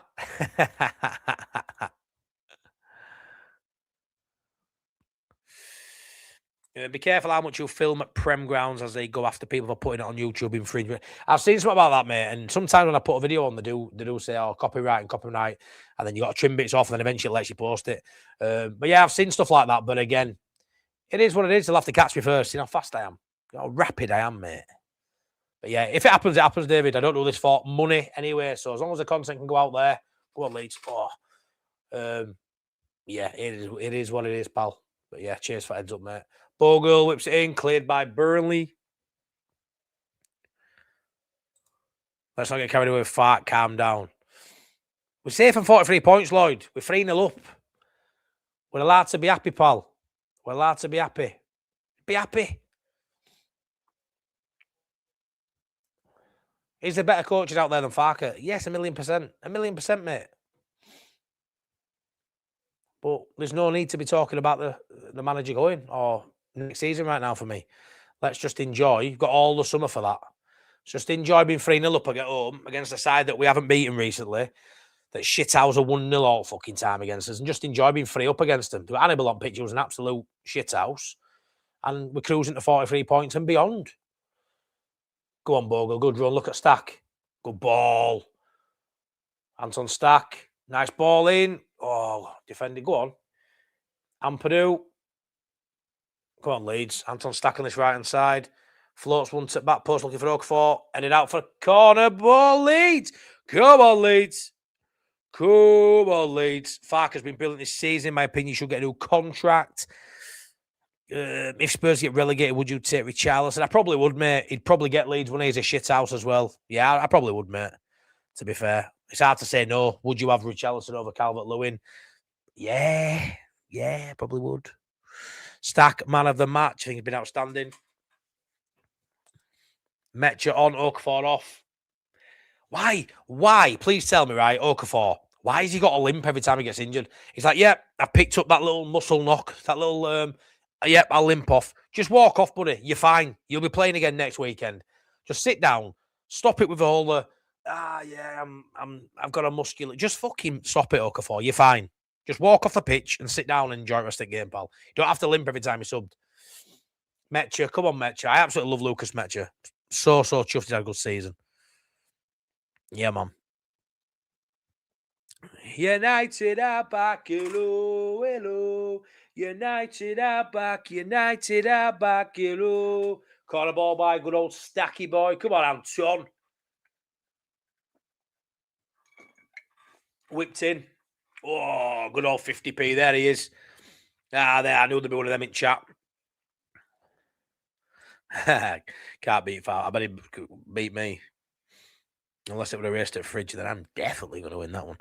Be careful how much you film at Prem grounds as they go after people for putting it on YouTube infringement. I've seen something about that, mate. And sometimes when I put a video on, they do say, "Oh, copyright," and then you got to trim bits off, and then eventually it lets you post it. But yeah, I've seen stuff like that. But again, it is what it is. They'll have to catch me first. You know how fast I am, you know how rapid I am, mate. But yeah, if it happens, it happens, David. I don't do this for money anyway. So as long as the content can go out there, go on, Leeds. Oh, Yeah, it is what it is, pal. But yeah, cheers for heads up, mate. Bogle whips it in, cleared by Burnley. Let's not get carried away with fart. Calm down. We're safe on 43 points, Lloyd. We're 3-0 up. We're allowed to be happy, pal. We're allowed to be happy. Be happy. Is there better coaches out there than Farker? Yes, 1,000,000%. 1,000,000%, mate. But there's no need to be talking about the manager going or next season right now for me. Let's just enjoy. You've got all the summer for that. Just enjoy being 3-0 up at home against a side that we haven't beaten recently. That shithouse a 1-0 all fucking time against us. And just enjoy being 3 up against them. Hannibal on pitch was an absolute shithouse. And we're cruising to 43 points and beyond. Go on, Bogle. Good run. Look at Stack. Good ball. Anton Stack. Nice ball in. Oh, defending. Go on. Ampadu. Come on, Leeds. Anton Stack on this right-hand side. Floats one to back post looking for Okafor. Headed out for a corner ball, Leeds. Come on, Leeds. Come on, Leeds. Farker's been brilliant this season. In my opinion, should get a new contract. If Spurs get relegated, would you take Richarlison? I probably would, mate. He'd probably get Leeds when he's a shit house as well. Yeah, I probably would, mate. To be fair. It's hard to say no. Would you have Richarlison over Calvert-Lewin? Yeah, probably would. Stack, man of the match. I think he's been outstanding. Metcha on, Okafor off. Why? Please tell me, right, Okafor. Why has he got a limp every time he gets injured? He's like, yep, I picked up that little muscle knock, that little, yep, I'll limp off. Just walk off, buddy. You're fine. You'll be playing again next weekend. Just sit down. Stop it with all the, I've got a muscular. Just fucking stop it, Okafor. You're fine. Just walk off the pitch and sit down and enjoy the rest of the game, pal. You don't have to limp every time you're subbed. Metcha, come on, Metcha. I absolutely love Lucas Metcha. So chuffed he's had a good season. Yeah, man. United are back, hello. United are back, hello. Corner ball by good old Stacky boy. Come on, Anton. Whipped in. Oh, good old 50p. There he is. There. I knew there'd be one of them in chat. Can't beat Far. I bet he beat me. Unless it would have raced at Fridge, then I'm definitely going to win that one.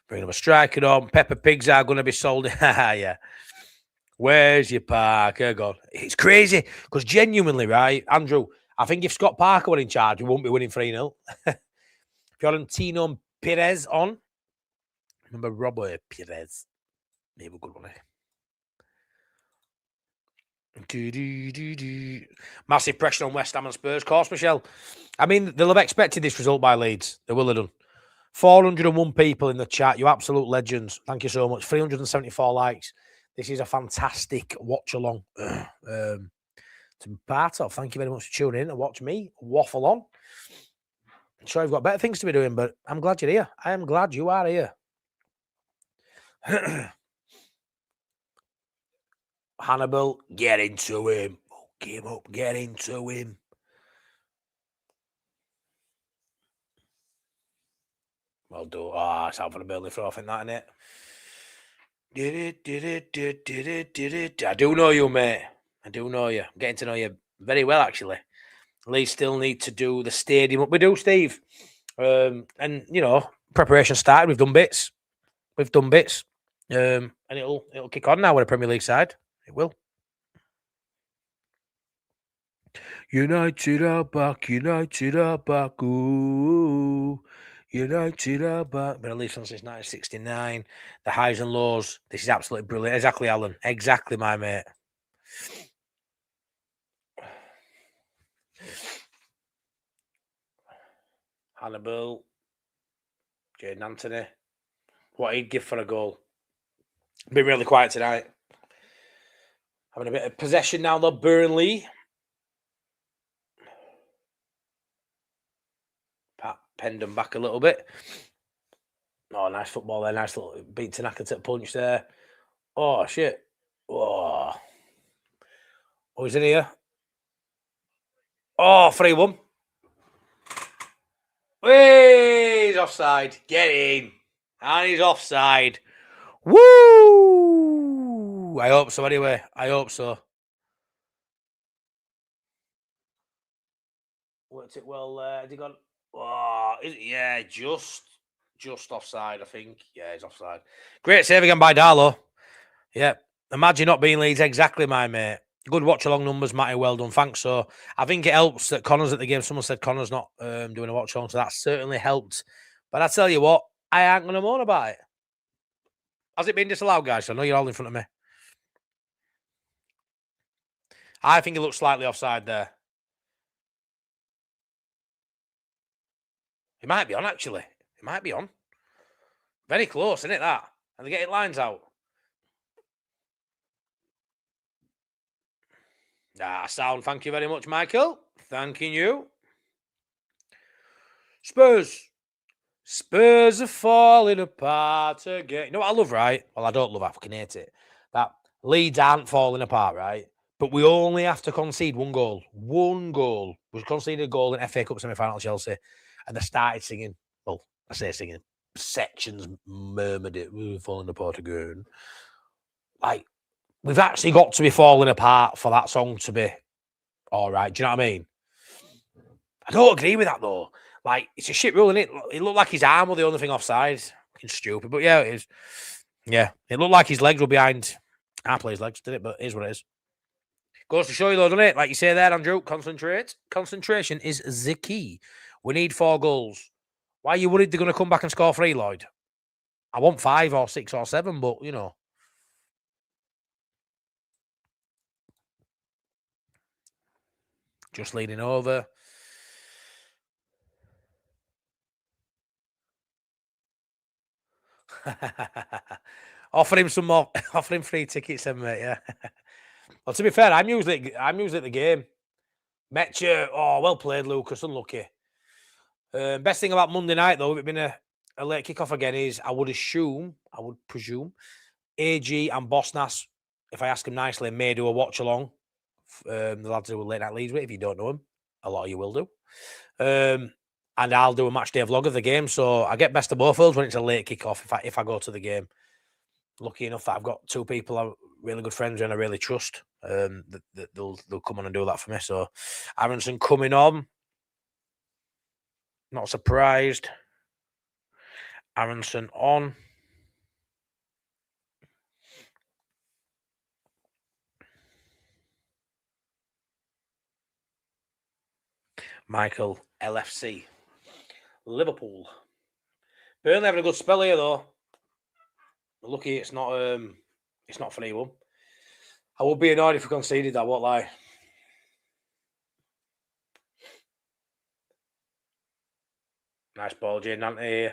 Bringing up a striker on. Pepper Pigs are going to be sold. Yeah. Where's your Parker? God. It's crazy. Because genuinely, right, Andrew, I think if Scott Parker were in charge, we wouldn't be winning 3-0. Fiorentino Perez on. Remember Robert Perez. Maybe a good one, Massive pressure on West Ham and Spurs. Of course, Michelle. I mean, they'll have expected this result by Leeds. They will have done. 401 people in the chat. You absolute legends. Thank you so much. 374 likes. This is a fantastic watch-along to be part of. Thank you very much for tuning in and watch me waffle on. I'm sure you've got better things to be doing, but I'm glad you're here. I am glad you are here. Hannibal, get into him. Hook him up, get into him. Well done. It's out for the Burnley throw, I think that, innit? I do know you, mate. I do know you. I'm getting to know you very well, actually. Leeds still need to do the stadium up. We do, Steve. And, you know, preparation started. We've done bits. And it'll kick on now with a Premier League side. It will. United are back. Ooh. United are back. Been at Leeds since 1969. The highs and lows. This is absolutely brilliant. Exactly, Alan. Exactly, my mate. Hannibal. Jaden Anthony. What he'd give for a goal. Been really quiet tonight. Having a bit of possession now, though. Burnley. Pat penned them back a little bit. Oh, nice football there. Nice little beat Tanaka to punch there. Oh, shit. Oh, he's in here. Oh, 3-1. Hey, he's offside. Get in. And he's offside. Woo! I hope so anyway. I hope so. Worked it well. Has he gone? Oh, yeah, just offside, I think. Yeah, he's offside. Great save again by Darlow. Yeah. Imagine Not Being Leeds. Exactly, my mate. Good watch along numbers, Matty. Well done. Thanks. So I think it helps that Connor's at the game. Someone said Connor's not doing a watch along, so that certainly helped. But I tell you what, I ain't going to moan about it. Has it been disallowed, guys? I know you're all in front of me. I think he looks slightly offside there. He might be on, actually. He might be on. Very close, isn't it, that? And they're getting lines out. Sound. Thank you very much, Michael. Thanking you. Spurs. Spurs are falling apart again. You know what I love, right? Well, I don't love it. I fucking hate it. That Leeds aren't falling apart, right? But we only have to concede one goal. One goal. We conceded a goal in FA Cup semi-final Chelsea. And they started singing. Well, I say singing. Sections murmured it. We were falling apart again. Like, we've actually got to be falling apart for that song to be all right. Do you know what I mean? I don't agree with that, though. Like, it's a shit rule, innit? It looked like his arm was the only thing offside. Fucking stupid. But yeah, it is. Yeah. It looked like his legs were behind our player's legs, did it? But it is what it is. Goes to show you, though, doesn't it? Like you say there, Andrew, concentrate. Concentration is the key. We need 4 goals. Why are you worried they're going to come back and score 3, Lloyd? I want 5 or 6 or 7, but, you know. Just leaning over. Offer him some more. Offer him free tickets, then, mate. Yeah. Well, to be fair, I'm usually at the game. Metcher. Oh, well played, Lucas. Unlucky. Best thing about Monday night, though, if it been a late kickoff again, is I would presume, AG and Bosnas, if I ask him nicely, may do a watch along. The lads who will late night Leeds with, if you don't know him, a lot of you will do. And I'll do a match day vlog of the game, so I get best of both worlds when it's a late kickoff. If I go to the game, lucky enough that I've got 2 people I'm really good friends with and I really trust. That they'll come on and do that for me. So Aronson coming on. Not surprised. Aronson on. Michael, LFC. Liverpool. Burnley having a good spell here, though. Lucky it's not 3-1. I would be annoyed if we conceded that, won't lie. Nice ball, Jane Nante.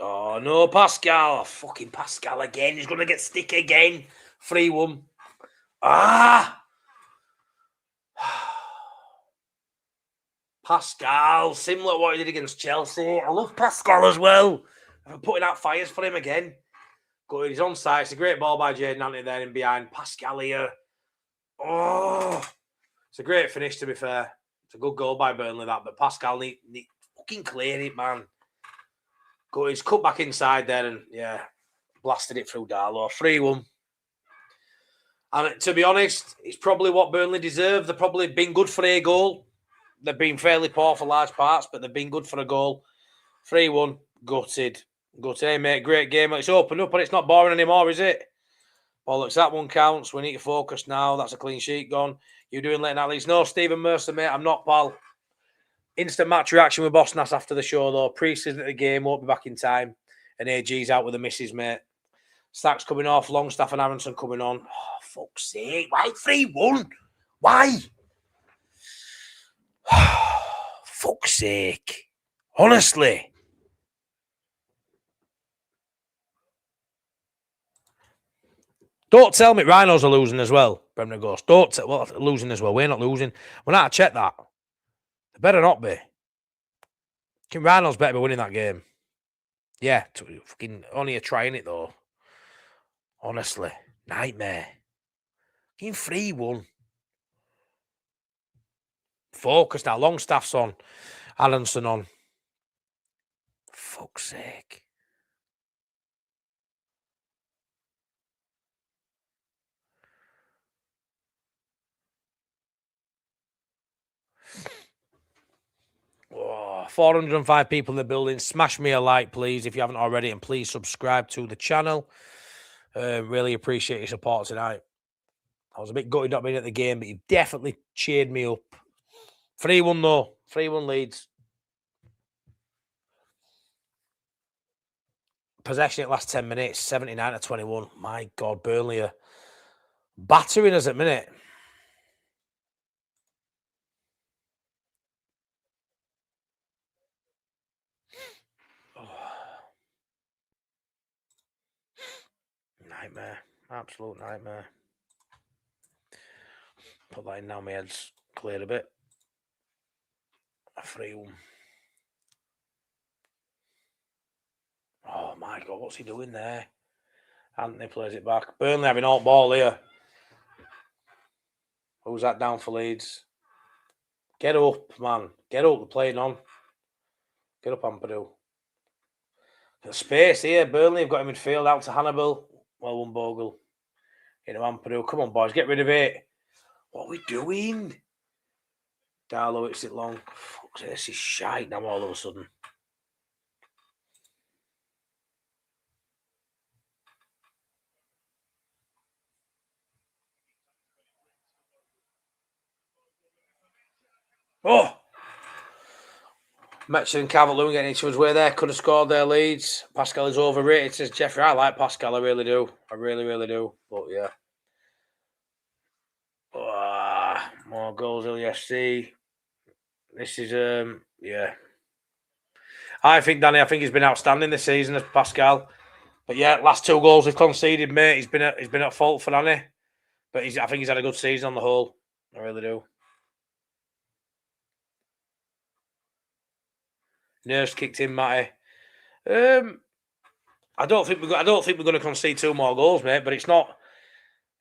Oh, no, Pascal. Oh, fucking Pascal again. He's going to get stick again. 3-1. Pascal, similar to what he did against Chelsea. I love Pascal as well. I'm putting out fires for him again. Good, he's on side. It's a great ball by Jadon Anthony there in behind. Pascal here. Oh, it's a great finish, to be fair. It's a good goal by Burnley, that. But Pascal need fucking clear it, man. Good, he's cut back inside there and, yeah, blasted it through Darlow. 3-1. And to be honest, it's probably what Burnley deserve. They've probably been good for a goal. They've been fairly poor for large parts, but they've been good for a goal. 3-1. Gutted. Hey, mate. Great game. It's opened up, but it's not boring anymore, is it? Bollocks, that one counts. We need to focus now. That's a clean sheet gone. You doing late night Leeds? No, Stephen Mercer, mate. I'm not, pal. Instant match reaction with Bosnas after the show, though. Priest isn't at the game. Won't be back in time. And AG's out with the misses, mate. Stacks coming off. Longstaff and Aronson coming on. Oh, fuck's sake. Why 3-1? Why? Fuck's sake. Honestly. Don't tell me Rhinos are losing as well, Bremner Ghost. Losing as well. We're not losing. We're not to check that. They better not be. King Rhinos better be winning that game. Yeah, fucking only a try in it, though. Honestly. Nightmare. Fucking 3-1. Focus now. Longstaff's on. Aronson on. Fuck's sake. 405 people in the building. Smash me a like, please, if you haven't already, and please subscribe to the channel. Really appreciate your support tonight. I was a bit gutted not being at the game, but you definitely cheered me up. 3-1 though. 3-1 Leeds. Possession at last 10 minutes, 79-21. My God, Burnley are battering us at minute. Nightmare. Absolute nightmare. Put that in now, my head's cleared a bit. 3-1. Oh my God, what's he doing there? Anthony plays it back. Burnley having all ball here. Who's that down for Leeds? Get up, man. Get up, they're playing on. Get up, Ampadu. Got space here. Burnley have got him in midfield out to Hannibal. Well won, Bogle. Into Ampadu. Come on, boys, get rid of it. What are we doing? Darlow hits it long. Fuck, this is shite now all of a sudden. Oh! Metcalfe and Calvert-Lewin getting each other's way there. Could have scored their Leeds. Pascal is overrated, says Jeffrey. I like Pascal, I really do. I really, really do. But yeah. More goals, LFC. This is yeah. I think he's been outstanding this season as Pascal. But yeah, last 2 goals we've conceded, mate. He's been at fault for Danny. But I think he's had a good season on the whole. I really do. Nerves kicked in, Matty. I don't think we're going to concede 2 more goals, mate. But it's not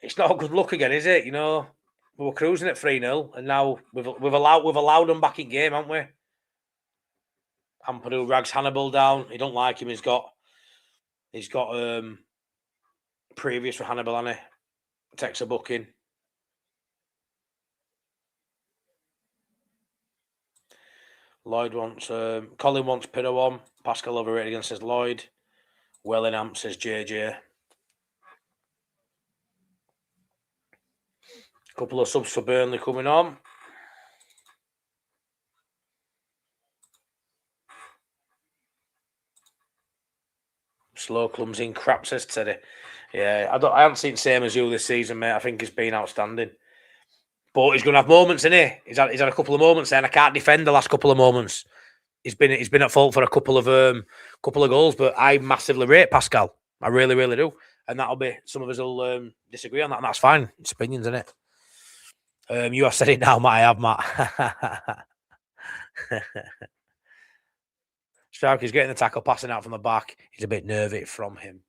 a good look again, is it? You know, we were cruising at 3-0, and now we've allowed them back in game, haven't we? Ampadu rags Hannibal down. He don't like him. He's got previous with Hannibal, hasn't he? Takes a booking. Lloyd wants Colin wants Pinot on. Pascal overrated again, says Lloyd. Wellingham says JJ. Couple of subs for Burnley coming on. Slow clumsy crap, says Teddy. Yeah, I haven't seen the same as you this season, mate. I think he's been outstanding. But he's going to have moments, isn't he? He's had a couple of moments there, and I can't defend the last couple of moments. He's been at fault for a couple of goals, but I massively rate Pascal. I really, really do. And that'll be, some of us will disagree on that, and that's fine. It's opinions, isn't it? You have said it now, Matt. I have, Matt. Striker's getting the tackle, passing out from the back. He's a bit nervy from him.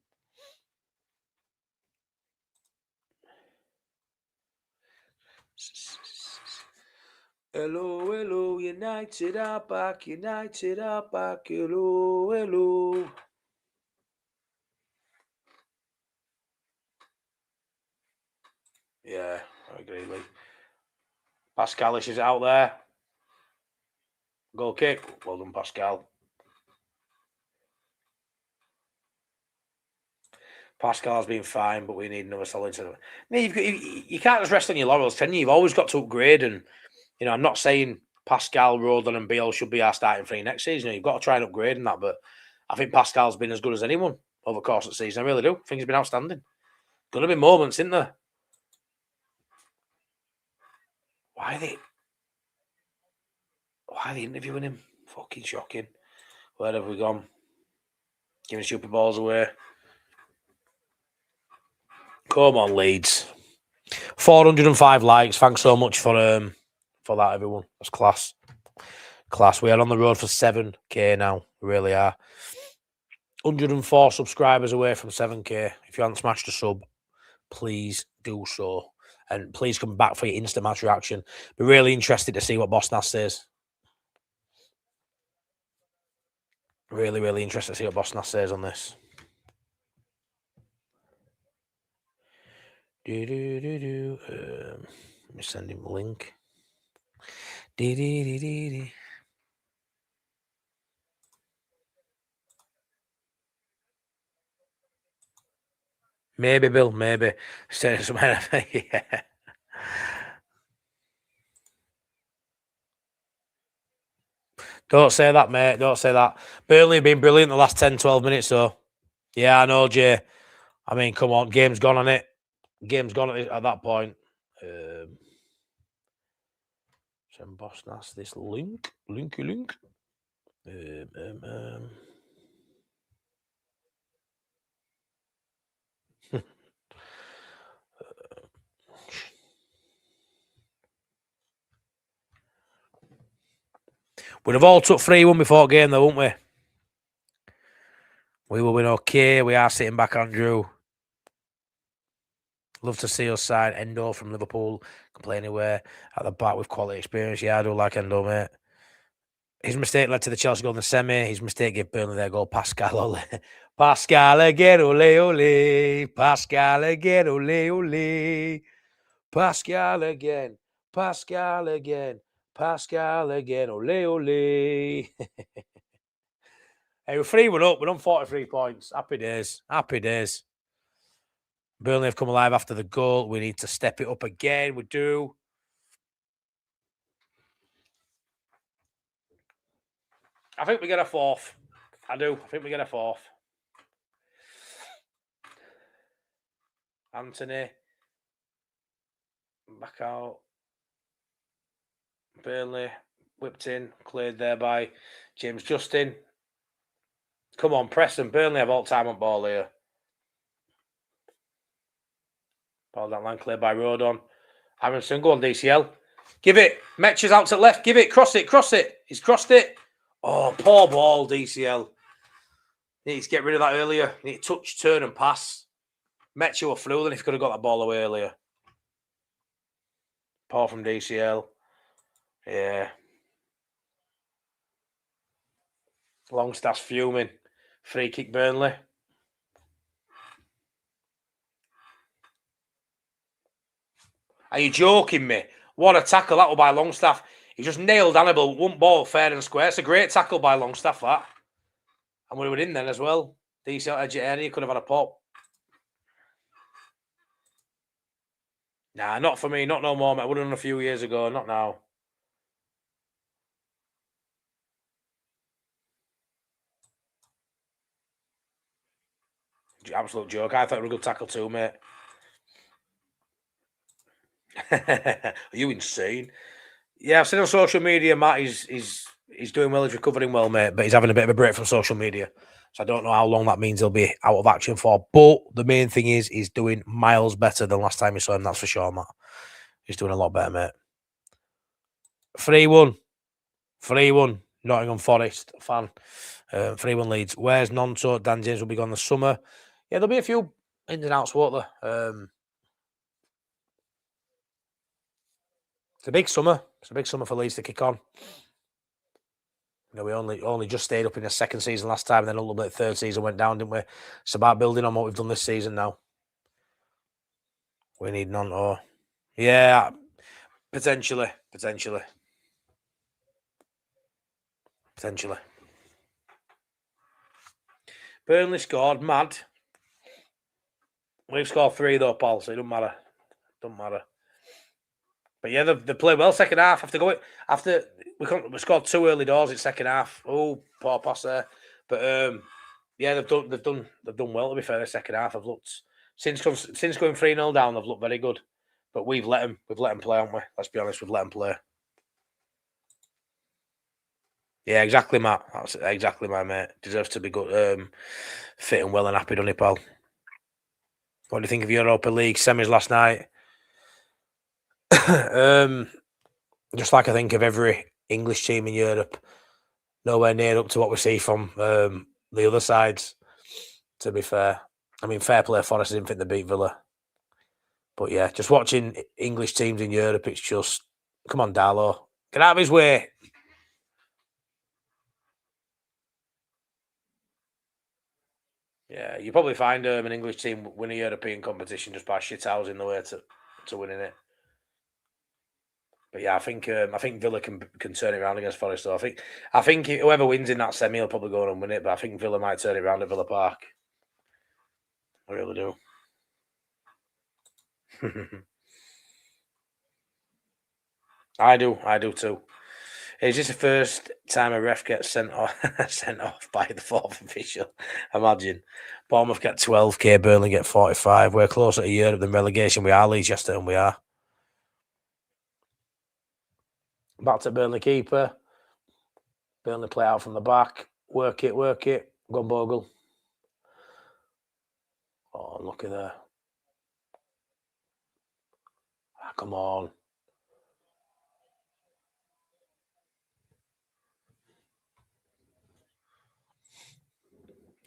Hello, hello, United are back, United are back, hello, hello. Yeah, I agree, Lee. Pascalish is out there. Goal kick. Well done, Pascal. Pascal's been fine, but we need another solid center. You can't just rest on your laurels, can you? You've always got to upgrade, and you know, I'm not saying Pascal, Rodon, and Beale should be our starting 3 next season. You've got to try and upgrade in that, but I think Pascal's been as good as anyone over the course of the season. I really do. I think he's been outstanding. Going to be moments, isn't there? Why are they interviewing him? Fucking shocking. Where have we gone? Giving stupid balls away. Come on, Leeds. 405 likes. Thanks so much for that, everyone. That's class. Class. We are on the road for 7K now. We really are. 104 subscribers away from 7K. If you haven't smashed a sub, please do so. And please come back for your instant match reaction. Be really interested to see what Boss Nass says. Really, really interested to see what Boss Nass says on this. Let me send him a link. Maybe, Bill, maybe. Yeah. Don't say that, mate. Don't say that. Burnley have been brilliant the last 10, 12 minutes, though. Yeah, I know, Jay. I mean, come on. Game's gone on it. Game's gone at that point. Boss, that's this link. Linky link. We'd have all took 3-1 before game, though, wouldn't we? We will win okay. We are sitting back, Andrew. Love to see us sign Endo from Liverpool. Can play anywhere at the back with quality experience. Yeah, I do like Endo, mate. His mistake led to the Chelsea goal in the semi. His mistake gave Burnley their goal. Pascal Ole. Pascal again, ole, ole. Pascal again, ole, ole. Pascal again. Pascal again. Pascal again, ole, ole. Hey, we're 3-1 up. We're on 43 points. Happy days. Happy days. Burnley have come alive after the goal. We need to step it up again. We do. I think we get a fourth. I do. I think we get a fourth. Anthony. Back out. Burnley. Whipped in. Cleared there by James Justin. Come on, Preston. Burnley have all time on ball here. Ball that line cleared by Rodon. Aronson, go on, DCL. Give it. Metch's out to left. Give it. Cross it. Cross it. He's crossed it. Oh, poor ball, DCL. Needs to get rid of that earlier. Need to touch, turn, and pass. Metch were through then if he could have got that ball away earlier. Poor from DCL. Yeah. Longstaff's fuming. Free kick, Burnley. Are you joking me? What a tackle that was by Longstaff. He just nailed Hannibal. One ball, fair and square. It's a great tackle by Longstaff, that. And we were in then as well. Decent edge area. Could have had a pop. Nah, not for me. Not no more, mate. I would have done a few years ago. Not now. Absolute joke. I thought it was a good tackle too, mate. Are you insane? Yeah, I've seen on social media, Matt, he's doing well, he's recovering well, mate, but he's having a bit of a break from social media. So I don't know how long that means he'll be out of action for. But the main thing is he's doing miles better than last time you saw him, that's for sure, Matt. He's doing a lot better, mate. 3-1. 3-1. Nottingham Forest fan. 3-1 Leeds. Where's Nonto? Dan James will be gone this summer. Yeah, there'll be a few ins and outs, won't there? It's a big summer. It's a big summer for Leeds to kick on. You know, we only just stayed up in the second season last time, and then a little bit third season went down, didn't we? It's about building on what we've done this season now. We need Nonto. Yeah, potentially. Burnley scored, mad. We've scored 3 though, Paul, so it doesn't matter. But yeah, they played well second half. After we scored 2 early doors in second half. Oh, poor pass there. But yeah, they've done well, to be fair. The second half, I've looked since going 3-0 down. They've looked very good. But we've let them play, haven't we? Let's be honest, we've let them play. Yeah, exactly, Matt. That's exactly my mate. Deserves to be good, fit and well and happy, doesn't he, pal? What do you think of Europa League semis last night? Just like I think of every English team in Europe, nowhere near up to what we see from the other sides, to be fair. I mean, fair play Forest, I didn't think they beat Villa. But yeah, just watching English teams in Europe, it's just, come on, Darlow. Get out of his way. Yeah, you probably find an English team win a European competition just by shithousing the way to winning it. But yeah, I think Villa can turn it around against Forest. So I think whoever wins in that semi will probably go on and win it. But I think Villa might turn it around at Villa Park. I really do. I do too. Is this the first time a ref gets sent off, sent off by the fourth official? Imagine. Bournemouth get 12k, Burnley get 45. We're closer to Europe than relegation. We are, Leeds yesterday, and we are. Back to Burnley keeper. Burnley play out from the back. Work it. Go on, Bogle. Oh, lucky there. Ah, come on.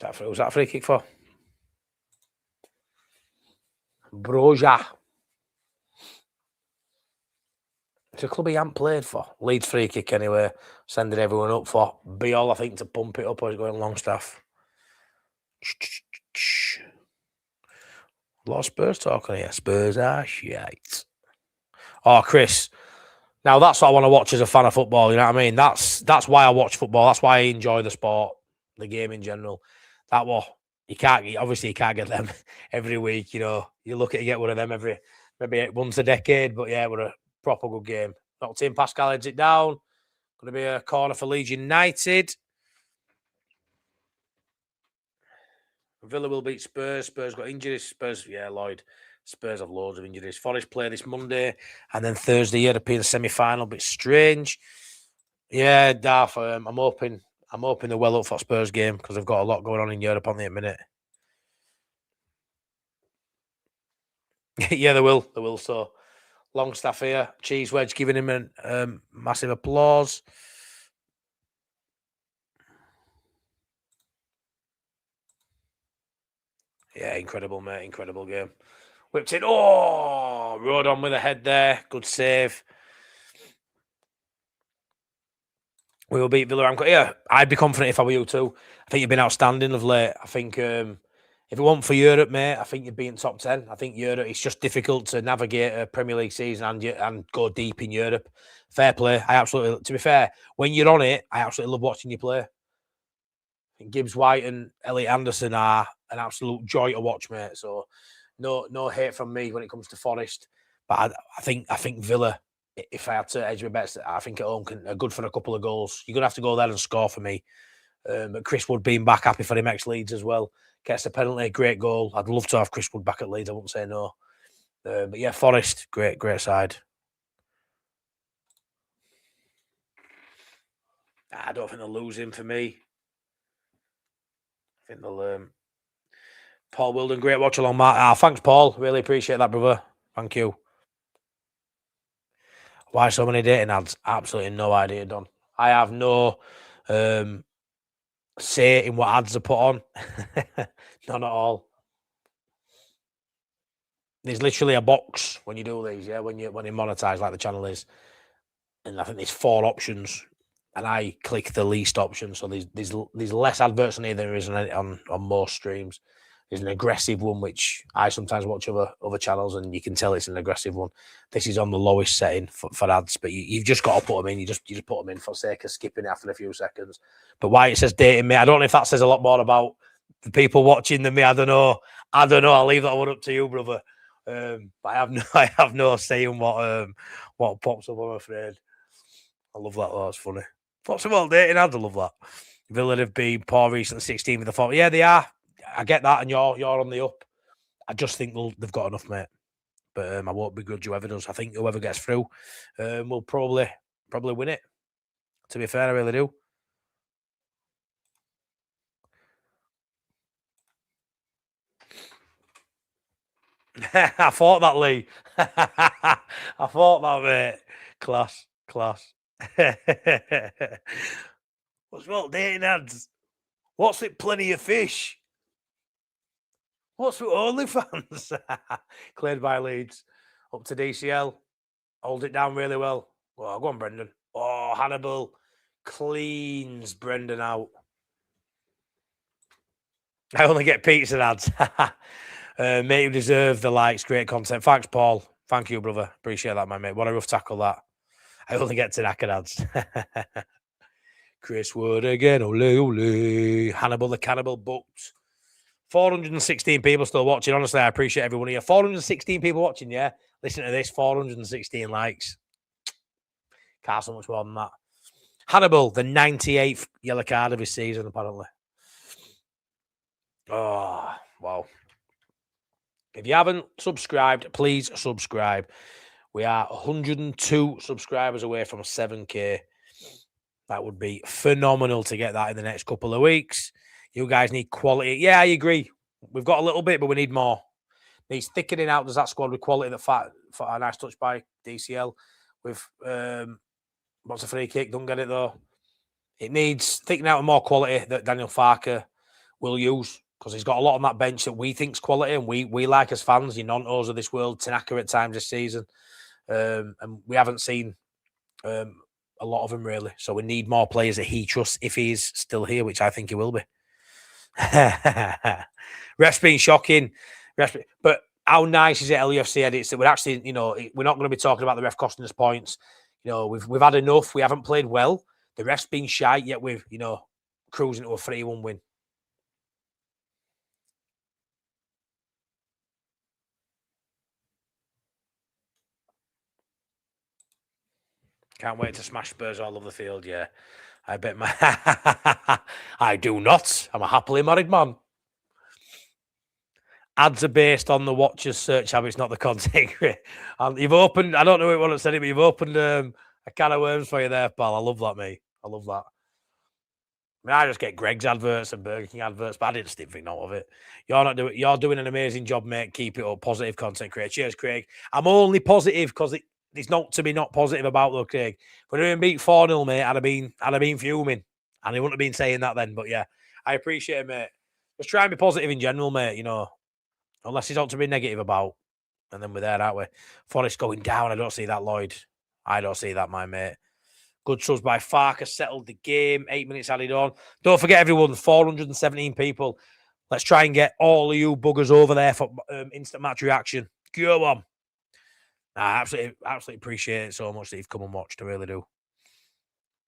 Was that a free kick for? Broja. It's a club he hadn't played for. Leeds free kick anyway. Sending everyone up for Biol, I think, to pump it up, or he's going Longstaff. A lot of Spurs talking here. Spurs are shite. Oh, Chris. Now that's what I want to watch as a fan of football. You know what I mean? That's why I watch football. That's why I enjoy the sport, the game in general. That you can't get them every week. You know, you look at get one of them maybe once a decade. But yeah, we're a proper good game. Knocked in. Pascal heads it down. Going to be a corner for Leeds United. Villa will beat Spurs. Spurs got injuries. Spurs, Lloyd. Spurs have loads of injuries. Forest play this Monday, and then Thursday European semi-final. Bit strange. Yeah, Darth. I'm hoping they're well up for Spurs game because they've got a lot going on in Europe on the minute. Yeah, they will. So Longstaff here, Cheese Wedge giving him a massive applause. Yeah, incredible, mate. Incredible game. Whipped in. Oh, rode on with a head there. Good save. We will beat Villa. Yeah, I'd be confident if I were you too. I think you've been outstanding of late. I think if it wasn't for Europe, mate, I think you'd be in top 10. I think Europe, it's just difficult to navigate a Premier League season and go deep in Europe. Fair play. To be fair, when you're on it, I absolutely love watching you play. Gibbs White and Elliot Anderson are an absolute joy to watch, mate. So no hate from me when it comes to Forest. But I think Villa, if I had to edge my bets, I think at home are good for a couple of goals. You're going to have to go there and score for me. But Chris Wood being back, happy for him ex-Leeds as well. Gets a penalty, great goal. I'd love to have Chris Wood back at Leeds. I wouldn't say no. But yeah, Forest, great side. I don't think they'll lose him for me. I think they'll... Paul Wilden, great watch along, Mark. Thanks, Paul. Really appreciate that, brother. Thank you. Why so many dating ads? Absolutely no idea, Don. I have no say in what ads are put on. None at all. There's literally a box when you do these, yeah, when you monetize like the channel is. And I think there's 4 options. And I click the least option. So there's less adverts on here than there is on most streams. There's an aggressive one, which I sometimes watch other channels, and you can tell it's an aggressive one. This is on the lowest setting for ads, but you've just got to put them in. You just put them in for sake of skipping after a few seconds. But why it says dating me, I don't know if that says a lot more about the people watching than me. I don't know. I'll leave that one up to you, brother. But I have no say in what pops up. I'm afraid. I love that. That's funny. What's about dating ads? I love that. Villa have been poor recently, 16 with the 4. Yeah, they are. I get that, and you're on the up. I just think they've got enough, mate. But I won't begrudge whoever does. I think whoever gets through will probably win it. To be fair, I really do. I thought that, Lee. I thought that, mate. Class. What's about dating ads? What's it? Plenty of fish. What's with OnlyFans? Cleared by Leeds. Up to DCL. Hold it down really well. Oh, go on, Brendan. Oh, Hannibal cleans Brendan out. I only get pizza ads. Mate, you deserve the likes. Great content. Thanks, Paul. Thank you, brother. Appreciate that, my mate. What a rough tackle that. I only get to knackered ads. Chris Wood again. Ole. Hannibal the Cannibal booked 416 people still watching. Honestly, I appreciate everyone here. 416 people watching, yeah? Listen to this, 416 likes. Can't so much more than that. Hannibal, the 98th yellow card of his season, apparently. Oh, wow. If you haven't subscribed, please subscribe. We are 102 subscribers away from 7K. That would be phenomenal to get that in the next couple of weeks. You guys need quality. Yeah, I agree. We've got a little bit, but we need more. Needs thickening out. Does that squad with quality? For a nice touch by DCL with what's a free kick? Don't get it though. It needs thickening out and more quality that Daniel Farker will use because he's got a lot on that bench that we think's quality and we like as fans. You Nontos of this world, Tanaka at times this season, and we haven't seen a lot of them really. So we need more players that he trusts if he's still here, which I think he will be. Ref's been shocking. But how nice is it LUFC edits that we're actually, we're not going to be talking about the ref costing us points. We've had enough. We haven't played well. The ref's been shy, yet we've, cruising to a 3-1 win. Can't wait to smash Spurs all over the field, yeah. I bet I do not. I'm a happily married man. Ads are based on the watcher's search habits, not the content. And you've opened, I don't know what said it, but you've opened a can of worms for you there, pal. I love that, mate. I love that. I just get Greg's adverts and Burger King adverts, but I didn't stick thing out of it. You're doing an amazing job, mate. Keep it up. Positive content creator. Cheers, Craig. I'm only positive because it's not to be not positive about though, Craig. If we didn't beat 4-0, mate, I'd have been fuming. And he wouldn't have been saying that then. But yeah, I appreciate it, mate. Just try and be positive in general, mate, unless it's not to be negative about. And then we're there, aren't we? Forest going down. I don't see that, Lloyd. I don't see that, my mate. Good subs by Farker settled the game. 8 minutes added on. Don't forget, everyone, 417 people. Let's try and get all of you buggers over there for instant match reaction. Go on. I absolutely appreciate it so much that you've come and watched. I really do.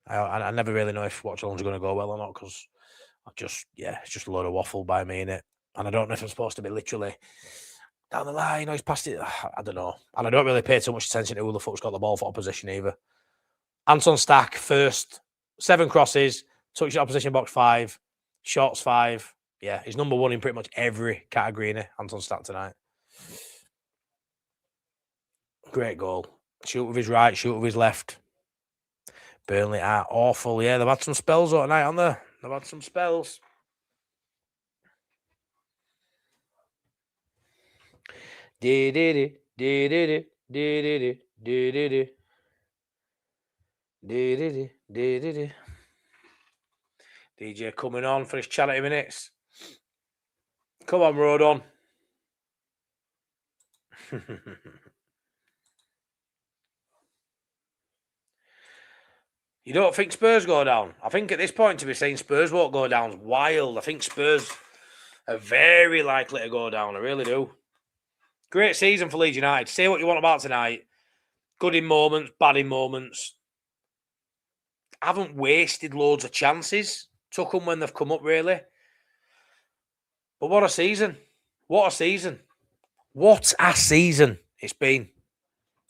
I never really know if Watchalong's going to go well or not because it's just a load of waffle by me in it. And I don't know if I'm supposed to be literally down the line. He's passed it. I don't know. And I don't really pay too much attention to who the fuck's got the ball for opposition either. Anton Stack first, 7 crosses, touch the opposition box 5, shots 5. Yeah, he's number 1 in pretty much every category in it. Anton Stack tonight. Great goal. Shoot with his right, shoot with his left. Burnley are awful. Yeah, they've had some spells all night, haven't they? They've had some spells. DJ coming on for his charity minutes. Come on, Rodon. You don't think Spurs go down? I think at this point to be saying Spurs won't go down is wild. I think Spurs are very likely to go down. I really do. Great season for Leeds United. Say what you want about tonight. Good in moments, bad in moments. Haven't wasted loads of chances. Took them when they've come up, really. But what a season. What a season. What a season it's been.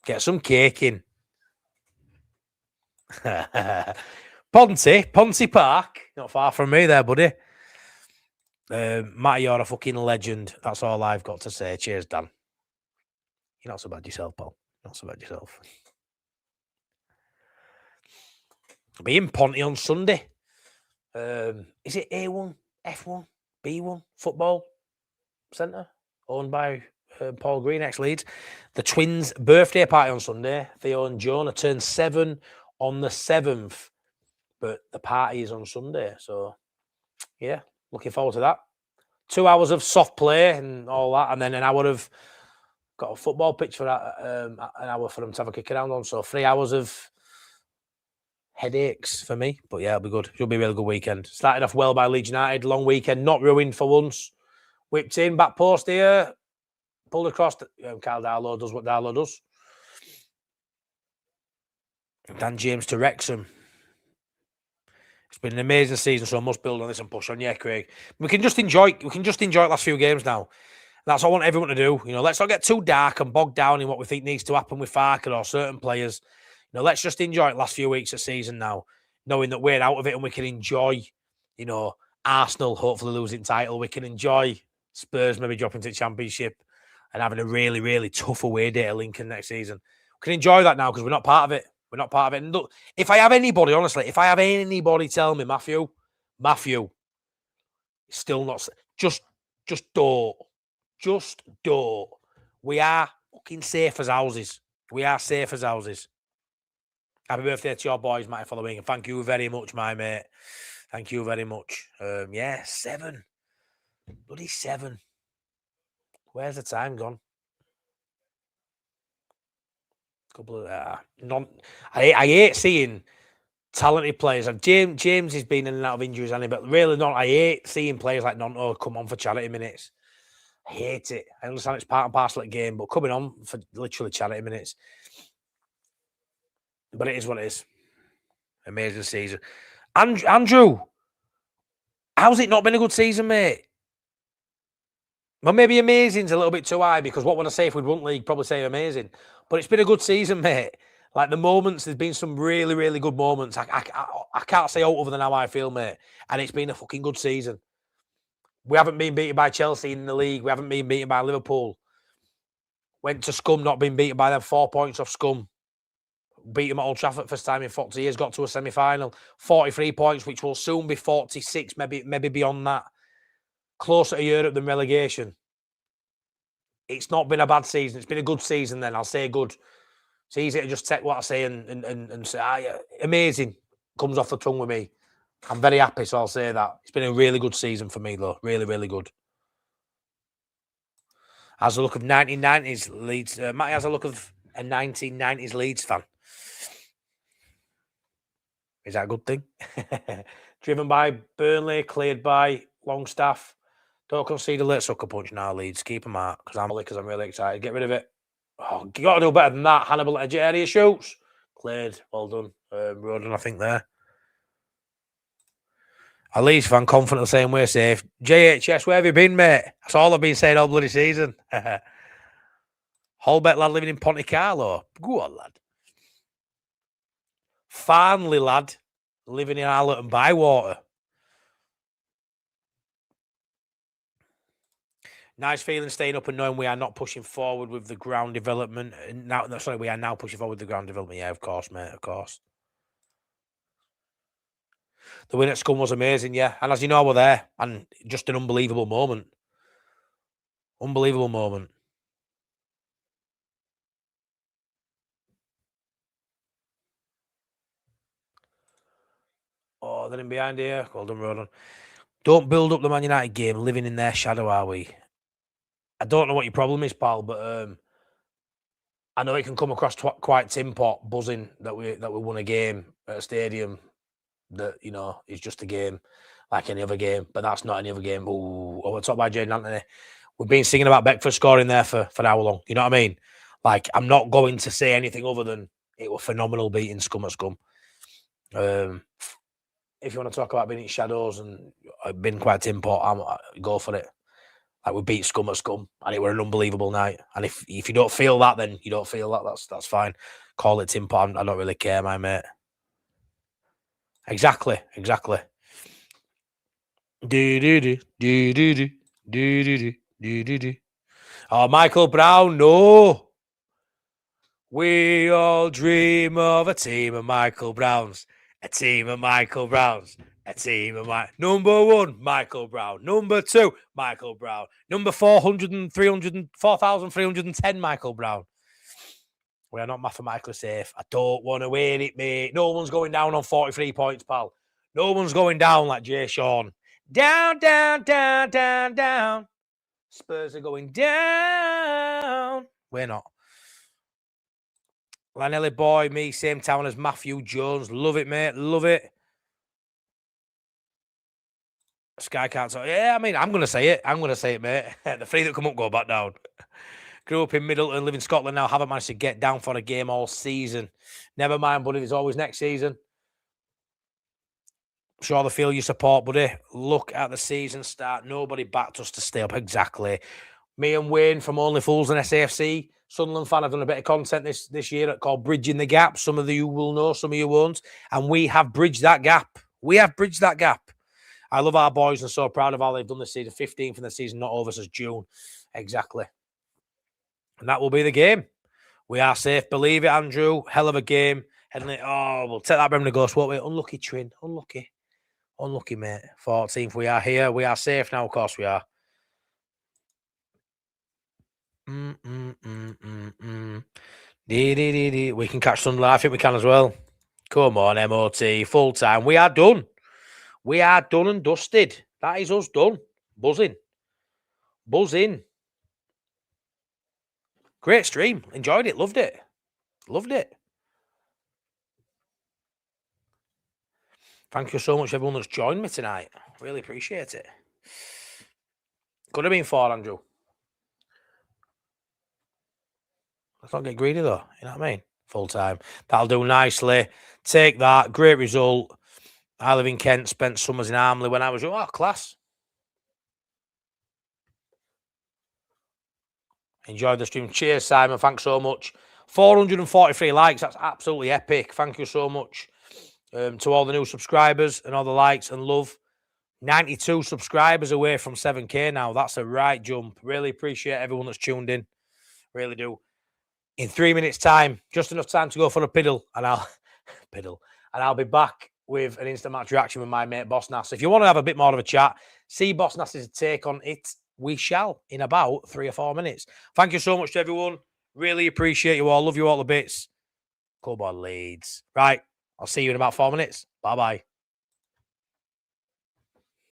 Get some cake in. Ponty Park. Not far from me there, buddy. Matty, you're a fucking legend. That's all I've got to say. Cheers, Dan. You're not so bad yourself, Paul. Not so bad yourself. I'll be in Ponty on Sunday. Is it A1, F1, B1 football centre owned by Paul Green, ex-Leeds? The twins' birthday party on Sunday. Theo and Jonah turned 7 on the 7th, but the party is on Sunday. So, yeah, looking forward to that. 2 hours of soft play and all that, and then an hour of got a football pitch for that, an hour for them to have a kick around on. So 3 hours of headaches for me, but yeah, it'll be good. It'll be a really good weekend. Started off well by Leeds United, long weekend, not ruined for once. Whipped in, back post here, pulled across. Kyle Darlow does what Darlow does. Dan James to Wrexham. It's been an amazing season, so I must build on this and push on. Yeah, Craig. We can just enjoy the last few games now. That's what I want everyone to do. Let's not get too dark and bogged down in what we think needs to happen with Farker or certain players. Let's just enjoy the last few weeks of season now, knowing that we're out of it and we can enjoy, Arsenal hopefully losing title. We can enjoy Spurs maybe dropping to the Championship and having a really, really tough away day at Lincoln next season. We can enjoy that now because we're not part of it. We're not part of it. And look, if I have anybody tell me, Matthew, still not, just don't. Just don't. We are fucking safe as houses. We are safe as houses. Happy birthday to your boys, Matty, for the wing. And thank you very much, my mate. Thank you very much. 7. Bloody 7. Where's the time gone? Couple of I hate seeing talented players. And James has been in and out of injuries, but really not. I hate seeing players like Nonto come on for charity minutes. I hate it. I understand it's part and parcel of the game, but coming on for literally charity minutes. But it is what it is. Amazing season. Andrew, how's it not been a good season, mate? Well, maybe amazing's a little bit too high because what would I say if we'd won league? Probably say amazing. But it's been a good season, mate. Like the moments, there's been some really, really good moments. I can't say other than how I feel, mate. And it's been a fucking good season. We haven't been beaten by Chelsea in the league. We haven't been beaten by Liverpool. Went to Scum, not been beaten by them. 4 points off Scum. Beat them at Old Trafford first time in 40 years. Got to a semi-final. 43 points, which will soon be 46, maybe beyond that. Closer to Europe than relegation. It's not been a bad season. It's been a good season then. I'll say good. It's easy to just take what I say and say, yeah, amazing. Comes off the tongue with me. I'm very happy, so I'll say that. It's been a really good season for me, though. Really, really good. Has a look of 1990s Leeds. Matty has a look of a 1990s Leeds fan. Is that a good thing? Driven by Burnley, cleared by Longstaff. Don't concede a late sucker punch now, Leeds. Keep them out because I'm really excited. Get rid of it. Oh, you got to do better than that. Hannibal edge area shoots. Cleared. Well done. Roden, I think, there. A Leeds fan confident the same way, safe. JHS, where have you been, mate? That's all I've been saying all bloody season. Holbeck lad living in Ponte Carlo. Go on, lad. Farnley lad living in Arlott and Bywater. Nice feeling staying up and knowing we are not pushing forward with the ground development. We are now pushing forward with the ground development. Yeah, of course, mate, of course. The win at Scum was amazing, yeah. And as you know, I was there. And just an unbelievable moment. Unbelievable moment. Oh, they're in behind here. Well done, Roden. Don't build up the Man United game living in their shadow, are we? I don't know what your problem is, pal, but I know it can come across quite tin pot, buzzing that we won a game at a stadium that, is just a game like any other game, but that's not any other game. Oh, we're talking about Jaden Anthony. We've been singing about Beckford scoring there for how long? You know what I mean? Like, I'm not going to say anything other than it was phenomenal beating Scum at Scum. If you want to talk about being in shadows and been quite tin pot, go for it. Like, we beat Scum at Scum, and it was an unbelievable night. And if you don't feel that, then you don't feel that. That's fine. Call it tin pot. I don't really care, my mate. Exactly. Oh, Michael Brown, no. We all dream of a team of Michael Browns. A team of Michael Browns. A team of number 1, Michael Brown. Number 2, Michael Brown. Number 4,310, Michael Brown. We are not mathematically safe. I don't want to win it, mate. No one's going down on 43 points, pal. No one's going down like Jay Sean. Down, down, down, down, down. Spurs are going down. We're not. Lanelli boy, me, same town as Matthew Jones. Love it, mate. Love it. Sky can't talk. Yeah, I mean, I'm going to say it. Mate. The 3 that come up go back down. Grew up in Middleton, live in Scotland now. Haven't managed to get down for a game all season. Never mind, buddy. There's always next season. Sure, they feel your support, buddy. Look at the season start. Nobody backed us to stay up. Exactly. Me and Wayne from Only Fools and SAFC, Sunderland fan, have done a bit of content this year called Bridging the Gap. Some of you will know, some of you won't. And we have bridged that gap. We have bridged that gap. I love our boys and so proud of how they've done this season. 15th in the season, not over since June. Exactly. And that will be the game. We are safe. Believe it, Andrew. Hell of a game. Oh, we'll take that Burnley Ghost, won't we? Unlucky, Trin. Unlucky. Unlucky, mate. 14th. We are here. We are safe now. Of course we are. We can catch Sunderland. I think we can as well. Come on, MOT. Full time. We are done. We are done and dusted. That is us done. Buzzing. Buzzing. Great stream. Enjoyed it. Loved it. Loved it. Thank you so much, everyone that's joined me tonight. Really appreciate it. Could have been 4, Andrew. Let's not get greedy, though. You know what I mean? Full time. That'll do nicely. Take that. Great result. I live in Kent. Spent summers in Armley when I was young. Oh, class. Enjoyed the stream. Cheers, Simon. Thanks so much. 443 likes. That's absolutely epic. Thank you so much to all the new subscribers and all the likes and love. 92 subscribers away from 7K now. That's a right jump. Really appreciate everyone that's tuned in. Really do. In 3 minutes' time, just enough time to go for a piddle, and I'll be back with an instant match reaction with my mate Boss Nass. If you want to have a bit more of a chat, see Boss Nass's take on it. We shall in about 3 or 4 minutes. Thank you so much to everyone. Really appreciate you all. Love you all the bits. Come on, Leeds. Right. I'll see you in about 4 minutes. Bye-bye.